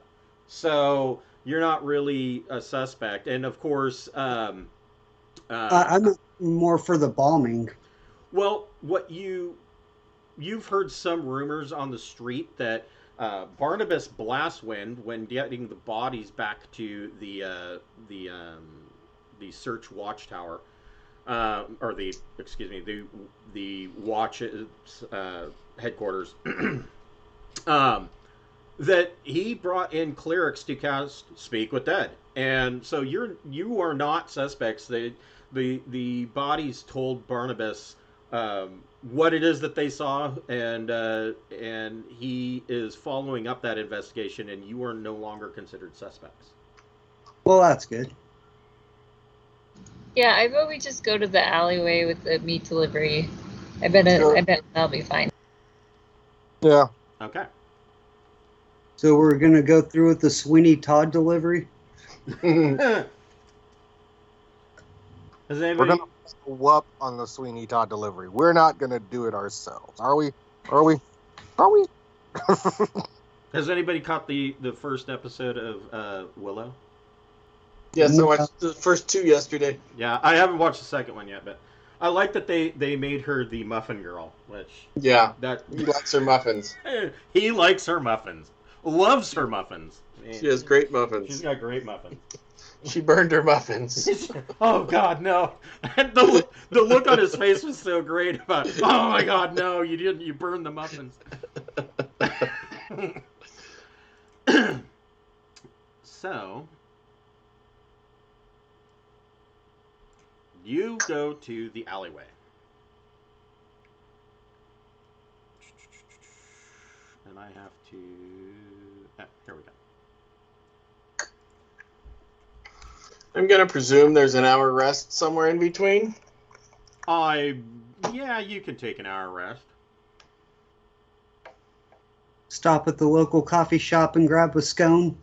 so you're not really a suspect. And of course, I'm more for the bombing. well, you've heard some rumors on the street that Barnabas Blastwind, when getting the bodies back to the search watchtower, or the watch headquarters, that he brought in clerics to cast Speak with Dead, and so you are not suspects. The bodies told Barnabas what it is that they saw, and he is following up that investigation, and you are no longer considered suspects. Well, that's good. Yeah, I vote we just go to the alleyway with the meat delivery. I bet that'll be fine. Yeah. Okay. So we're gonna go through with the Sweeney Todd delivery. Has We're anybody? gonna follow up on the Sweeney Todd delivery. We're not gonna do it ourselves, are we? Are we? Has anybody caught the first episode of Willow? Yes, I watched the first 2 yesterday. Yeah, I haven't watched the second one yet, but I like that they made her the muffin girl, which Yeah, that he likes her muffins. he likes her muffins, loves her muffins. She has great She's muffins. got great muffins. She burned her muffins. Oh God, no! And the look on his face was so great about. Oh my God, no! You didn't. You burned the muffins. So you go to the alleyway. And I have to. Here we go. I'm gonna presume there's an hour rest somewhere in between. Yeah, you can take an hour rest. Stop at the local coffee shop and grab a scone.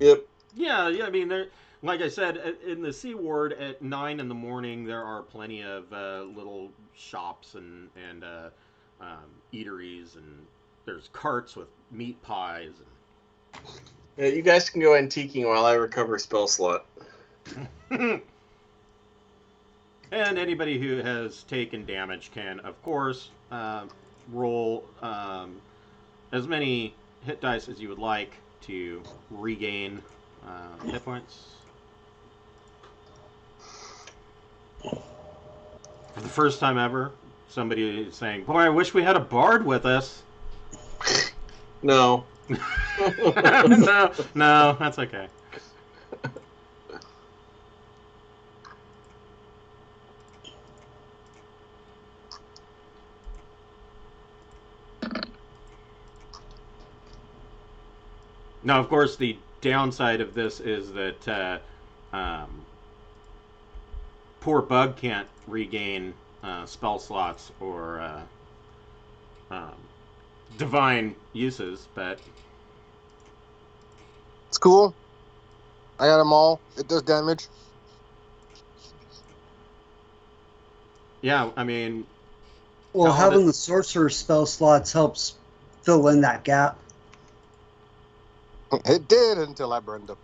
Yep. Yeah. I mean, like I said, in the Sea Ward at 9 in the morning, there are plenty of little shops and eateries, and there's carts with meat pies. Yeah, you guys can go antiquing while I recover spell slot. And anybody who has taken damage can, of course, roll as many hit dice as you would like to regain hit points. For the first time ever, somebody is saying, "Boy, I wish we had a bard with us." No. No, that's okay. Now, of course, the downside of this is that poor Bug can't regain spell slots or divine uses, but It's cool. I got them all. It does damage. yeah, I mean, Well, Paladin- having the sorcerer spell slots helps fill in that gap. It did until I burned up.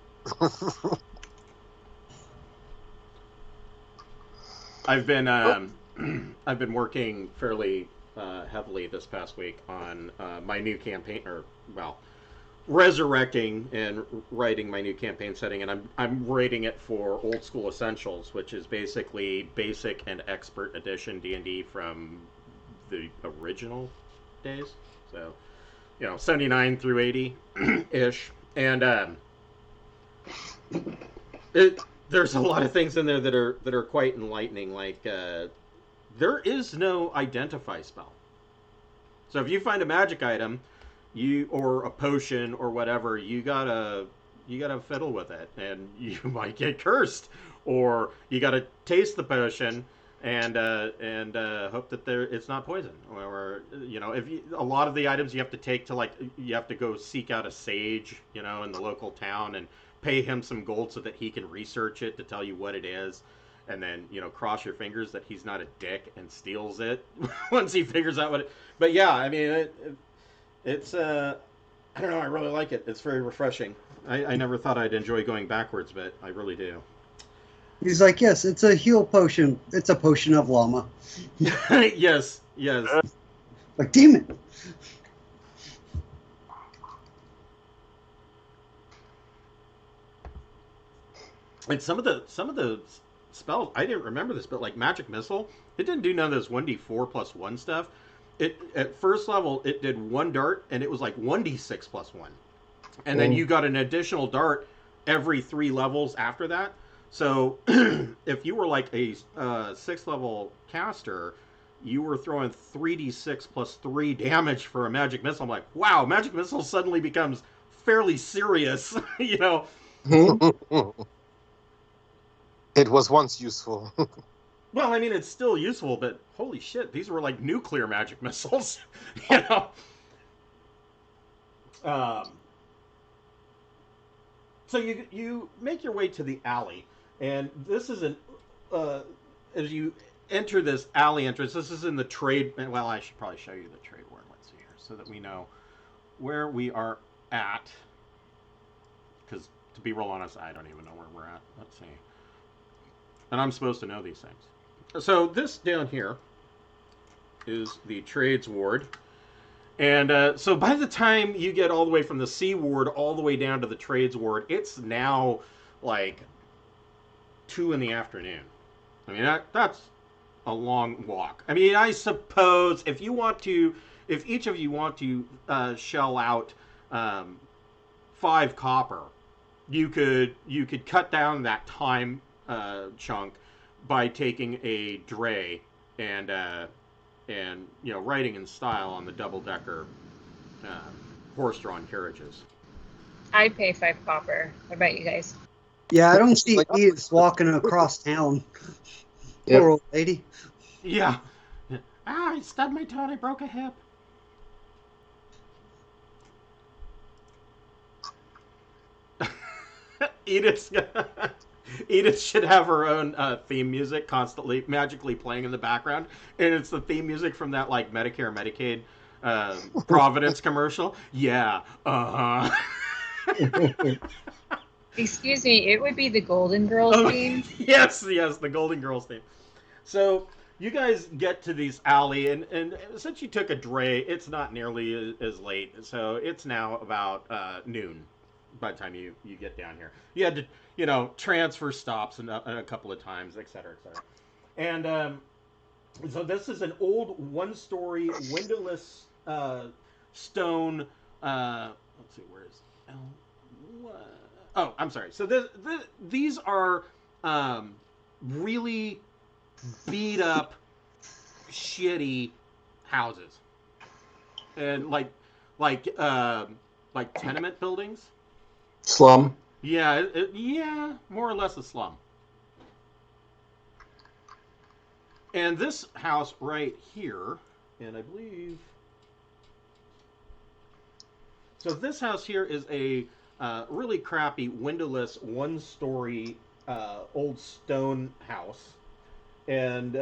I've been I've been working fairly heavily this past week on my new campaign, or well, resurrecting and writing my new campaign setting, and I'm rating it for Old School Essentials, which is basically basic and expert edition D&D from the original days. So, 79 through 80 ish, and there's a lot of things in there that are quite enlightening. Like there is no identify spell. So if you find a magic item, or a potion or whatever, you gotta fiddle with it, and you might get cursed, or you gotta taste the potion and hope that it's not poison, or if a lot of the items you have to take to, like, you have to go seek out a sage in the local town and pay him some gold so that he can research it to tell you what it is, and then cross your fingers that he's not a dick and steals it once he figures out what it. But yeah, I mean it's I don't know, I really like it. It's very refreshing. I never thought I'd enjoy going backwards, but I really do. He's like, yes, it's a heal potion. It's a potion of llama. yes. Like, damn it. And some of the spells, I didn't remember this, but like Magic Missile, it didn't do none of this 1d4 plus 1 stuff. It at first level it did 1 dart, and it was like 1d6 plus 1. And then you got an additional dart every 3 levels after that. So if you were like a 6th level caster, you were throwing 3d6 plus 3 damage for a Magic Missile. I'm like, wow, Magic Missile suddenly becomes fairly serious, It was once useful. Well, I mean, it's still useful, but holy shit, these were like nuclear magic missiles, So you make your way to the alley, and this is as you enter this alley entrance, this is in the trade. Well, I should probably show you the trade ward. Let's see here, so that we know where we are at. Because to be real honest, I don't even know where we're at. Let's see. And I'm supposed to know these things. So this down here is the trades ward. And so by the time you get all the way from the Sea Ward all the way down to the trades ward, it's now like 2 in the afternoon. I mean, that's a long walk. I mean, I suppose if each of you want to shell out 5 copper, you could cut down that time chunk by taking a dray and riding in style on the double-decker horse-drawn carriages. I'd pay 5 copper. What about you guys? Yeah, I don't see Edith walking across town. Yep. Poor old lady. Yeah. I stubbed my toe and I broke a hip. Edith's Edith should have her own theme music constantly, magically playing in the background, and it's the theme music from that like Medicare, Medicaid, Providence commercial. Yeah, Excuse me, it would be the Golden Girls theme. Yes, the Golden Girls theme. So you guys get to these alley, and since you took a dray, it's not nearly as late. So it's now about noon by the time you get down here. You had to, transfer stops a couple of times, et cetera, et cetera. And so this is an old one-story windowless stone. Let's see, where is Oh, I'm sorry. So these are really beat up, shitty houses, and like tenement buildings. Slum. Yeah, yeah, more or less a slum. And this house right here, and I believe, so this house here is a really crappy windowless one-story old stone house, and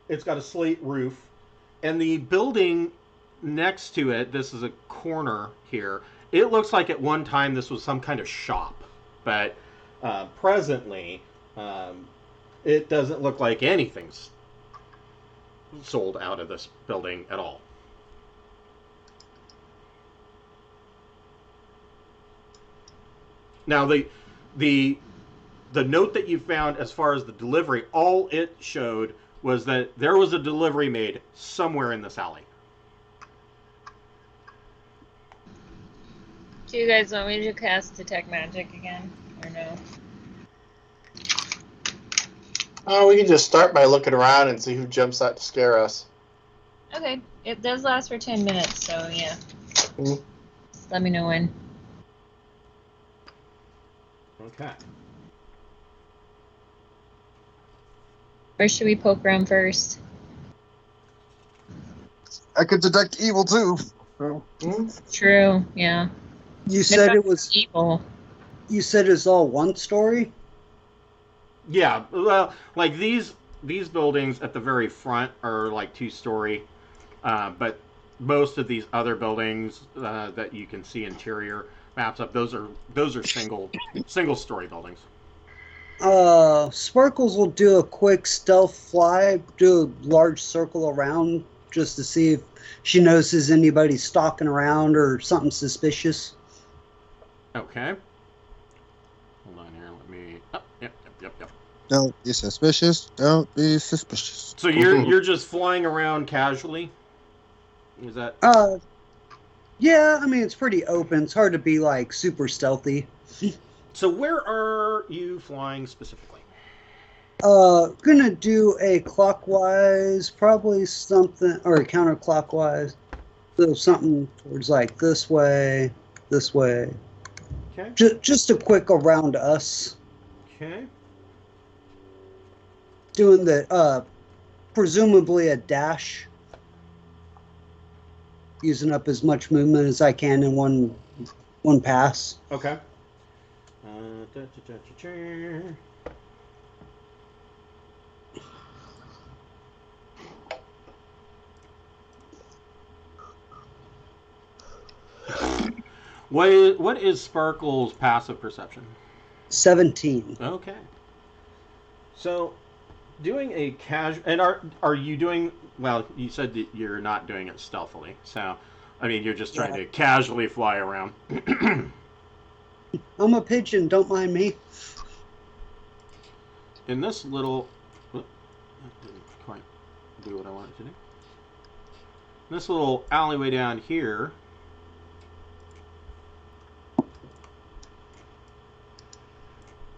it's got a slate roof, and the building next to it, this is a corner here, it looks like at one time this was some kind of shop, but presently it doesn't look like anything's sold out of this building at all. Now the note that you found as far as the delivery, all it showed was that there was a delivery made somewhere in this alley. Do you guys want me to cast Detect Magic again, or no? Oh, we can just start by looking around and see who jumps out to scare us. Okay, it does last for 10 minutes, so yeah. Mm. Just let me know when. Okay. Where should we poke around first? I could detect evil too. True, yeah. You said it was evil. You said it's all one story? Yeah, well, like these buildings at the very front are like two-story, but most of these other buildings that you can see interior maps up, those are single-story buildings. Sparkles will do a quick stealth fly, do a large circle around just to see if she notices anybody stalking around or something suspicious. Okay. Hold on here. Let me. Oh, yep. Don't be suspicious. Don't be suspicious. So you're just flying around casually? Is that? Yeah. I mean, it's pretty open. It's hard to be like super stealthy. So where are you flying specifically? Gonna do a clockwise, probably something, or a counterclockwise. So something towards like this way. Okay. Just a quick around us. Okay. Doing the, presumably a dash. Using up as much movement as I can in one pass. Okay. What is Sparkle's passive perception? 17. Okay. So, doing a casual, and are you doing? Well, you said that you're not doing it stealthily. So, I mean, you're just trying to casually fly around. I'm a pigeon. Don't mind me. In this little, that didn't quite do what I wanted to do. In this little alleyway down here.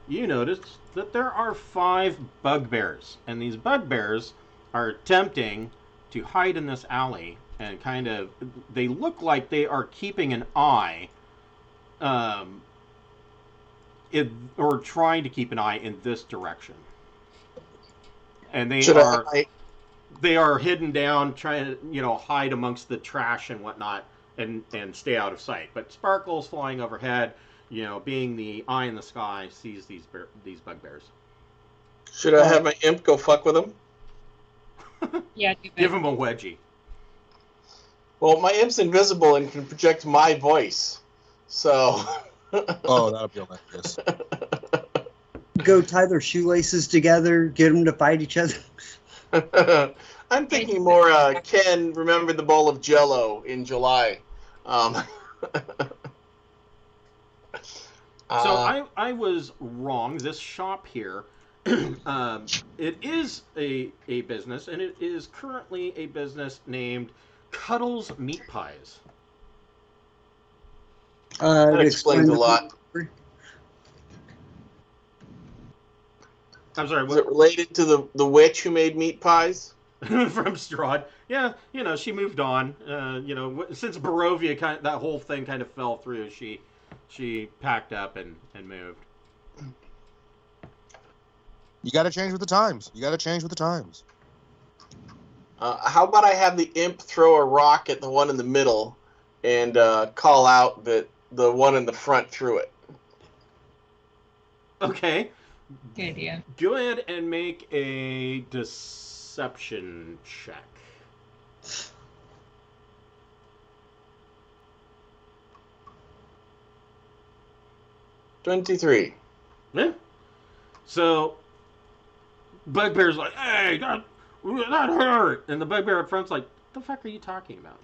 You notice that there are 5 bugbears, and these bugbears are attempting to hide in this alley, and kind of, they look like they are keeping an eye, or trying to keep an eye in this direction. And they are hidden down, trying to, hide amongst the trash and whatnot, and stay out of sight. But Sparkle's flying overhead. being the eye in the sky, sees these bugbears. Should I have my imp go fuck with him? Yeah, do Give him a wedgie. Well, my imp's invisible and can project my voice. So. Oh, that'll be hilarious. Go tie their shoelaces together, get them to fight each other. I'm thinking more Ken, remember the bowl of Jell-O in July. So I was wrong. This shop here, it is a business, and it is currently a business named Cuttle's Meat Pies. That explains a lot. I'm sorry, Is what? it related to the witch who made meat pies? From Strahd. Yeah, she moved on. Since Barovia, that whole thing kind of fell through, she packed up and moved. You got to change with the times. How about I have the imp throw a rock at the one in the middle and call out that the one in the front threw it? Okay. Good idea. Go ahead and make a deception check. $23. Yeah. So, Bugbear's like, hey, that hurt. And the Bugbear up front's like, what the fuck are you talking about?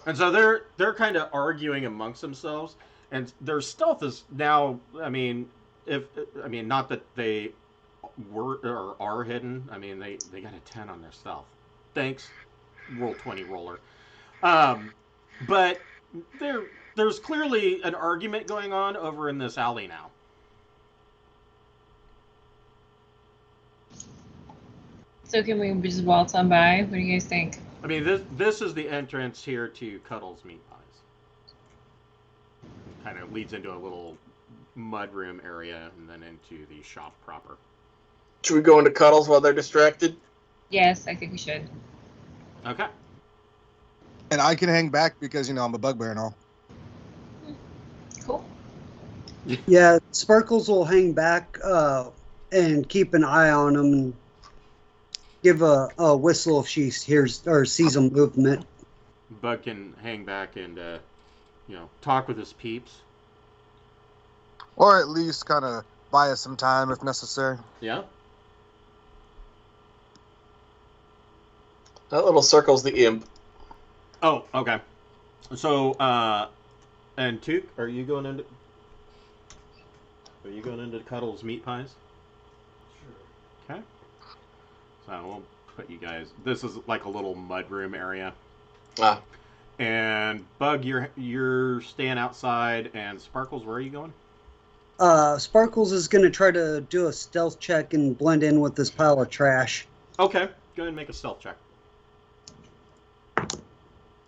And so they're kind of arguing amongst themselves. And their stealth is now, not that they were or are hidden. I mean, they got a 10 on their stealth. Thanks, roll 20 roller. But there's clearly an argument going on over in this alley now. So can we just waltz on by? What do you guys think? I mean, this is the entrance here to Cuttle's Meat Pies. Kind of leads into a little mudroom area and then into the shop proper. Should we go into Cuddles while they're distracted? Yes, I think we should. Okay. And I can hang back because, I'm a bugbear and all. Cool. Yeah, Sparkles will hang back and keep an eye on them and give a whistle if she hears or sees a movement. Bug can hang back and, talk with his peeps. Or at least kind of buy us some time if necessary. Yeah. That little circle's the imp. Oh, okay. So, and Took, are you going into Cuddle's Meat Pies? Sure. Okay. So we'll put you guys. This is like a little mudroom area. Ah. And Bug, you're staying outside, and Sparkles, where are you going? Sparkles is going to try to do a stealth check and blend in with this pile of trash. Okay, go ahead and make a stealth check.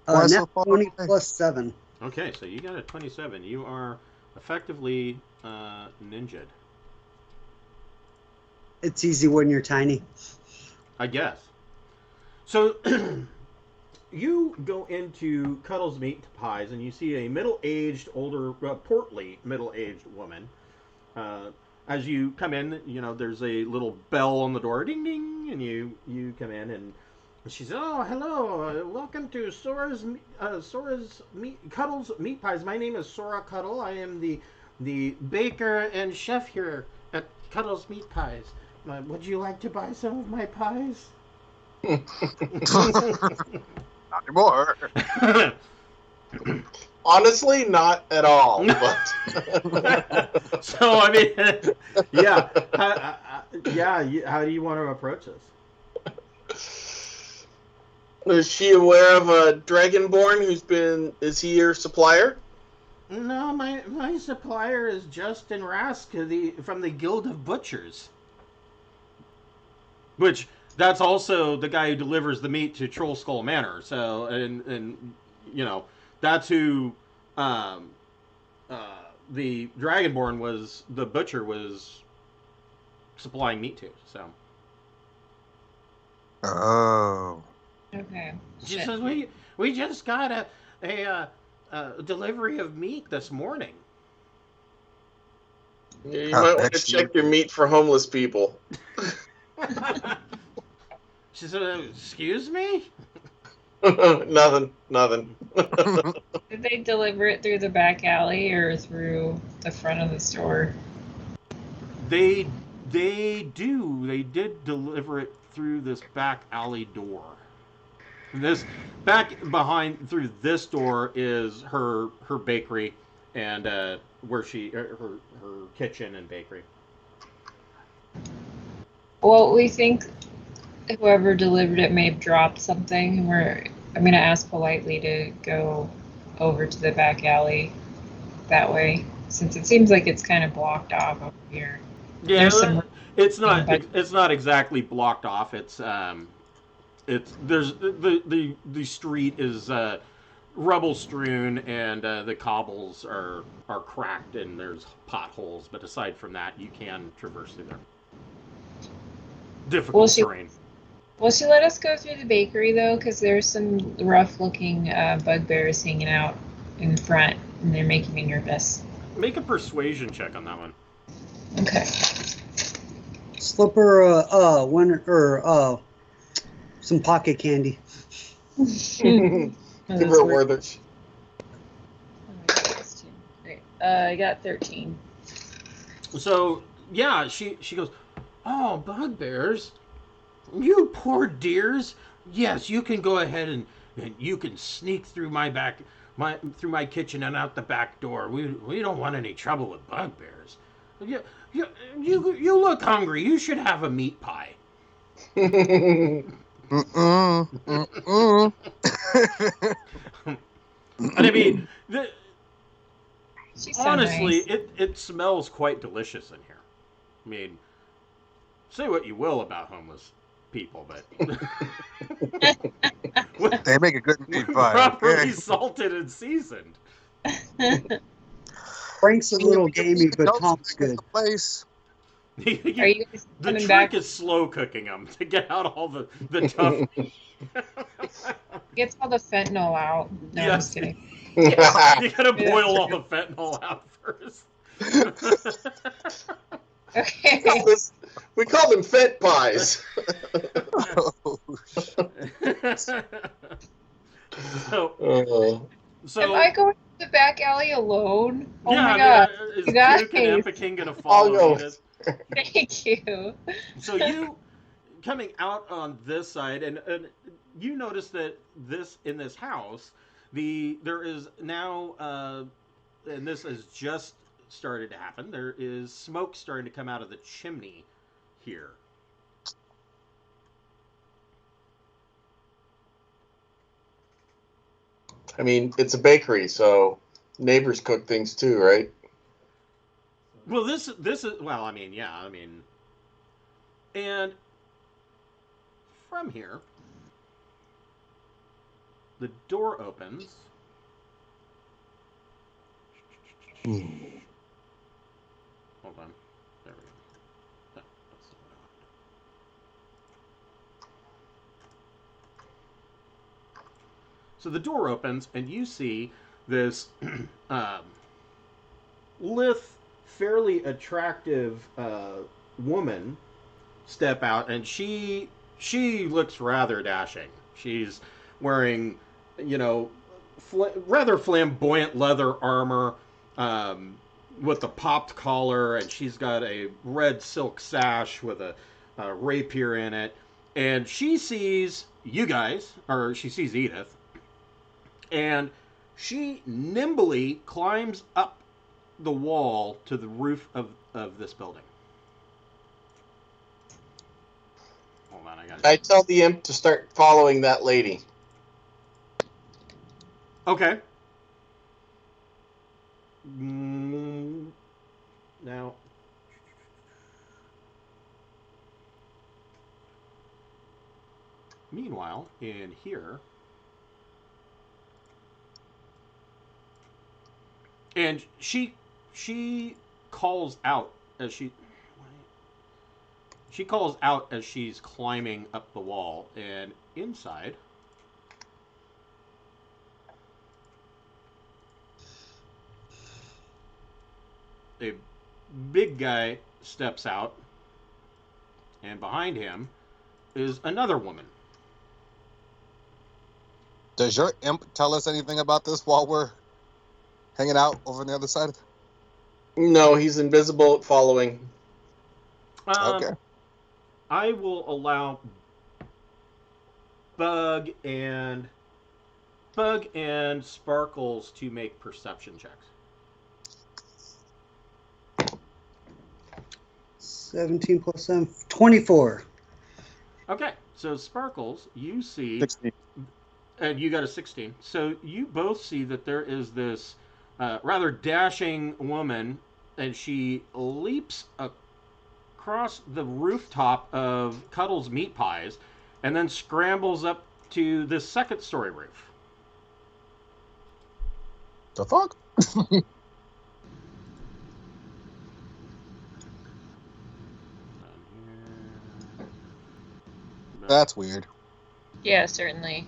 Nat 20 plus 7. Okay, so you got a 27. You are effectively ninja'd. It's easy when you're tiny. I guess. So you go into Cuddle's Meat Pies, and you see a middle-aged, older, portly middle-aged woman. As you come in, there's a little bell on the door, ding ding, and you come in, and she says, "Oh, hello, welcome to Cuddle's Meat Pies. My name is Sora Cuttle. I am the baker and chef here at Cuddle's Meat Pies. Would you like to buy some of my pies?" Not anymore. Honestly, not at all. But So, I mean, yeah. How do you want to approach this? is she aware of a Dragonborn is he your supplier? No, my supplier is Justin Rask from the Guild of Butchers. Which, that's also the guy who delivers the meat to Troll Skull Manor. So, and that's who the Dragonborn the butcher was supplying meat to. So. Oh. Okay. She says, we just got a delivery of meat this morning. You might want to check your meat for homeless people. She said, "Excuse me." Nothing. Did they deliver it through the back alley or through the front of the store? They do. They did deliver it through this back alley door. This back behind through this door is her bakery and where she her kitchen and bakery. Well, we think whoever delivered it may have dropped something. I'm going to ask politely to go over to the back alley that way, since it seems like it's kind of blocked off over here. Yeah, There's some it's not but- it's not exactly blocked off. It's there's the street is rubble strewn and the cobbles are cracked and there's potholes. But aside from that, you can traverse through there. Difficult terrain. Will she let us go through the bakery, though? Because there's some rough-looking bugbears hanging out in front, and they're making me nervous. Make a persuasion check on that one. Okay. Slip her some pocket candy. Give her Werther's. Great. I got 13. So yeah, she goes, "Oh, bugbears, you poor dears. Yes, you can go ahead and you can sneak through through my kitchen and out the back door. We don't want any trouble with bugbears. You look hungry. You should have a meat pie." And I mean, honestly, nice. it smells quite delicious in here. I mean, say what you will about homeless people, but They make a good meat pie. properly Okay. salted and seasoned. Frank's a little gamey, but Tom's good. The place. Are you guys The coming trick back? is slow cooking them to get out all the tough. Gets all the fentanyl out. No, I'm just kidding. Yeah, you gotta boil all the fentanyl out first. Okay. We call them fent pies. So Am I going to the back alley alone? Oh yeah, my god. is You guys. Duke and Epiking gonna I'll follow go. Edith? Thank you. So you coming out on this side, and you notice that in this house, there is now, and this has just started to happen. There is smoke starting to come out of the chimney here. I mean, it's a bakery, so neighbors cook things too, right? Well, this is well. I mean, yeah. I mean, and from here, the door opens. Hold on. There we go. That's the one I wanted. So the door opens, and you see this lithe, fairly attractive woman step out, and she looks rather dashing. She's wearing, rather flamboyant leather armor with a popped collar, and she's got a red silk sash with a rapier in it. And she sees you guys, or she sees Edith, and she nimbly climbs up the wall to the roof of this building. Hold on, I tell the imp to start following that lady. Okay. Now, meanwhile, in here, and she calls out as she calls out as she's climbing up the wall, and inside a big guy steps out, and behind him is another woman. Does your imp tell us anything about this while we're hanging out over on the other side? No, he's invisible, following. Okay. I will allow Bug and Sparkles to make perception checks. 17 plus 7, 24. Okay, so Sparkles, you see, 16. and you got a 16. So you both see that there is this rather dashing woman, and she leaps across the rooftop of Cuttle's meat pies, and then scrambles up to this second story roof. The fuck? That's weird. Yeah, certainly.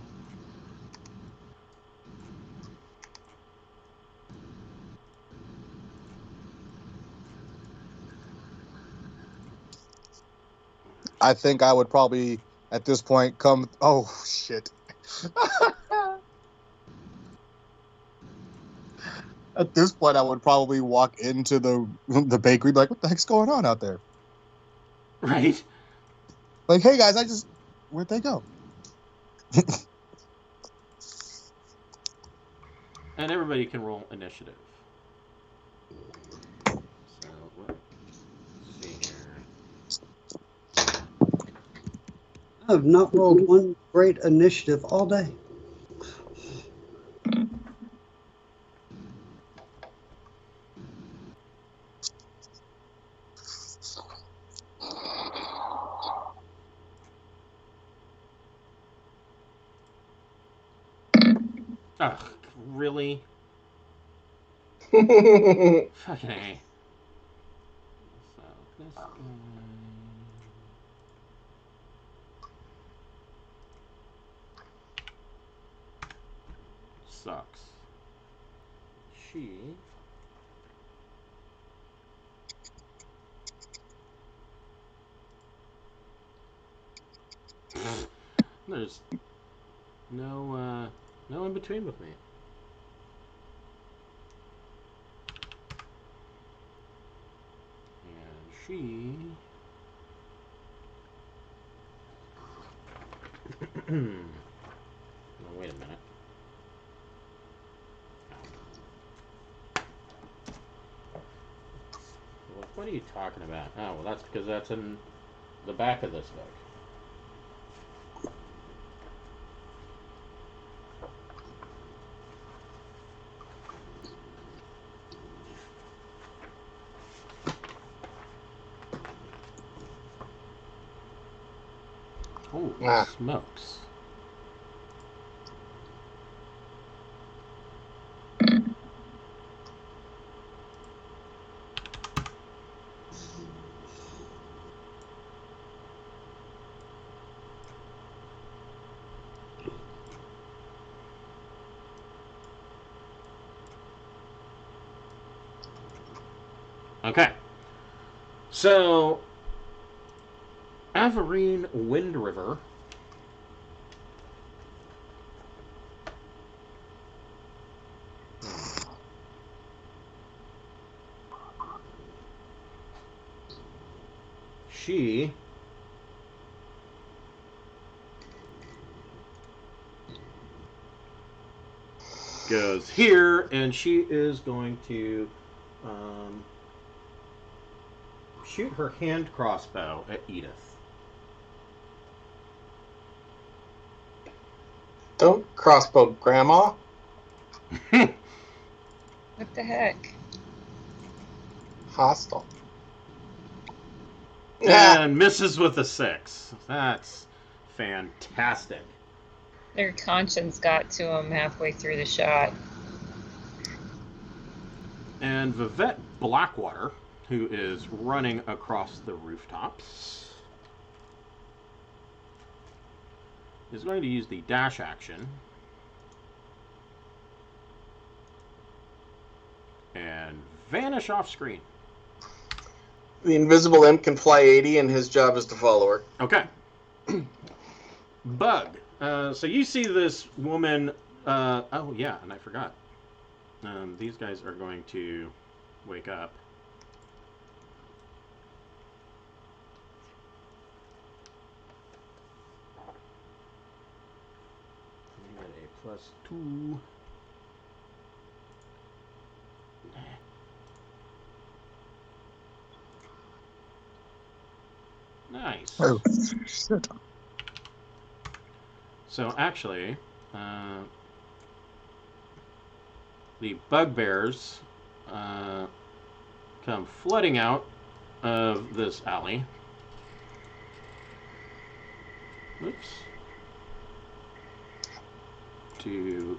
I think I would probably, at this point, come... Oh, shit. At this point, I would probably walk into the bakery, be like, what the heck's going on out there? Right? Like, hey, guys, where'd they go? And everybody can roll initiative. So, let's see here. I have not rolled one great initiative all day. Ugh, really? Fucking A. So, this guy... sucks. She... There's no in between with me. And she... Oh, wait a minute. What are you talking about? Oh, well, that's because that's in the back of this book. Oh, smokes. Okay. So, Averine Wind River. She goes here, and she is going to shoot her hand crossbow at Edith. Don't crossbow Grandma. What the heck? Hostile. And misses with a 6. That's fantastic. Their conscience got to them halfway through the shot. And Vivette Blackwater, who is running across the rooftops, is going to use the dash action and vanish off screen. The invisible imp can fly 80, and his job is to follow her. Okay. Bug. So you see this woman. Oh, yeah, and I forgot. These guys are going to wake up. You get a +2. Nice. Oh, shit. So actually, the bugbears come flooding out of this alley. Oops. To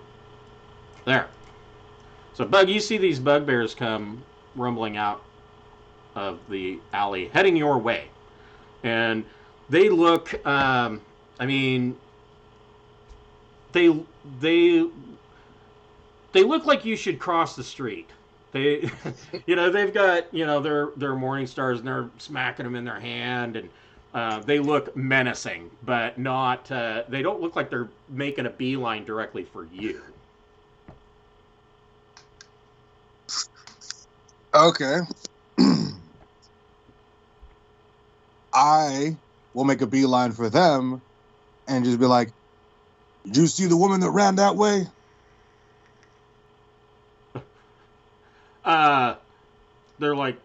there. So, Bug, you see these bugbears come rumbling out of the alley, heading your way. And they look, I mean, they look like you should cross the street. They, they've got, their morning stars, and they're smacking them in their hand, and they look menacing, but not. They don't look like they're making a beeline directly for you. Okay. I will make a beeline for them and just be like, "Did you see the woman that ran that way?" They're like,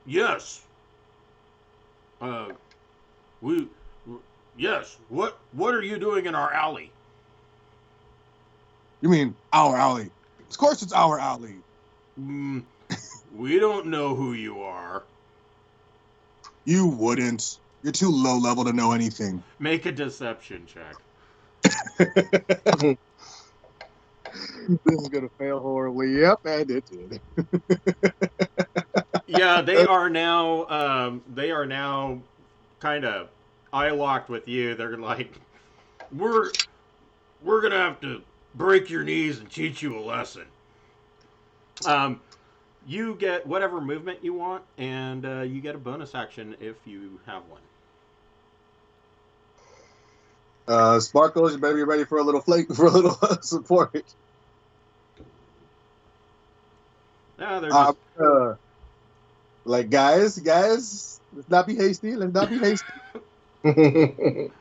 yes. Yes. What are you doing in our alley? You mean our alley? Of course it's our alley. We don't know who you are. You wouldn't. You're too low level to know anything. Make a deception check. This is gonna fail horribly. Yep, and it did. Yeah, they are now kind of eye locked with you. They're like, we're gonna have to break your knees and teach you a lesson. You get whatever movement you want, and you get a bonus action if you have one. Sparkles, you better be ready for a little support. Yeah, they're just... like, guys, let's not be hasty.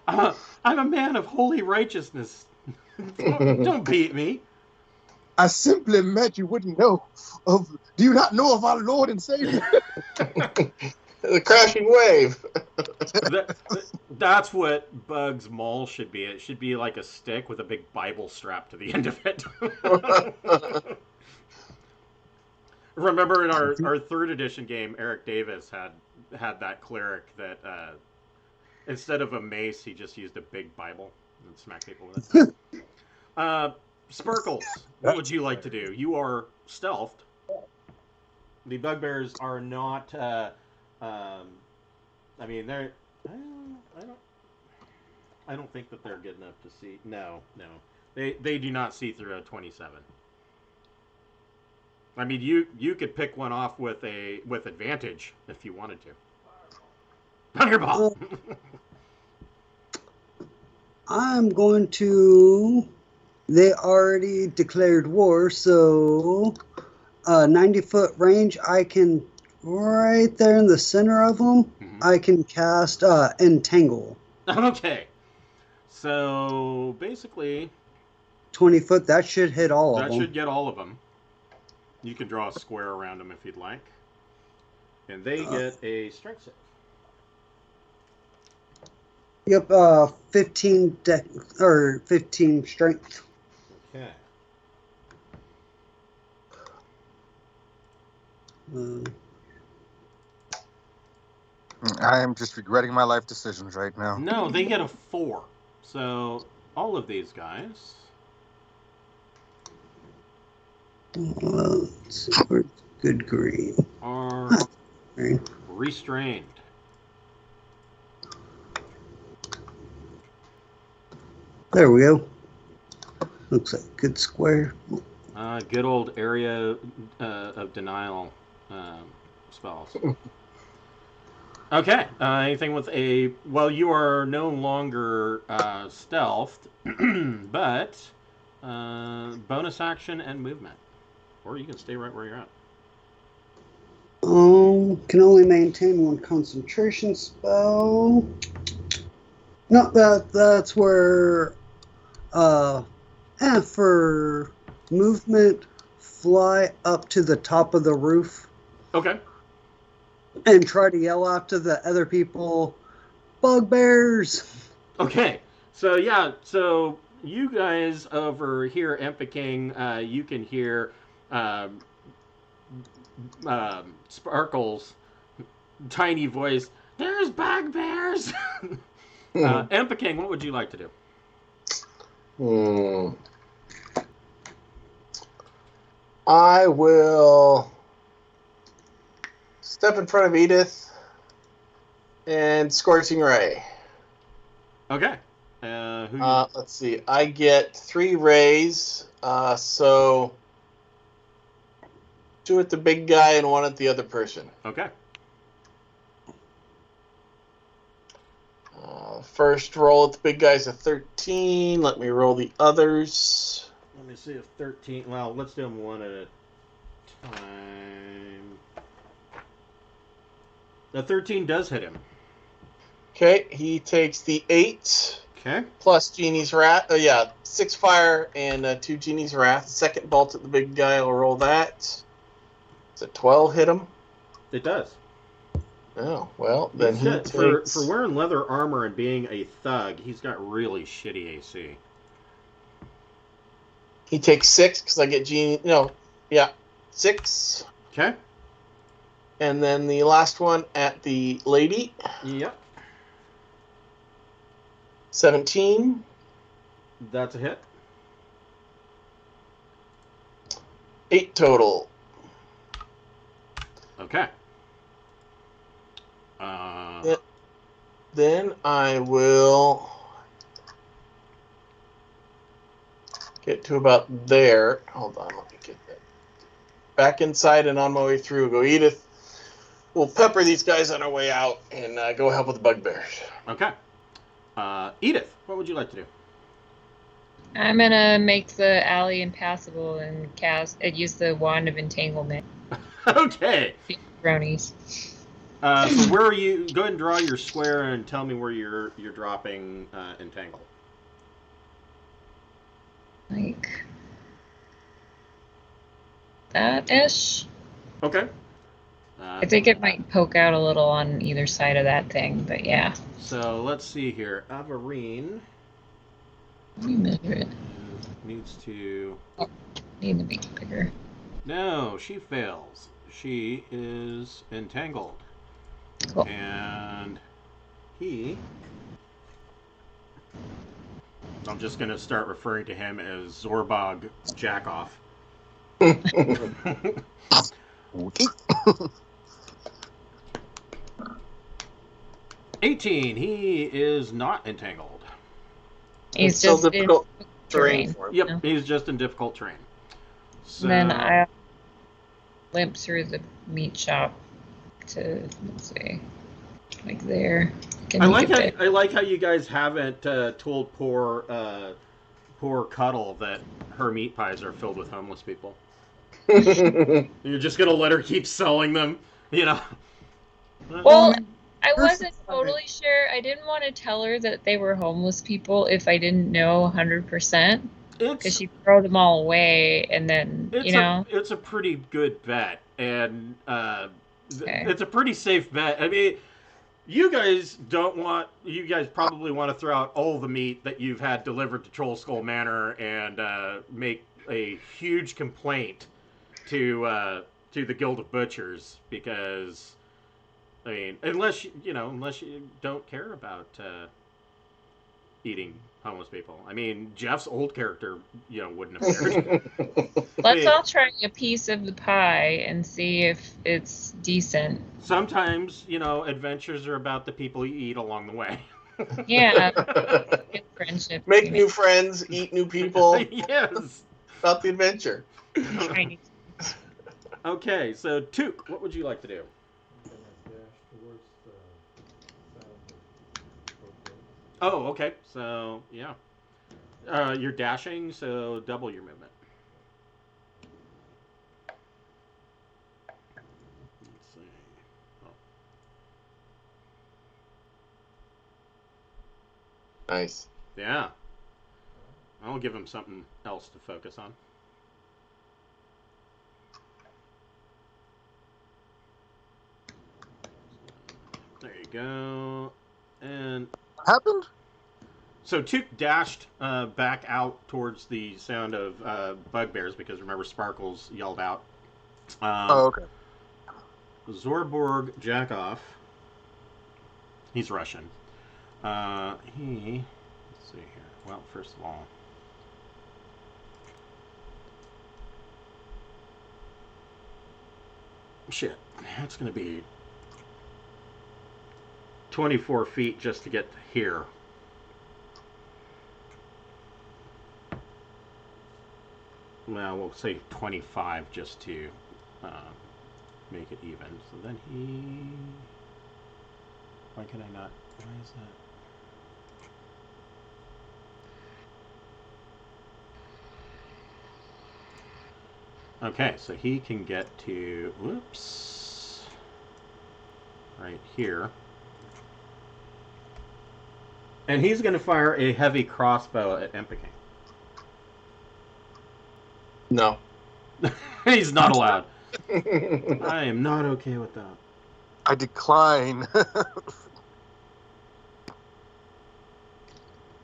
I'm a man of holy righteousness. Don't beat me. I simply meant you wouldn't know of. Do you not know of our Lord and Savior? The crashing wave. That's what Bug's Maul should be. It should be like a stick with a big Bible strapped to the end of it. Remember in our 3rd edition game, Eric Davis had that cleric that instead of a mace, he just used a big Bible and smacked people with it. Sparkles, what would you like to do? You are stealthed. The bugbears are not. I mean, they're. I don't think that they're good enough to see. No. They do not see through a 27. I mean, you could pick one off with advantage if you wanted to. Thunderball. I'm going to. They already declared war, so 90-foot range. I can right there in the center of them. Mm-hmm. I can cast Entangle. Okay, so basically 20 foot. That should hit all of them. That should get all of them. You can draw a square around them if you'd like, and they get a strength save. Yep, 15 15 strength. Okay. I am just regretting my life decisions right now. No, they get a 4. So all of these guys. Well, good green. Are restrained. There we go. Looks like a good square. Good old area of denial spells. Okay. Anything with a... Well, you are no longer stealthed, but bonus action and movement. Or you can stay right where you're at. Can only maintain one concentration spell. No, that's where for movement, fly up to the top of the roof Okay. and try to yell out to the other people, bugbears. Okay. So, yeah. So, you guys over here, Empicking, you can hear Sparkle's tiny voice, "There's bugbears!" Empicking, what would you like to do? I will step in front of Edith and Scorching Ray. Okay. Let's see. I get 3 rays, so 2 at the big guy and 1 at the other person. Okay. First roll at the big guy's a 13. Let me roll the others. Let me see if 13... Well, let's do them one at a time. The 13 does hit him. Okay, he takes the 8. Okay. Plus Genie's Wrath. 6 fire and 2 Genie's Wrath. Second bolt at the big guy. I'll roll that. Does a 12 hit him? It does. Oh, well, then he takes... For wearing leather armor and being a thug, he's got really shitty AC. He takes 6 because I get Genie... No, 6. Okay. And then the last one at the lady. Yep. 17. That's a hit. 8 total. Okay. Then I will get to about there. Hold on, let me get that. Back inside and on my way through. Go Edith. We'll pepper these guys on our way out and go help with the bugbears. Okay. Edith, what would you like to do? I'm gonna make the alley impassable and use the wand of entanglement. Okay. Bronies. So where are you? Go ahead and draw your square and tell me where you're dropping entangle. Like that-ish. Okay. I think it might poke out a little on either side of that thing, but yeah. So let's see here. Averine Let me measure it. needs to... Need to be bigger. No, she fails. She is entangled. Cool. And he... I'm just going to start referring to him as Zorbog Jackoff. Okay. 18. He is not entangled. He's It's still just difficult in terrain for him. Yep, No. he's just in difficult terrain. So, Then I limp through the meat shop to, let's see, like there. I like how you guys haven't told poor Cuttle that her meat pies are filled with homeless people. You're just gonna let her keep selling them, you know? Well, I wasn't totally sure. I didn't want to tell her that they were homeless people if I didn't know 100%. Because she'd throw them all away, and then, it's a pretty good bet, and it's a pretty safe bet. I mean, you guys probably want to throw out all the meat that you've had delivered to Troll Skull Manor and make a huge complaint to the Guild of Butchers, because, I mean, unless you don't care about eating homeless people. I mean, Jeff's old character, wouldn't have cared. Let's all try a piece of the pie and see if it's decent. Sometimes, adventures are about the people you eat along the way. Yeah. Good friendship. Make new friends, eat new people. Yes. About the adventure. Try new- Okay, so Took, what would you like to do? Oh, okay. So yeah, you're dashing, so double your movement. Let's see. Oh. Nice. Yeah. I'll give him something else to focus on. There you go. And Happened? so Took dashed back out towards the sound of bugbears because remember Sparkles yelled out. Oh, okay. Zorborg Jackoff. He's Russian. Let's see here. Well, first of all, shit. That's going to be 24 feet just to get to here. Well, we'll say 25 just to make it even. So then he... Why can I not? Why is that? Okay, so he can get to... Whoops. Right here. And he's going to fire a heavy crossbow at Empicane. No. He's not allowed. I am not okay with that. I decline.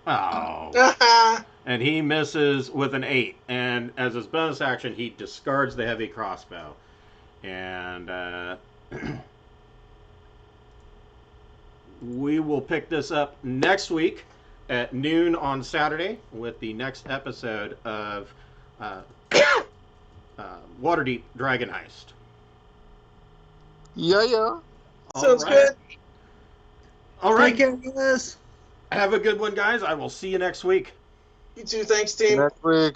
Oh. And he misses with an 8. And as his bonus action, he discards the heavy crossbow. And we will pick this up next week at noon on Saturday with the next episode of Waterdeep Dragon Heist. Yeah. Sounds right. good. All right. Take care, guys. Have a good one, guys. I will see you next week. You too. Thanks, team. Next week.